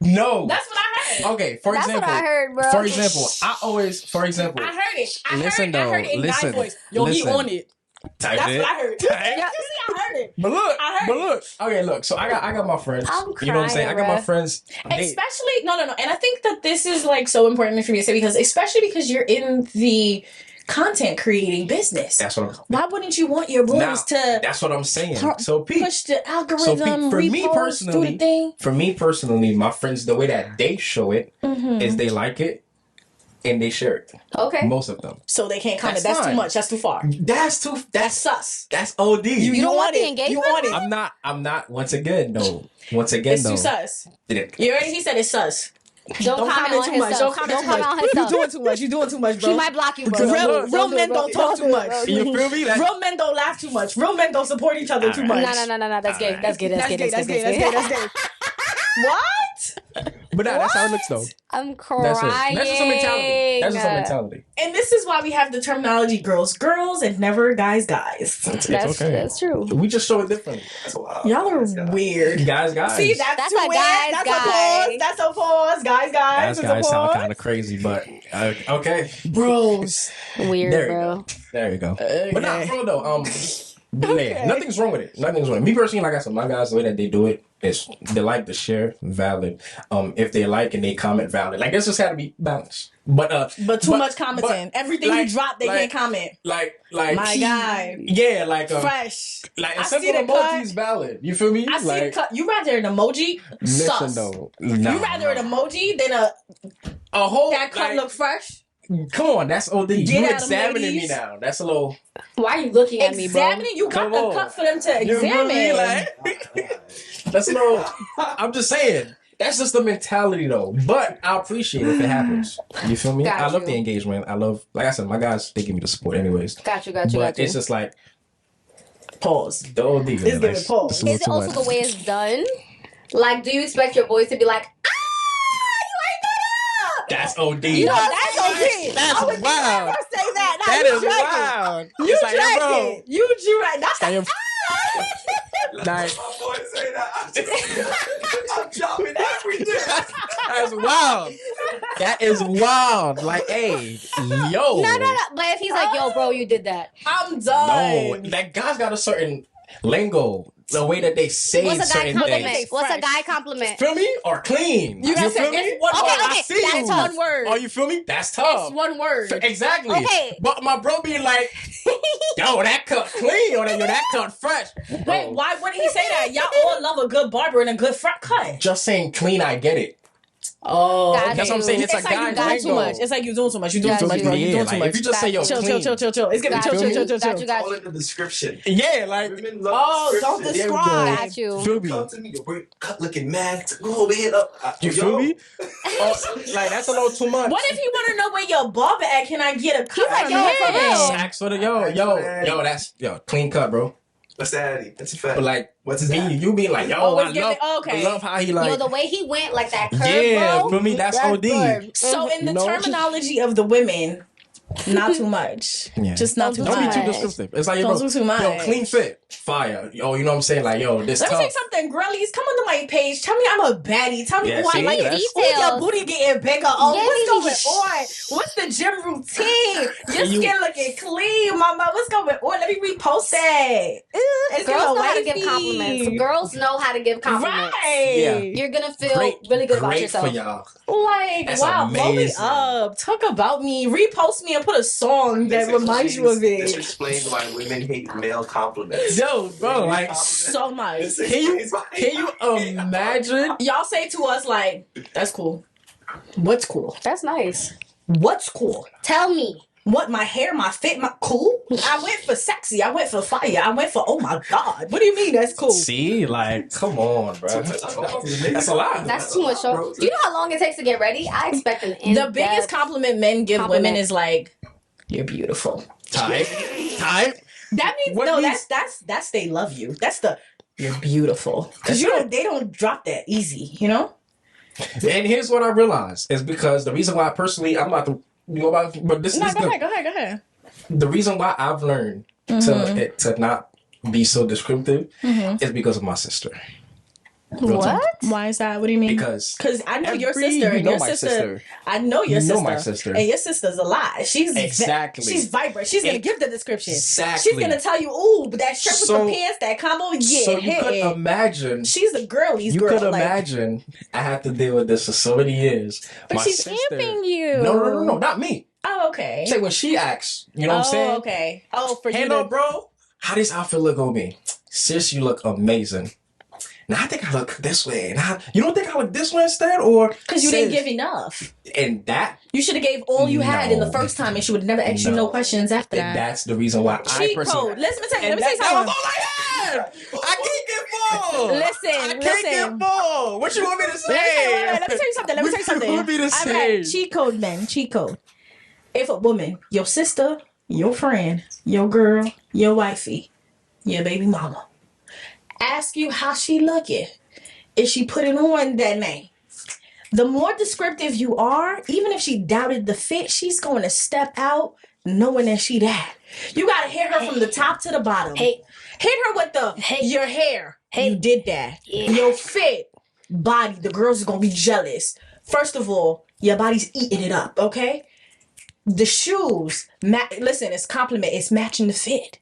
No. That's what I heard. Okay, for example. That's what I heard, bro. For example, I heard it. I heard it in my voice. Yo, he on it. That's what I heard. I heard it. But look. Okay, look. So I got my friends. You know what I'm saying? I got my friends. Especially, no. And I think that this is like so important for me to say especially because you're in the content creating business. That's what I'm saying. Why wouldn't you want your boys to? That's what I'm saying. So push the algorithm. So for me personally, my friends, the way that they show it is they like it and they share it. Okay. Most of them. So they can't comment. That's too much. That's too far. That's sus. That's OD. You don't want the engagement? You want it? I'm not. Once again, though. It's too sus. You already. He said it's sus. Don't comment too much. Don't comment too much. You're doing too much. You're doing too much, bro. She might block you, bro. Real men don't talk too much. You feel me? Real men don't laugh too much. Real men don't support each other too much. No. That's gay. That's gay. That's gay. What? But that's how it looks, though. I'm crying. That's just a mentality. That's just a mentality. And this is why we have the terminology girls, and never guys. It's okay. That's true. We just show it differently. That's wild. Y'all are weird. Guys. See, that's too weird. That's a pause. That's a pause. Guys sound kind of crazy, but okay. Bros. Weird, bro. There you go. But not for real, though. Yeah, nothing's wrong with it. Me personally, like I said, my guys, the way that they do it is they like to share, valid. If they like and they comment, valid. Like this just had to be balanced. But too much commenting. Everything you drop, they can't comment. Like my guy. Yeah, like fresh. Like a simple emoji is valid. You feel me? I see the cut. You rather an emoji? Listen sus. though, you rather an emoji than a whole that cut look fresh. Come on, that's OD. You examining me now. That's a little. Why are you looking at me, bro? Examining? You got the cut for them to examine. That's a little. I'm just saying. That's just the mentality, though. But I appreciate it if it happens. You feel me? I love the engagement. I love, like I said, my guys, they give me the support anyways. Got you. But it's just like. Pause. The OD. It's giving pause. Is it also the way it's done? Like, do you expect your boys to be like, that's OD. You know, that's OD. That's wild. Never say that. Now, that is wild. You drag it. You drag. That's like, my boy say that. I'm dropping everything. That's wild. That is wild. Like, hey, yo. No. But if he's like, yo, bro, you did that. I'm done. No, that guy's got a certain lingo. The way that they say certain things. What's a guy compliment? Feel me? Or clean. You feel me? Okay, that's one word. Oh, you feel me? That's tough. It's one word. Exactly. Okay. But my bro be like, yo, that cut clean. Or that cut fresh. Wait, why wouldn't he say that? Y'all all love a good barber and a good front cut. Just saying clean, I get it. Oh, that's what I'm saying. It's like you doing too much. It's like you doing too much. You doing too much, bro. You doing too much. If you just say yo, chill. It's gonna be chill. All in the description. Yeah, like don't describe. Got you. Feel me? Come to me, your cut looking mad. Go over here up. You feel me? Like that's a little too much. What if you want to know where your barber at? Can I get a cut? Like, Ask for the yo. That's clean cut, bro. What's that? That's a fact. But like, what's me? You be like, yo, I love how he like. Yo, the way he went, like that curve, yeah, bro. For me, that's OD. Good. So in the terminology of the women, not too much. Yeah. Just not too much. Don't be too descriptive. It's like, don't do too much. Yo, clean fit, fire. Yo, you know what I'm saying? Like, yo, this Let tough. me say something, girlies. Come onto my page. Tell me I'm a baddie. Tell me who I like. Details. Your booty getting bigger. Oh, Yes. what's going on? What's the gym routine? Your skin looking clean, mama. What's going on? Let me repost that. It's Girls know how to wifey. give compliments. Girls know how to give compliments. Right. Yeah. You're gonna feel really good about great yourself. for y'all. Like, That's wow, blow me amazing. up. Talk about me. Repost me and to put a song that reminds you of This it. explains why women hate male compliments. Yo, bro, like So much. can you imagine? Y'all say to us like, "That's cool." What's cool? That's nice. What's cool? Tell me. What, my hair, my fit, my cool? I went for sexy. I went for fire. I went for, oh my God. What do you mean that's cool? See, like, come on, bro. That's a lot. That's too much show. Do you know how long it takes to get ready? I expect an in-depth The biggest compliment men give women is like, "You're beautiful." Type. That means What no. means- That's they love you. That's the "you're beautiful" because they don't drop that easy. You know. And here's what I realized is because the reason why personally I'm about to but this is Go ahead. the reason why I've learned to not be so descriptive is because of my sister. Real talk. Why is that? What do you mean? Because I know your every- sister, you and know your my sister. sister. I know your You sister. know my sister. And your sister's a lot. She's Exactly. she's vibrant. She's gonna give the description. Exactly. She's gonna tell you, "Ooh, but that shirt with So- the pants, that combo, yeah." so you could hey. imagine. She's the girlies You girl. could like, imagine I had to deal with this for so many years. But My she's sister, amping you. No, not me. Oh, okay. Say when she acts, you know what I'm saying? Okay. Oh, for Hey, you. no, bro. How this outfit look on me? Sis, you look amazing. Now I think I look this way. Now you don't think I look this way instead, or Because you didn't give enough. And that You should have gave all you had in the No. first time, and she would never ask you no questions after that. that's the reason why I Cheat personally. code. Let me tell you And something. that was all I had. I can't get full. Listen. Get full. What you want me to say? Let me tell you something. What you want me to say? Right. Cheat code, man. Cheat code. If a woman, your sister, your friend, your girl, your wifey, your baby mama, ask you how she looking, is she putting on that name? The more descriptive you are, even if she doubted the fit, she's going to step out knowing that she that. You got to hit her from the top to the bottom. Hey. Hit her with the, your hair. You did that. Yeah. Your fit, body, the girls are going to be jealous. First of all, your body's eating it up, okay? The shoes, listen, it's compliment. It's matching the fit.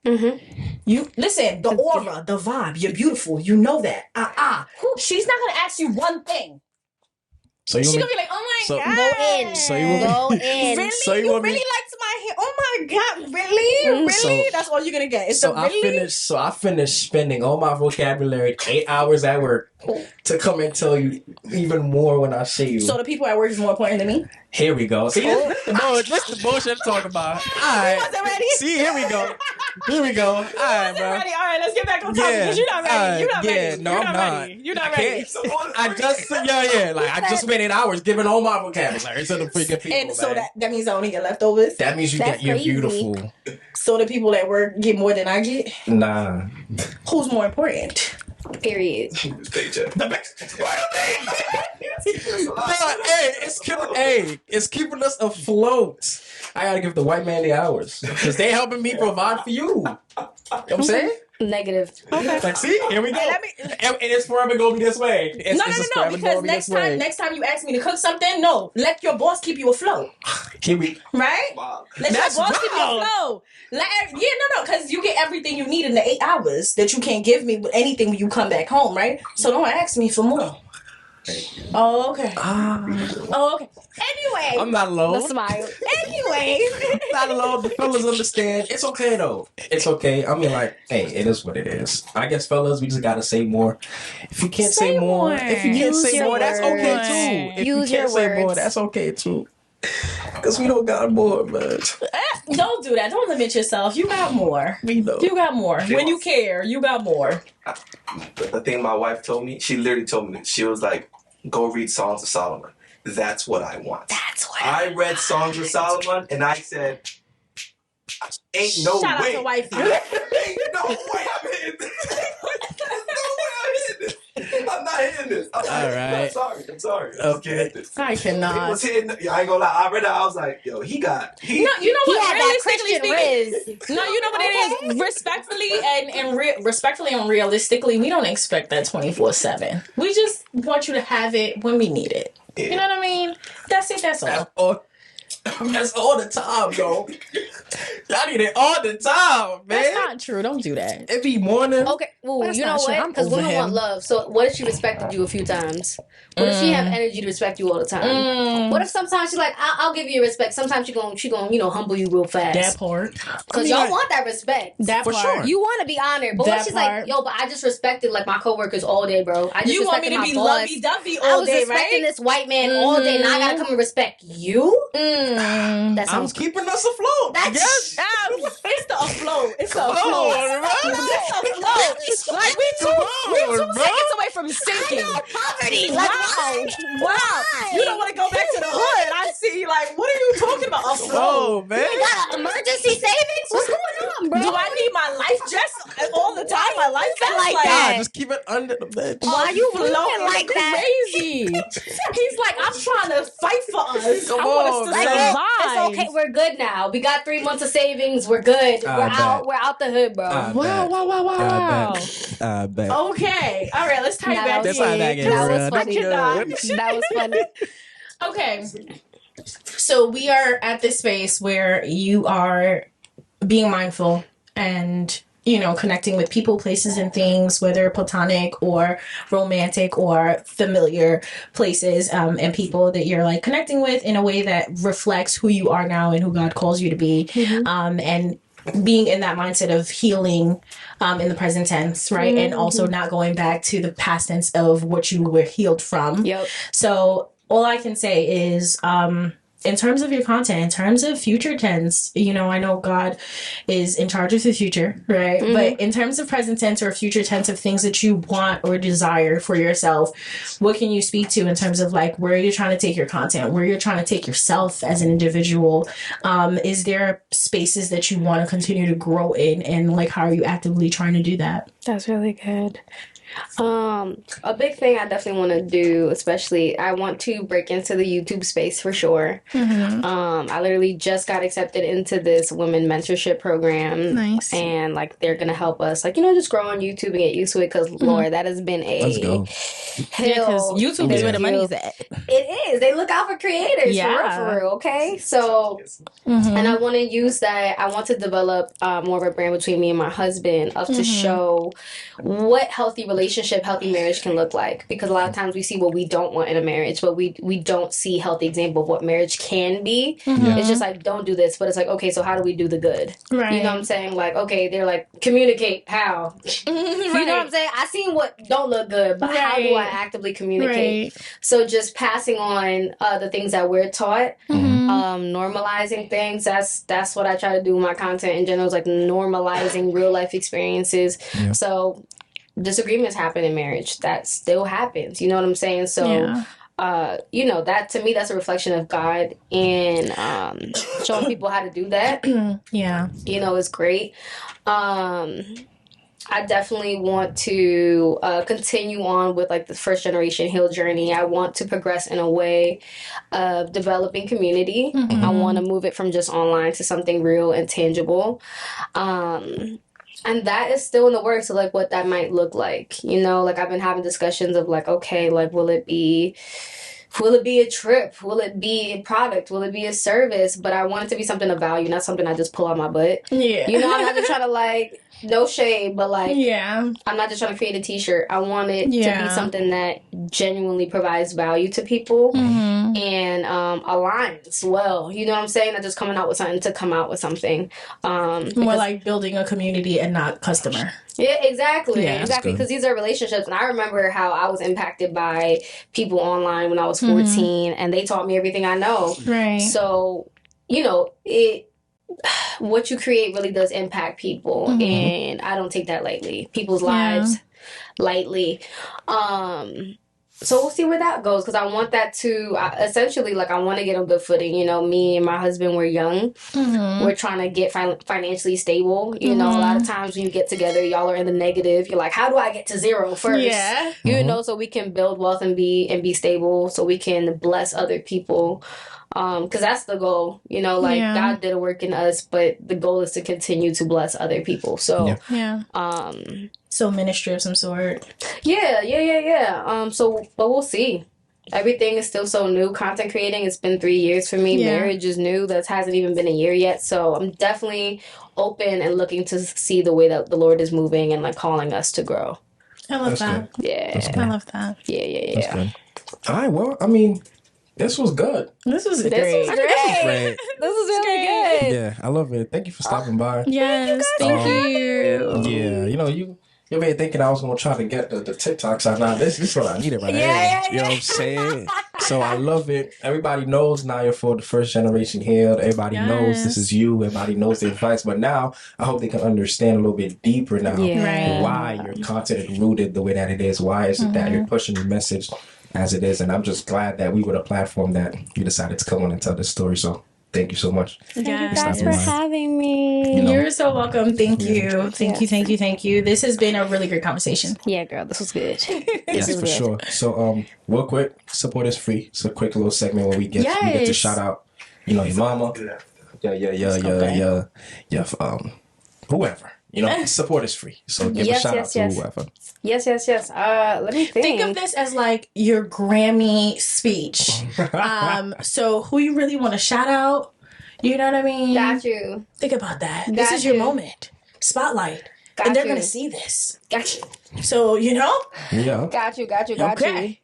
You listen, the aura, the vibe. You're beautiful. You know that. She's not gonna ask you one thing. So you She's want gonna me? be like, "Oh my So- god, Go in. So you want me? Go in. really? So you you want me- really liked my hair? Oh my god, really? Really? So- That's all you're gonna get. It's So the really. I finished spending all my vocabulary 8 hours at work to come and tell you even more when I see you. So the people at work is more important than me. Here we go. See, this the bullshit I'm talking about. All right. Wasn't ready. See, here we go. All right, bro. Ready? All right, let's get back on topic because you're not ready. You're not ready. No, you're I'm not not. ready. You're not I ready. can't. I just spent 8 hours giving all my vocabulary to the freaking people. And so man. that means I only get leftovers. That means That's you're crazy. beautiful. So the people at work get more than I get. Nah. Who's more important? Period. It's keeping us afloat. I gotta give the white man the hours because they helping me provide for you. You know what I'm saying? Negative. Like, see, here we go. Hey, And it's forever gonna be this way. No, because next time you ask me to cook something, no, let your boss keep you afloat, Here we. right? Let That's your boss keep you wild. afloat. Because you get everything you need in the 8 hours that you can't give me with anything when you come back home, right? So don't ask me for more. Oh, okay. Oh, okay. Anyway, I'm not alone. The smile. anyway. Not alone. The fellas understand. It's okay though. It's okay. I mean, like, hey, it is what it is. I guess fellas, we just gotta say more. If you can't say more, if you can't Use say your more, that's words. okay too. If Use you your can't say more, words. that's okay too. Cause we don't got more, man. Don't do that. Don't limit yourself. You got more. We know. You got more. When you care, you got more. The thing my wife told me, she literally told me, she was like, "Go read Songs of Solomon. That's what I want." That's what I read Songs of Solomon and I said, "Ain't no Shout out way. to wifey. Ain't no way I'm hitting this. No way I'm hitting this. I'm not hitting this. I'm right. I'm sorry. Okay. I It cannot. was hitting. I ain't gonna lie. I read it. I was like, "Yo, he got." No, you know he what? had that Realistically Christian speaking, Riz. no, you know what it is. Respectfully and realistically, we don't expect that 24/7. We just want you to have it when we need it. You know what I mean? That's it. That's all. That's all the time, bro. I need it all the time, man. That's not true. Don't do that. It be morning. Okay, well, That's you know not true. what? I'm Because over women want him. love. So what if she respected you a few times? What if she have energy to respect you all the time? What if sometimes she's like, I'll give you respect. Sometimes she gonna humble you real fast. That part. Because y'all want that respect. That For part. sure. You want to be honored. But That what she's part. like, yo, but I just respected like my coworkers all day, bro. I just You want me respected to my be boss. lovey-dovey I all was day, respecting right? this white man all day. Now I gotta come and respect you? That I'm sounds keeping us afloat. That's It's the afloat. It's the Come afloat. on, bro. It's the afloat. Like we two seconds away from sinking. poverty. Wow. You don't want to go back to the hood. I see. Like, what are you talking about? Afloat. Oh, man. You got emergency savings? What's going on, bro? Do I need my life vest all the time? My life vest? like Nah, that? just keep it under the bed. Why you looking Floating like that? crazy. He's like, I'm trying to fight for us. Come I want on, us to man. survive. It's okay. We're good now. We got 3 months of savings. We're good. I We're bet. out. We're out the hood, bro. Wow. I bet. Okay. All right. Let's tie Nah, back that was That's how in. that gets That was run. funny. That was funny. Okay. So we are at this space where you are being mindful and, you know, connecting with people, places, and things, whether platonic or romantic or familiar places, and people that you're like connecting with in a way that reflects who you are now and who God calls you to be. And being in that mindset of healing in the present tense, right? And also not going back to the past tense of what you were healed from. Yep. So all I can say is, in terms of your content, in terms of future tense, you know, I know God is in charge of the future, right? But in terms of present tense or future tense of things that you want or desire for yourself, what can you speak to in terms of like where you're trying to take your content, where you're trying to take yourself as an individual? Is there spaces that you want to continue to grow in, and like how are you actively trying to do that? That's really good. A big thing I definitely want to do, especially I want to break into the YouTube space for sure. I literally just got accepted into this women mentorship program. Nice. And like they're gonna help us, like, you know, just grow on YouTube and get used to it. Because Lord, that has been a Let's go. hill. YouTube is where the Thank money's you. at. It is. They look out for creators. Yeah. For real. Okay. So, and I want to use that. I want to develop more of a brand between me and my husband to show what healthy relationship, healthy marriage can look like. Because a lot of times we see what we don't want in a marriage, but we don't see healthy example of what marriage can be. It's just like, don't do this. But it's like, okay, so how do we do the good? Right. You know what I'm saying? Like, okay, they're like, communicate. How? You know what I'm saying? I seen what don't look good, but how do I actively communicate? So just passing on the things that we're taught, normalizing things. That's what I try to do with my content in general, is like normalizing real life experiences. Yeah. So disagreements happen in marriage. That still happens. You know what I'm saying? So you know, that to me, that's a reflection of God, and showing people how to do that. You know, is great. I definitely want to continue on with like the first generation heal journey. I want to progress in a way of developing community. I want to move it from just online to something real and tangible. And that is still in the works of like what that might look like. You know, like I've been having discussions of like, okay, like will it be a trip? Will it be a product? Will it be a service? But I want it to be something of value, not something I just pull out my butt. Yeah. You know, I'm not just trying to like, no shade, but like, Yeah. I'm not just trying to create a t-shirt. I want it to be something that genuinely provides value to people and aligns well. You know what I'm saying? Not just coming out with something to come out with something. More like building a community and not customer. Yeah, exactly. Yeah, exactly. Because these are relationships. And I remember how I was impacted by people online when I was 14 and they taught me everything I know. Right. So, you know, what you create really does impact people, and I don't take that lightly. People's lives lightly. So we'll see where that goes, because I want that to essentially, like, I want to get on good footing. You know, me and my husband, we're young. We're trying to get financially stable. You know, a lot of times when you get together, y'all are in the negative. You're like, how do I get to zero first? Yeah. You know, so we can build wealth and be stable, so we can bless other people. Because that's the goal, you know, like God did a work in us, but the goal is to continue to bless other people. So, So ministry of some sort. yeah. So, but we'll see. everything is still so new. Content creating, it's been 3 years for me. Yeah. Marriage is new. That hasn't even been a year yet. So I'm definitely open and looking to see the way that the Lord is moving and like calling us to grow. I love that. Yeah. I love that. Yeah. That's good. All right, well, I mean, this was good. This was great. Great. Great. This is really good. Yeah, I love it. Thank you for stopping by. Yes, thank you. Yeah, you're here thinking I was gonna try to get the TikToks out. Now this is what I needed right here. You know what I'm saying? So I love it. Everybody knows Naya for the first generation healed. Everybody knows this is you. Everybody knows the advice. But now I hope they can understand a little bit deeper now why your content is rooted the way that it is. Why is it that you're pushing the message as it is? And I'm just glad that we were the platform that you decided to come on and tell this story. So thank you so much. Thank you guys for having me. You're so welcome. Thank you. Thank you. This has been a really great conversation. Yeah, girl, this was good. Yes, for sure. So, real quick, support is free. It's a quick little segment where we get to shout out, your mama, whoever. Support is free. So give a shout out to whoever. Yes. Let me think. Think of this as like your Grammy speech. So who you really want to shout out? You know what I mean? Got you. Think about that. This is your moment. Spotlight. And they're going to see this. Got you. So, Yeah. Got you. Okay.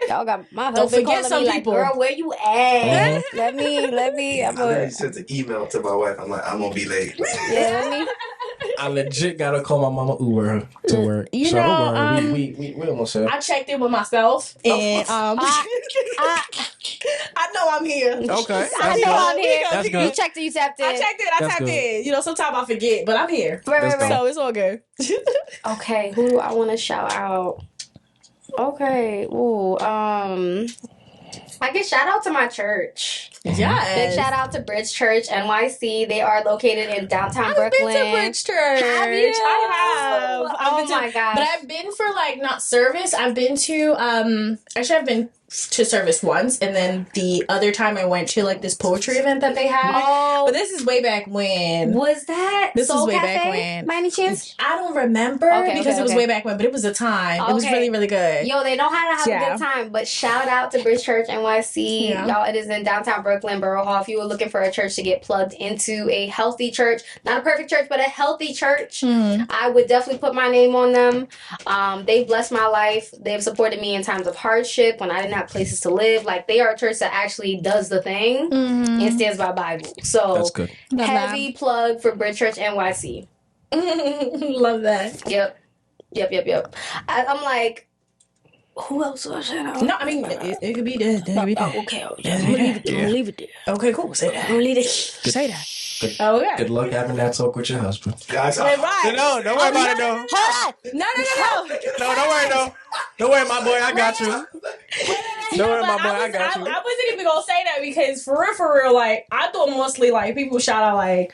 Y'all got my Don't husband forget calling some me people. like, girl, where you at? Let me. I already sent an email to my wife. I'm like, I'm gonna be late. Yeah, let me. I legit gotta call my mama Uber to work. You so know, don't worry. We almost there. I checked in with myself and I know I'm here. Okay. I know I'm here. That's good. You checked it, you tapped in. I checked it. I tapped in. Sometimes I forget, but I'm here. Right. So it's all good. Okay, who do I want to shout out? Okay, I can shout out to my church. Yes. Big shout out to Bridge Church NYC. They are located in downtown Brooklyn. I've been to Bridge Church. Have you? I have. Oh my gosh. But I've been for like not service. I've been to I've been to service once, and then the other time I went to like this poetry event that they had. Oh, but this is way back when. Was that This Soul was way Cafe, back when. by any chance? I don't remember because it was way back when, but it was a time. It was really, really good. Yo, they know how to have a good time. But shout out to Bridge Church NYC. Y'all, it is in downtown Brooklyn, Borough Hall. If you were looking for a church to get plugged into, a healthy church, not a perfect church, but a healthy church, I would definitely put my name on them. They've blessed my life. They've supported me in times of hardship when I didn't have places to live. Like, they are a church that actually does the thing and stands by Bible. So that's good. Heavy plug for Bridge Church NYC. Love that. Yep. I'm like, who else do I shout out? No, I mean it could be that. Okay. I'm gonna leave it there. Okay, cool. Say that. I'm gonna leave it. Say that. Good luck having that talk with your husband. Guys, Right. No, don't worry about it though. No. No, don't worry though. Don't worry, my boy, I got you. Don't worry, my boy, I got you. I wasn't even gonna say that because for real, like I thought mostly like people shout out like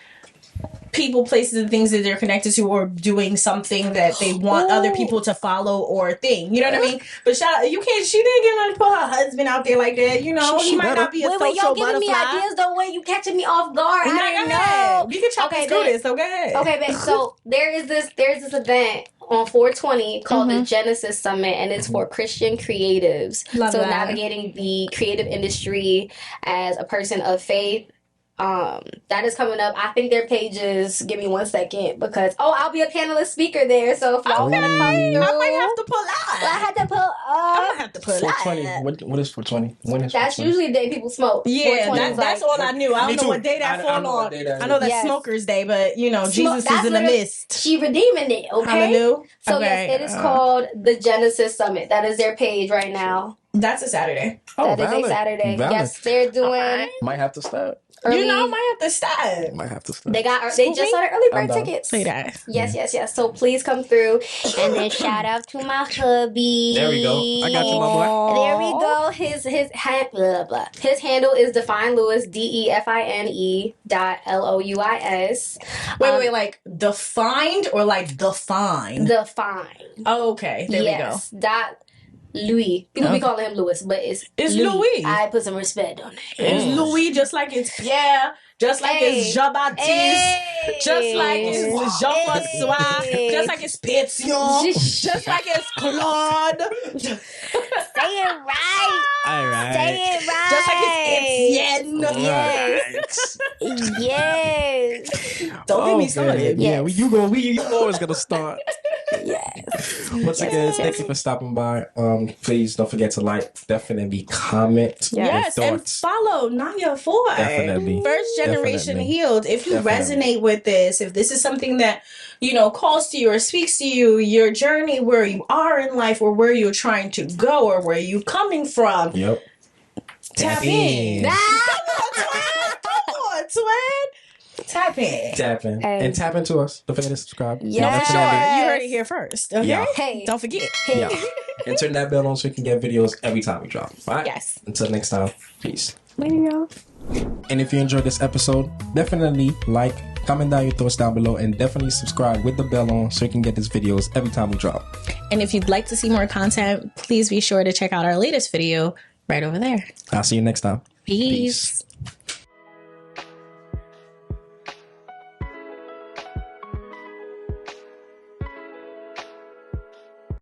people, places, and things that they're connected to or doing something that they want other people to follow or thing. You know what I mean? But shout out, she didn't get to put her husband out there like that. You know, he might not be a social y'all butterfly. giving me ideas though. Wait, you catching me off guard. I didn't know. We can chop and screw this. So go ahead. Okay, babe. So there's this event on 420 called the Genesis Summit, and it's for Christian creatives. Love that. Navigating the creative industry as a person of faith. That is coming up. I think their pages. Give me 1 second because I'll be a panelist speaker there. So if y'all want to come through, I might have to pull out. I had to pull up. I'm gonna have to pull out. 420. What is 420? When is That's 420? usually the day people smoke. Yeah, that's all I knew. I don't know what day that fall on. I know that's Smokers Day, but Jesus is in the midst. She redeeming it. Okay. Hallelujah. So yes, it is called the Genesis Summit. That is their page right now. That's a Saturday. That is a Saturday. Valid. Yes, they're doing. Might have to start. Early, might have to start. Might have to start. They just started early bird tickets. Say that. Yes. So please come through. And then shout out to my hubby. There we go. I got you, my boy. There we go. His handle is Define Lewis, DEFINE .LOUIS. Wait, like defined or like define? Define. Oh, okay. There we go. Louis. People be calling him Louis, but it's Louis. I put some respect on it. It's Louis, just like it's Pierre, just like it's Jean-Baptiste, just like it's Jean-François, just like it's Pétion, just like it's Claude. Say it right. All right. Say it right. Just like it's Etienne. Yes. Don't get me started. Yeah, you always gonna start. Yes. Once again, thank you for stopping by. Please don't forget to like, definitely comment your Yes, and thoughts. follow Naya 4. Definitely. First Generation Definitely. Healed. If you Definitely. resonate with this, if this is something that, calls to you or speaks to you, your journey, where you are in life or where you're trying to go or where you're coming from, Yep. tap in. Come on, twin. Tap in. Tap in. Hey. And tap into us. Don't forget to subscribe. Yeah. For sure. Yes. You heard it here first. Okay? Yeah. Hey. Don't forget. Yeah. And turn that bell on so you can get videos every time we drop. All right? Yes. Until next time. Peace. There you go. And if you enjoyed this episode, definitely like, comment down your thoughts down below, and definitely subscribe with the bell on so you can get these videos every time we drop. And if you'd like to see more content, please be sure to check out our latest video right over there. I'll see you next time. Peace.